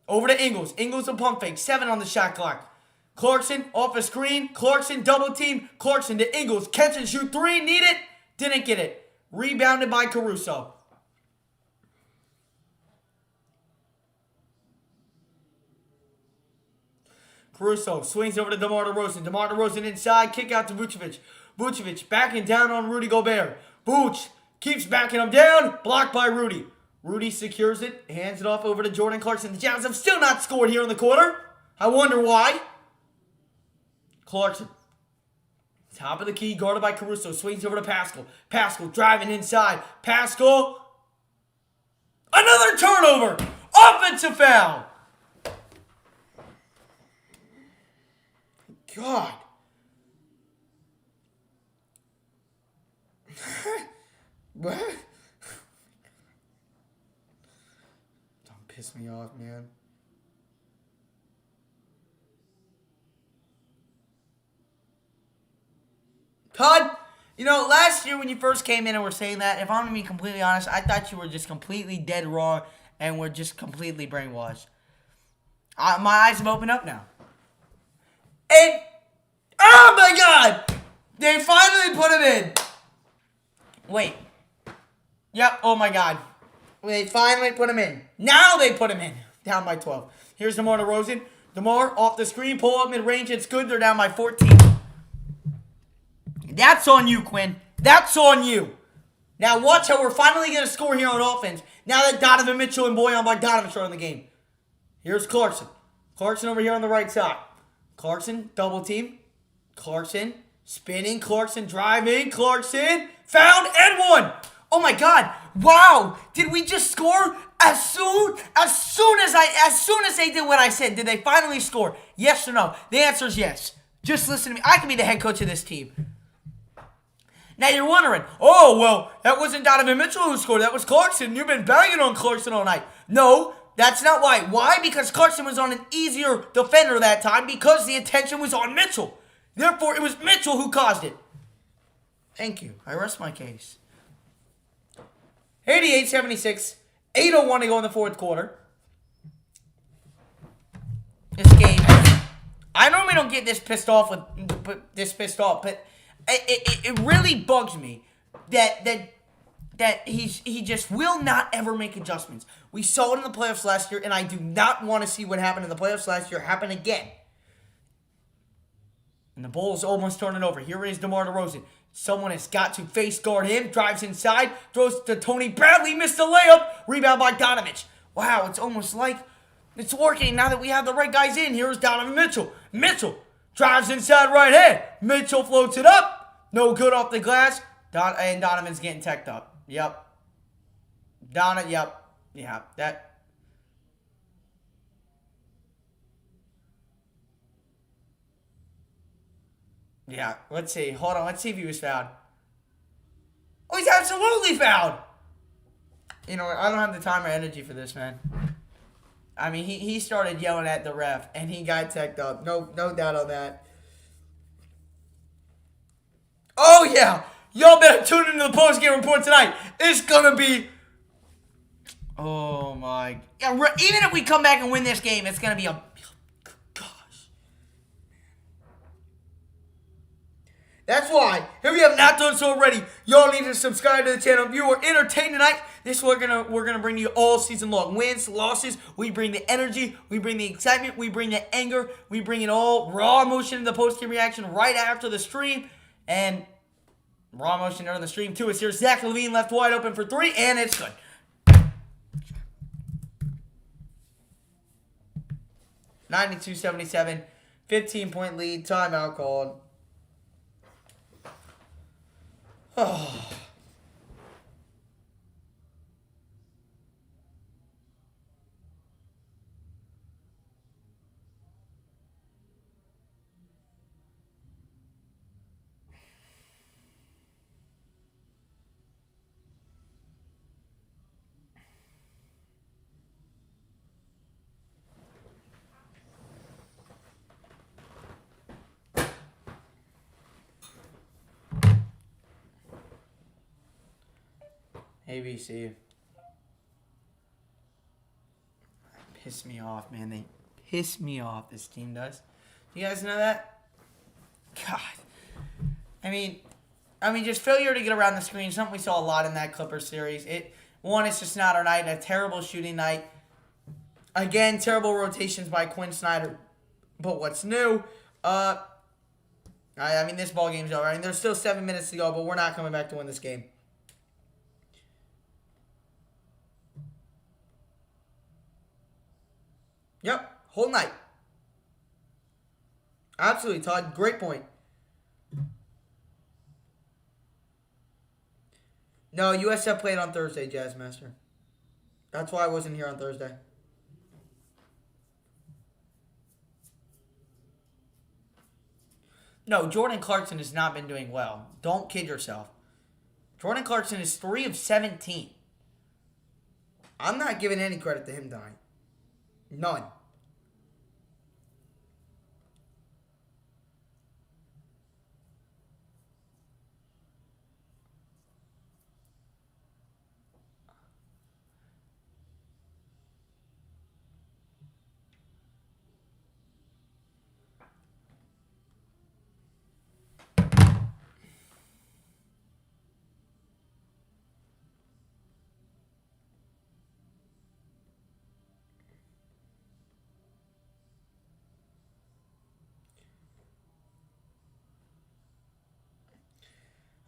over to Ingles. Ingles a pump fake. 7 on the shot clock. Clarkson off a screen. Clarkson double team. Clarkson to Ingles. Catch and shoot 3. Need it. Didn't get it. Rebounded by Caruso. Caruso swings over to DeMar DeRozan. DeMar DeRozan inside. Kick out to Vucevic. Vucevic backing down on Rudy Gobert. Vooch keeps backing him down. Blocked by Rudy. Rudy secures it. Hands it off over to Jordan Clarkson. The Jazz have still not scored here in the quarter. I wonder why. Clarkson. Top of the key. Guarded by Caruso. Swings over to Pascal. Pascal driving inside. Pascal. Another turnover. Offensive foul. God. What? Don't piss me off, man. Todd, you know, last year when you first came in and were saying that, if I'm going to be completely honest, I thought you were just completely dead wrong and were just completely brainwashed. My eyes have opened up now. And, oh my God! They finally put him in. Wait. Yep, oh my God. They finally put him in. Now they put him in. Down by 12. Here's DeMar DeRozan. DeMar off the screen, pull up mid-range. It's good. They're down by 14. That's on you, Quinn. That's on you. Now watch how we're finally going to score here on offense. Now that Donovan Mitchell and Boyan Bogdanovic are in the game. Here's Clarkson. Clarkson over here on the right side. Clarkson, double team. Clarkson, spinning. Clarkson, driving. Clarkson, found and one. Oh my God. Wow! Did we just score as soon as they did what I said? Did they finally score? Yes or no? The answer is yes. Just listen to me. I can be the head coach of this team. Now you're wondering, oh well, that wasn't Donovan Mitchell who scored. That was Clarkson. You've been banging on Clarkson all night. No, that's not why. Why? Because Clarkson was on an easier defender that time because the attention was on Mitchell. Therefore, it was Mitchell who caused it. Thank you. I rest my case. 88-76, 8:01 to go in the fourth quarter. This game, I normally don't get this pissed off, but it really bugs me that he just will not ever make adjustments. We saw it in the playoffs last year, and I do not want to see what happened in the playoffs last year happen again. And the Bulls almost turn it over. Here is DeMar DeRozan. Someone has got to face guard him. Drives inside. Throws to Tony Bradley. Missed the layup. Rebound by Donovich. Wow, it's almost like it's working now that we have the right guys in. Here's Donovan Mitchell. Mitchell drives inside right hand. Mitchell floats it up. No good off the glass. And Donovan's getting teched up. Yep. Yep. Yeah, that. Yeah, let's see. Hold on. Let's see if he was fouled. Oh, he's absolutely fouled. You know what? I don't have the time or energy for this, man. I mean, he started yelling at the ref, and he got teched up. No doubt on that. Oh, yeah. Y'all better tune into the post-game report tonight. It's going to be... Oh, my... Yeah, even if we come back and win this game, it's going to be a... That's why, if you have not done so already, y'all need to subscribe to the channel. If you were entertained tonight, this is what we're gonna bring you all season long. Wins, losses, we bring the energy, we bring the excitement, we bring the anger, we bring it all. Raw emotion in the post-game reaction right after the stream. And raw emotion during the stream too. It's here. Zach LaVine left wide open for three, and it's good. 92-77, 15-point lead, timeout called. Oh. ABC. Piss me off, man. They piss me off, this team does. You guys know that? God. I mean, just failure to get around the screen. Something we saw a lot in that Clippers series. It's just not our night. A terrible shooting night. Again, terrible rotations by Quinn Snyder. But what's new? I mean, this ball game's over. I mean, there's still 7 minutes to go, but we're not coming back to win this game. Yep, whole night. Absolutely, Todd. Great point. No, USF played on Thursday, Jazzmaster. That's why I wasn't here on Thursday. No, Jordan Clarkson has not been doing well. Don't kid yourself. Jordan Clarkson is 3 of 17. I'm not giving any credit to him tonight. None.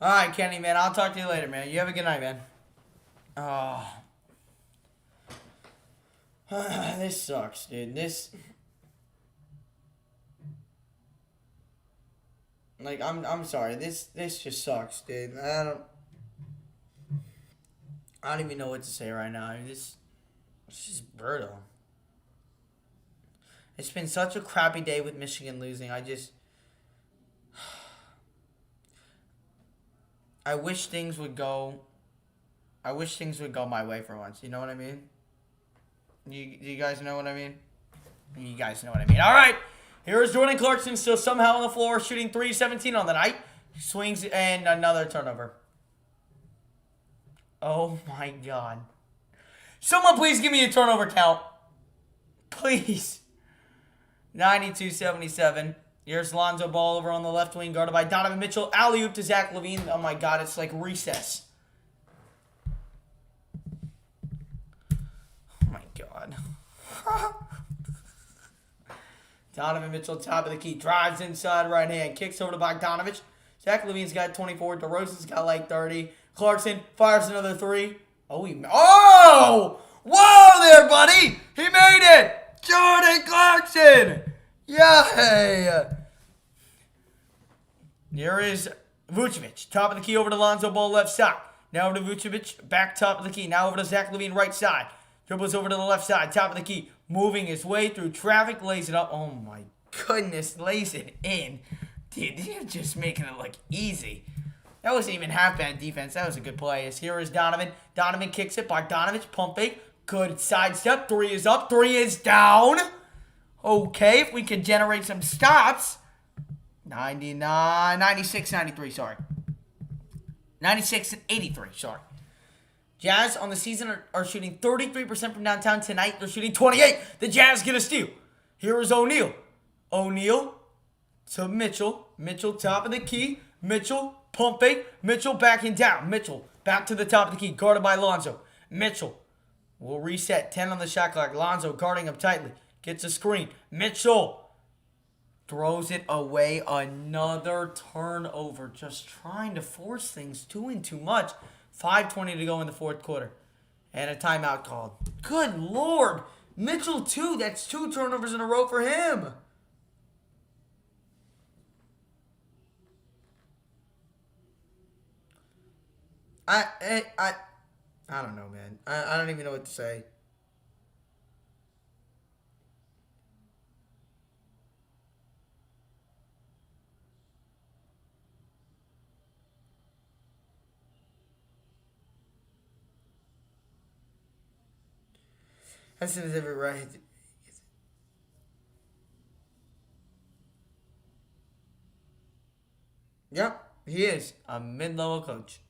All right, Kenny, man. I'll talk to you later, man. You have a good night, man. Oh. This sucks, dude. I'm sorry. This just sucks, dude. I don't even know what to say right now. I mean, it's just brutal. It's been such a crappy day with Michigan losing. I wish things would go. I wish things would go my way for once. You know what I mean? You guys know what I mean? You guys know what I mean. All right. Here is Jordan Clarkson still somehow on the floor, shooting 3-17 on the night. Swings and another turnover. Oh my God. Someone please give me a turnover count. Please. 92-77. Here's Lonzo Ball over on the left wing, guarded by Donovan Mitchell. Alley-oop to Zach LaVine. Oh my God, it's like recess. Oh my God. Donovan Mitchell, top of the key. Drives inside right hand. Kicks over to Bogdanovich. Zach LaVine's got 24. DeRozan's got like 30. Clarkson fires another three. Oh! Whoa there, buddy! He made it! Jordan Clarkson! Yay! Here is Vucevic. Top of the key over to Lonzo Ball left side. Now over to Vucevic. Back top of the key. Now over to Zach LaVine right side. Dribbles over to the left side. Top of the key. Moving his way through traffic. Lays it up. Oh my goodness. Lays it in. Dude, they're just making it look easy. That wasn't even half bad defense. That was a good play. Here is Donovan. Donovan kicks it. Bogdanovich pump fake. Good sidestep. 3 is up. 3 is down. Okay, if we can generate some stops. 96-93, sorry. 96-83, sorry. Jazz on the season are shooting 33% from downtown. Tonight, they're shooting 28. The Jazz get a steal. Here is O'Neal. O'Neal to Mitchell. Mitchell, top of the key. Mitchell, pump fake. Mitchell backing down. Mitchell, back to the top of the key. Guarded by Lonzo. Mitchell will reset. 10 on the shot clock. Lonzo guarding him tightly. Gets a screen. Mitchell throws it away. Another turnover. Just trying to force things too much. 5:20 to go in the fourth quarter. And a timeout called. Good Lord. Mitchell, too. That's 2 turnovers in a row for him. I don't know, man. I don't even know what to say. As soon as every right. Yep, he is a mid-level coach.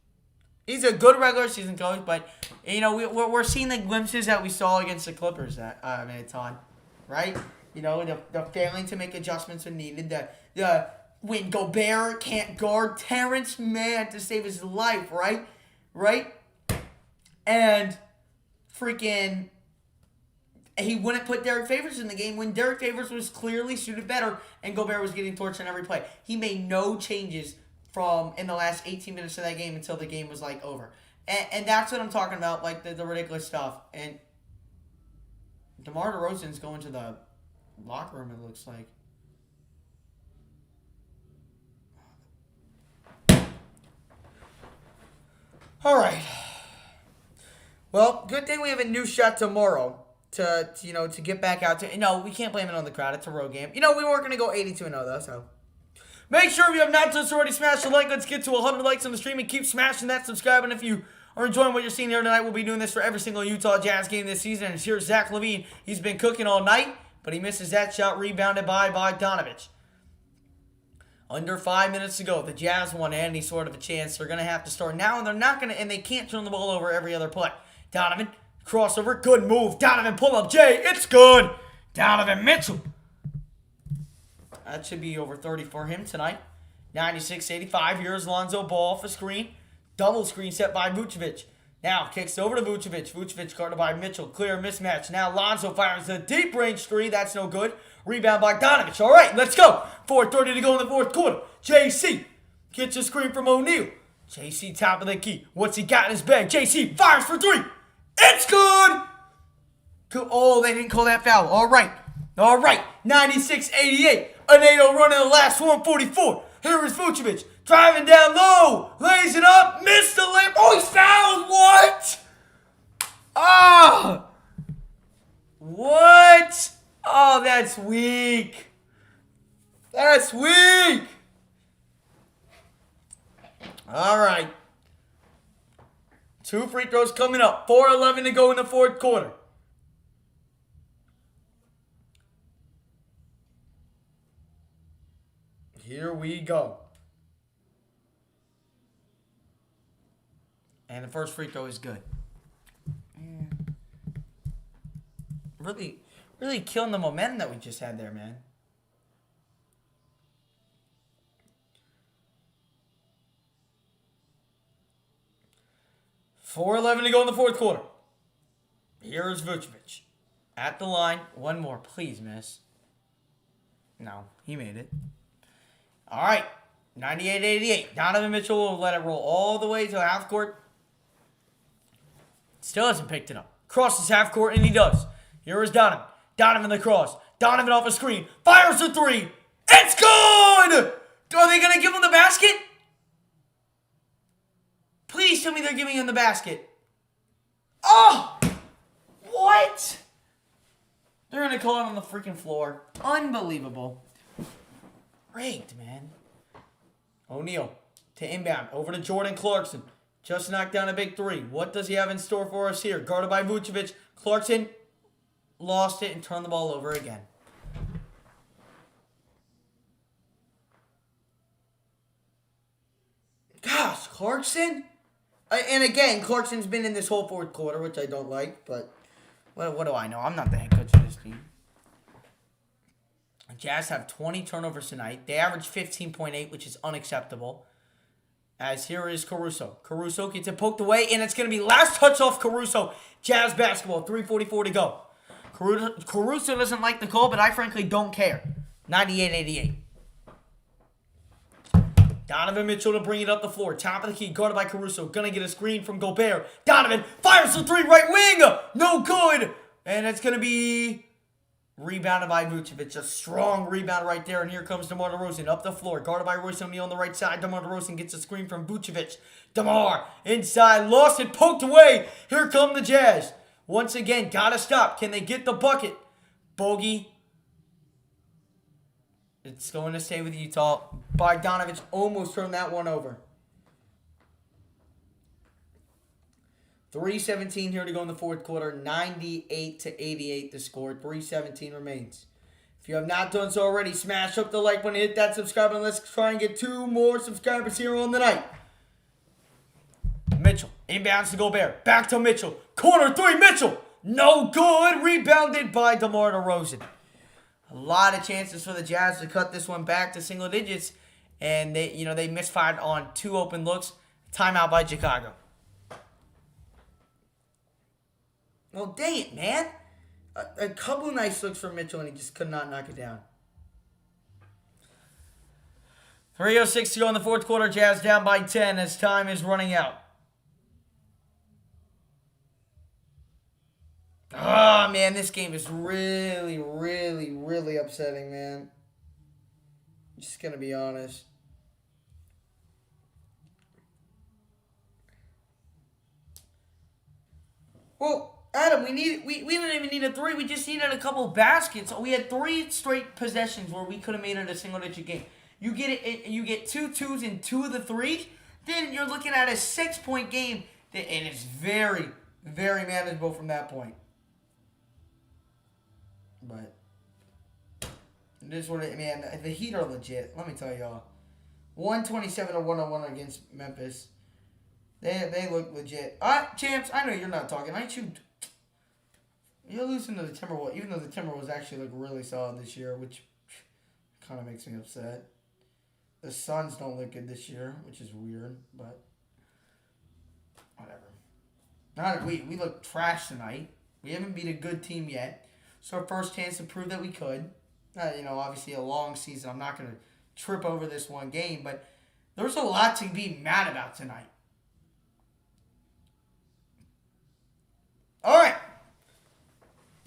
He's a good regular season coach, but you know we're seeing the glimpses that we saw against the Clippers that it's on, right? You know the failing to make adjustments when needed. The when Gobert can't guard Terrence Mann to save his life, right? And freaking. He wouldn't put Derek Favors in the game when Derek Favors was clearly suited better and Gobert was getting torched on every play. He made no changes in the last 18 minutes of that game until the game was like over. And that's what I'm talking about, like the ridiculous stuff. And DeMar DeRozan's going to the locker room, it looks like. All right. Well, good thing we have a new shot tomorrow. To get back out to. No, we can't blame it on the crowd. It's a road game. We weren't going to go 82-0, though, so. Make sure if you have not just already smashed the like. Let's get to 100 likes on the stream and keep smashing that subscribe. And if you are enjoying what you're seeing here tonight, we'll be doing this for every single Utah Jazz game this season. And here's Zach LaVine. He's been cooking all night, but he misses that shot rebounded by Bogdanovich. Under 5 minutes to go. The Jazz want any sort of a chance. They're going to have to start now, and they're not going to, and they can't turn the ball over every other play. Donovan. Crossover, good move. Donovan, pull up. Jay, it's good. Donovan Mitchell. That should be over 30 for him tonight. 96-85. Here's Lonzo Ball for screen. Double screen set by Vucevic. Now kicks over to Vucevic. Vucevic guarded by Mitchell. Clear mismatch. Now Lonzo fires a deep range three. That's no good. Rebound by Bogdanovich. All right, let's go. 4:30 to go in the fourth quarter. JC gets a screen from O'Neal. JC top of the key. What's he got in his bag? JC fires for 3. It's good! Oh, they didn't call that foul. All right. 96-88. A NATO run in the last 144. Here is Vucevic. Driving down low. Lays it up. Missed the layup. Oh, he's fouled. What? that's weak. That's weak. All right. 2 free throws coming up. 4:11 to go in the fourth quarter. Here we go. And the first free throw is good. Really killing the momentum that we just had there, man. $4:11 to go in the fourth quarter. Here is Vucevic. At the line. One more. Please, miss. No, he made it. All right. 98-88. Donovan Mitchell will let it roll all the way to half court. Still hasn't picked it up. Crosses half court, and he does. Here is Donovan. Donovan the cross. Donovan off a screen. Fires the three. It's good! Are they going to give him the basket? Please tell me they're giving him the basket. Oh! What? They're going to call it on the freaking floor. Unbelievable. Rigged, man. O'Neal to inbound. Over to Jordan Clarkson. Just knocked down a big three. What does he have in store for us here? Guarded by Vucevic. Clarkson lost it and turned the ball over again. Gosh, Clarkson? And again, Clarkson's been in this whole fourth quarter, which I don't like, but what do I know? I'm not the head coach of this team. Jazz have 20 turnovers tonight. They average 15.8, which is unacceptable. As here is Caruso. Caruso gets it poked away, and it's going to be last touch off Caruso. Jazz basketball, 3:44 to go. Caruso doesn't like the call, but I frankly don't care. 98-88. Donovan Mitchell to bring it up the floor. Top of the key, guarded by Caruso. Gonna get a screen from Gobert. Donovan fires the three, right wing. No good. And it's going to be rebounded by Vucevic. A strong rebound right there. And here comes DeMar DeRozan up the floor. Guarded by Royce O'Neal on the right side. DeMar DeRozan gets a screen from Vucevic. DeMar inside. Lost it. Poked away. Here come the Jazz. Once again, gotta stop. Can they get the bucket? Bogey. It's going to stay with Utah. Bogdanovich almost turned that one over. 3:17 here to go in the fourth quarter. 98-88 the score. 3:17 remains. If you have not done so already, smash up the like button, hit that subscribe button. Let's try and get 2 more subscribers here on the night. Mitchell. Inbounds to Gobert. Back to Mitchell. Corner three. Mitchell. No good. Rebounded by DeMar DeRozan. A lot of chances for the Jazz to cut this one back to single digits. And they misfired on 2 open looks. Timeout by Chicago. Well, dang it, man. A couple nice looks from Mitchell, and he just could not knock it down. 3:06 to go in the fourth quarter. Jazz down by 10 as time is running out. Oh, man, this game is really, really, really upsetting, man. I'm just going to be honest. Well, Adam, we didn't even need a 3. We just needed a couple baskets. We had 3 straight possessions where we could have made it a single-digit game. You get 2 twos and 2 of the 3, then you're looking at a 6-point game, and it's very, very manageable from that point. But this one, man, the Heat are legit. Let me tell y'all, 127-101 against Memphis. They look legit. Champs, I know you're not talking. Aren't you? You're losing to the Timberwolves, even though the Timberwolves actually look really solid this year, which kind of makes me upset. The Suns don't look good this year, which is weird, but whatever. We look trash tonight. We haven't beat a good team yet. It's our first chance to prove that we could. Obviously a long season. I'm not going to trip over this one game, but there's a lot to be mad about tonight. All right.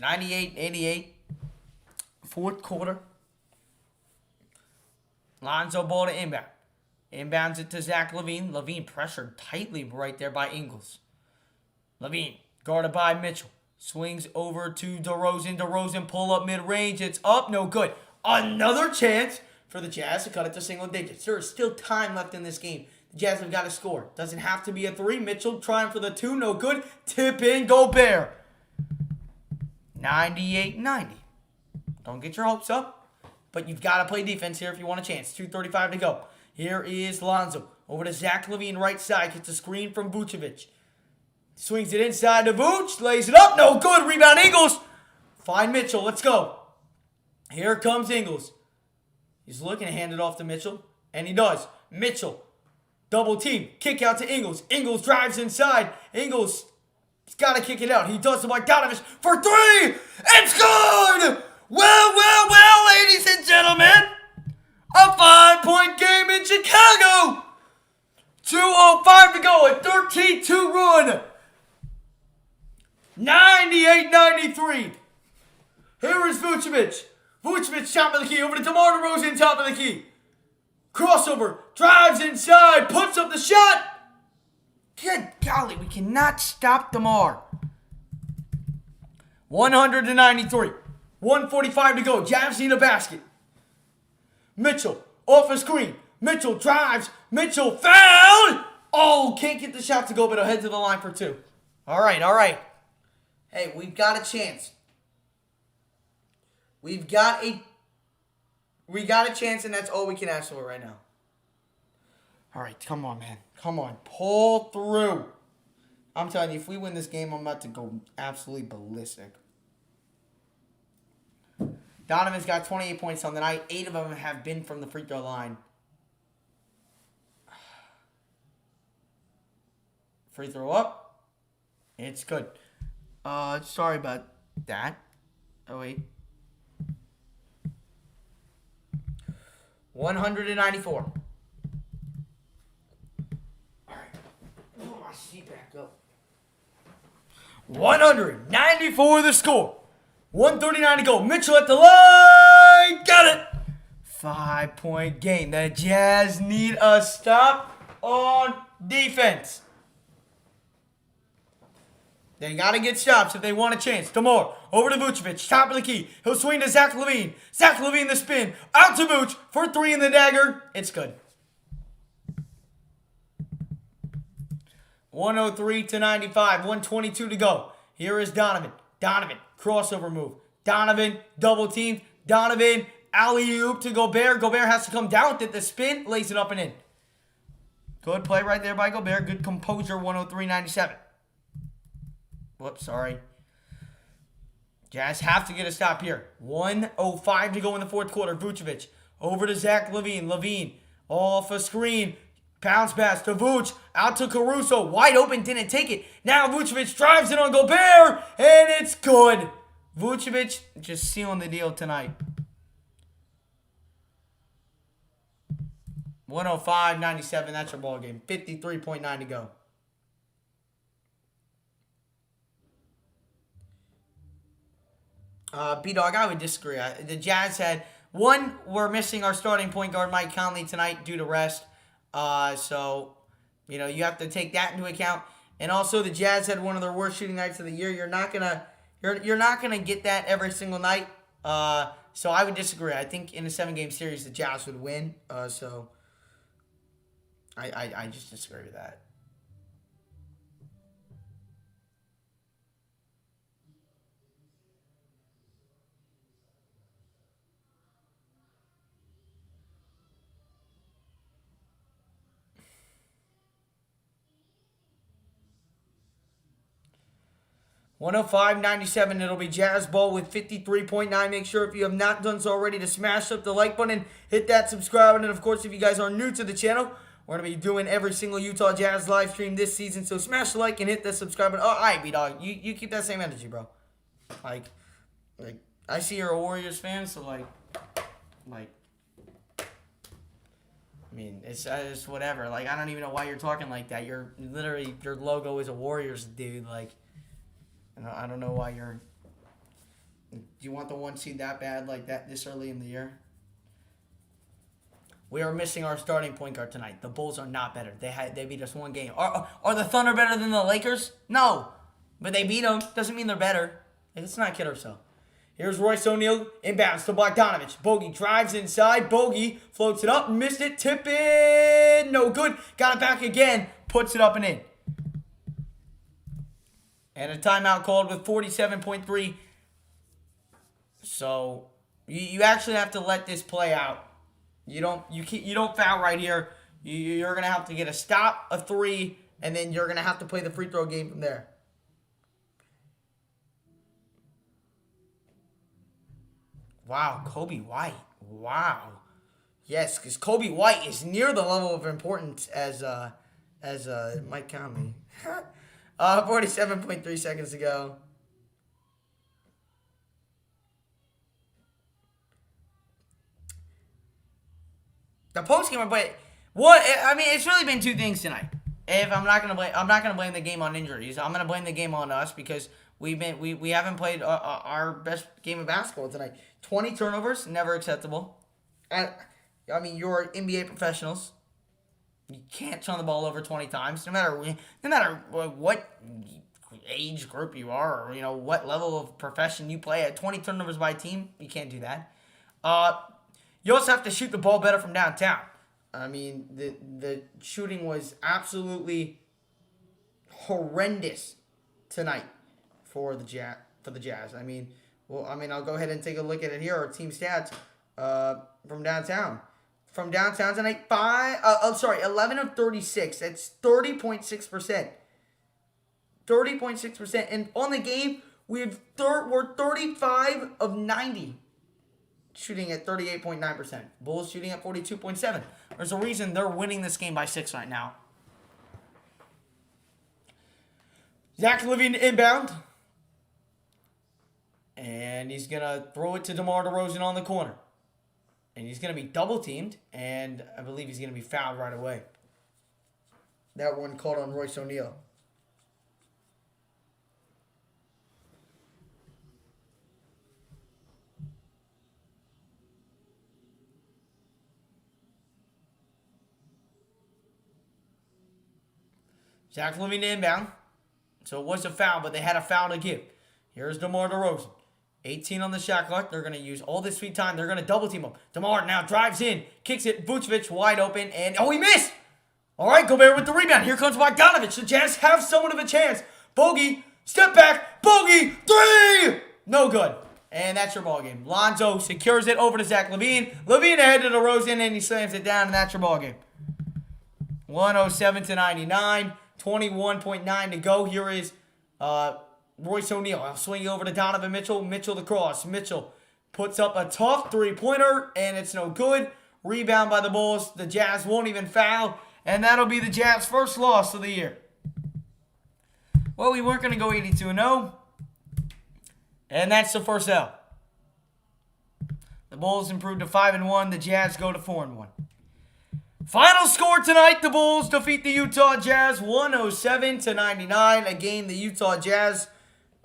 98-88. Fourth quarter. Lonzo Ball to inbound. Inbounds it to Zach LaVine. LaVine pressured tightly right there by Ingles. LaVine guarded by Mitchell. Swings over to DeRozan. DeRozan pull up mid-range. It's up. No good. Another chance for the Jazz to cut it to single digits. There is still time left in this game. The Jazz have got to score. Doesn't have to be a 3. Mitchell trying for the 2. No good. Tip in. Gobert. 98-90. Don't get your hopes up. But you've got to play defense here if you want a chance. 2:35 to go. Here is Lonzo. Over to Zach LaVine, right side. Gets a screen from Vucevic. Swings it inside to Vooch. Lays it up. No good. Rebound Ingles. Find Mitchell. Let's go. Here comes Ingles. He's looking to hand it off to Mitchell. And he does. Mitchell. Double team. Kick out to Ingles. Ingles drives inside. Ingles has got to kick it out. He does to Bogdanovich for 3. It's good. Well, ladies and gentlemen. A 5-point game in Chicago. 2:05 to go. A 13-2 run. 98-93. Here is Vucevic. Vucevic top of the key. Over to DeMar DeRozan top of the key. Crossover. Drives inside. Puts up the shot. Good golly. We cannot stop DeMar. 193. 1:45 to go. Jazz need a basket. Mitchell off a screen. Mitchell drives. Mitchell foul. Oh, can't get the shot to go, but he'll head to the line for 2. All right. Hey, we've got a chance. We got a chance, and that's all we can ask for right now. All right, come on, man. Come on. Pull through. I'm telling you, if we win this game, I'm about to go absolutely ballistic. Donovan's got 28 points on the night. 8 of them have been from the free throw line. Free throw up. It's good. Sorry about that. Oh, wait. 194. All right. Pull my seat back up. 194 the score. 1:39 to go. Mitchell at the line. Got it. 5-point game. The Jazz need a stop on defense. They got to get stops if they want a chance. DeMar over to Vucevic. Top of the key. He'll swing to Zach LaVine. Zach LaVine the spin. Out to Vooch for 3 in the dagger. It's good. 103-95. 122 to go. Here is Donovan. Donovan. Crossover move. Donovan. Double team. Donovan. Alley-oop to Gobert. Gobert has to come down with it. The spin. Lays it up and in. Good play right there by Gobert. Good composure. 103-97. Whoops, sorry. Jazz have to get a stop here. 1:05 to go in the fourth quarter. Vucevic over to Zach LaVine. LaVine off a screen. Bounce pass to Vooch. Out to Caruso. Wide open. Didn't take it. Now Vucevic drives it on Gobert. And it's good. Vucevic just sealing the deal tonight. 105-97. That's your ball game. 53.9 to go. B-Dog, I would disagree. The Jazz had one. We're missing our starting point guard, Mike Conley, tonight due to rest. So, you know, you have to take that into account. And also, the Jazz had one of their worst shooting nights of the year. You're not gonna get that every single night. So I would disagree. I think in a 7-game series, the Jazz would win. So I just disagree with that. 105-97. It'll be Jazz ball with 53.9. Make sure if you have not done so already to smash up the like button, hit that subscribe button. And of course, if you guys are new to the channel, we're going to be doing every single Utah Jazz live stream this season. So smash the like and hit that subscribe button. Oh, all right, B-Dog. You keep that same energy, bro. Like, I see you're a Warriors fan, so I mean, it's whatever. Like, I don't even know why you're talking like that. You're literally, your logo is a Warriors dude. Like, I don't know why you're. Do you want the 1 seed that bad, like that, this early in the year? We are missing our starting point guard tonight. The Bulls are not better. They beat us 1 game. Are the Thunder better than the Lakers? No. But they beat them. Doesn't mean they're better. Let's not kid ourselves. Here's Royce O'Neal, inbounds to Bogdanovich. Bogey drives inside. Bogey floats it up, missed it, tip in. No good. Got it back again. Puts it up and in. And a timeout called with 47.3. So you actually have to let this play out. You don't foul right here. You're gonna have to get a stop, a three, and then you're gonna have to play the free throw game from there. Wow, Kobe White. Wow. Yes, because Kobe White is near the level of importance as Mike Conley. 47.3 seconds to go. The post game, but what? I mean, it's really been two things tonight. If I'm not gonna blame the game on injuries. I'm gonna blame the game on us because we haven't played our best game of basketball tonight. 20 turnovers, never acceptable. I mean, you're NBA professionals. You can't turn the ball over 20 times, no matter what age group you are, or what level of profession you play at. 20 turnovers by team, you can't do that. You also have to shoot the ball better from downtown. I mean, the shooting was absolutely horrendous tonight for the Jazz. I mean, I'll go ahead and take a look at it here. Our team stats from downtown. From downtown tonight, 11 of 36. That's 30.6%. 30.6%. And on the game, we're 35 of 90. Shooting at 38.9%. Bulls shooting at 42.7%. There's a reason they're winning this game by 6 right now. Zach LaVine inbound. And he's going to throw it to DeMar DeRozan on the corner. And he's going to be double teamed. And I believe he's going to be fouled right away. That one called on Royce O'Neal. Zach LaVine inbound. So it was a foul, but they had a foul to give. Here's DeMar DeRozan. 18 on the shot clock. They're going to use all this sweet time. They're going to double team him. DeMar now drives in. Kicks it. Vucevic wide open. And, he missed. All right, Gobert with the rebound. Here comes Bogdanovich. The Jazz have somewhat of a chance. Bogey. Step back. Bogey. 3. No good. And that's your ball game. Lonzo secures it over to Zach LaVine. LaVine ahead to DeRozan, and he slams it down, and that's your ball game. 107-99. 21.9 to go. Here is Royce O'Neal swinging over to Donovan Mitchell. Mitchell the cross. Mitchell puts up a tough three-pointer, and it's no good. Rebound by the Bulls. The Jazz won't even foul, and that'll be the Jazz' first loss of the year. Well, we weren't going to go 82-0, and that's the first L. The Bulls improved to 5-1. The Jazz go to 4-1. Final score tonight, the Bulls defeat the Utah Jazz 107-99. Again, the Utah Jazz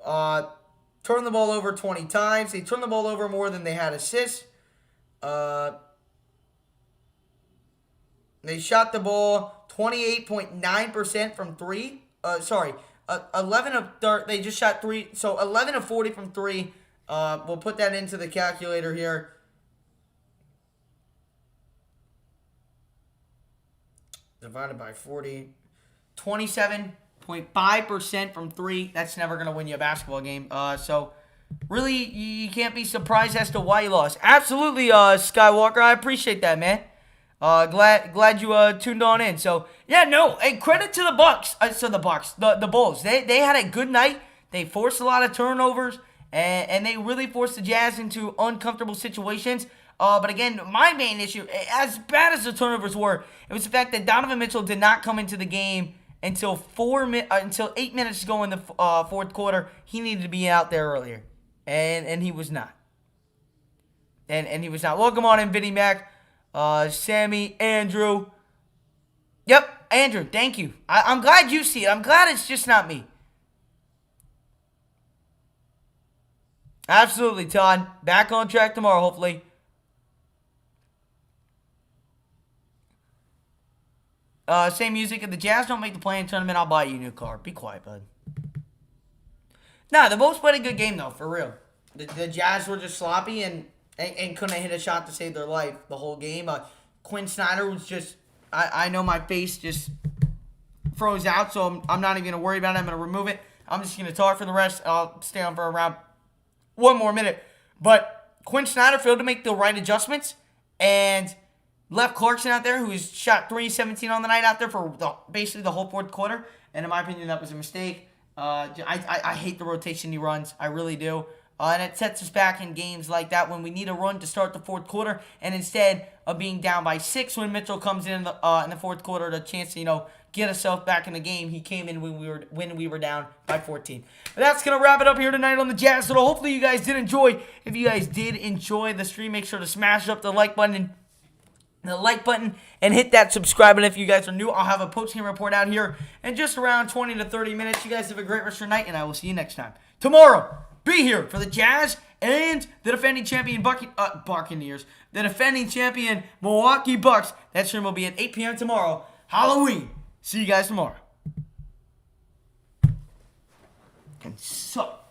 turned the ball over 20 times. They turned the ball over more than they had assists. They shot the ball 28.9% from 3. 11 of they just shot 3. So 11 of 40 from 3. We'll put that into the calculator here. Divided by 40. 27.5% from 3. That's never going to win you a basketball game. So, really, you can't be surprised as to why you lost. Absolutely, Skywalker. I appreciate that, man. Glad you tuned on in. So, yeah, no. Hey, credit to the Bucks. The Bulls. They had a good night. They forced a lot of turnovers. And they really forced the Jazz into uncomfortable situations. But again, my main issue, as bad as the turnovers were, it was the fact that Donovan Mitchell did not come into the game until 8 minutes to go in the fourth quarter. He needed to be out there earlier, and he was not. And he was not. Welcome on in, Vinny Mac, Sammy, Andrew. Yep, Andrew. Thank you. I'm glad you see it. I'm glad it's just not me. Absolutely, Todd. Back on track tomorrow, hopefully. Same music. If the Jazz don't make the play-in tournament, I'll buy you a new car. Be quiet, bud. Nah, the Bulls played a good game, though, for real. The Jazz were just sloppy and couldn't hit a shot to save their life the whole game. Quinn Snyder was just... I know my face just froze out, so I'm not even going to worry about it. I'm going to remove it. I'm just going to talk for the rest. I'll stay on for around one more minute. But Quinn Snyder failed to make the right adjustments and left Clarkson out there, who's shot 3-17 on the night out there for basically the whole fourth quarter. And in my opinion, that was a mistake. I hate the rotation he runs. I really do. And it sets us back in games like that when we need a run to start the fourth quarter. And instead of being down by 6 when Mitchell comes in the fourth quarter, the chance to, get himself back in the game, he came in when we were down by 14. But that's going to wrap it up here tonight on the Jazz. So hopefully you guys did enjoy. If you guys did enjoy the stream, make sure to smash up the like button and hit that subscribe button. If you guys are new, I'll have a post-game report out here in just around 20 to 30 minutes. You guys have a great rest of your night, and I will see you next time. Tomorrow, be here for the Jazz and the defending champion Buccaneers, the defending champion Milwaukee Bucks. That stream will be at 8 p.m. tomorrow, Halloween. See you guys tomorrow. Can suck.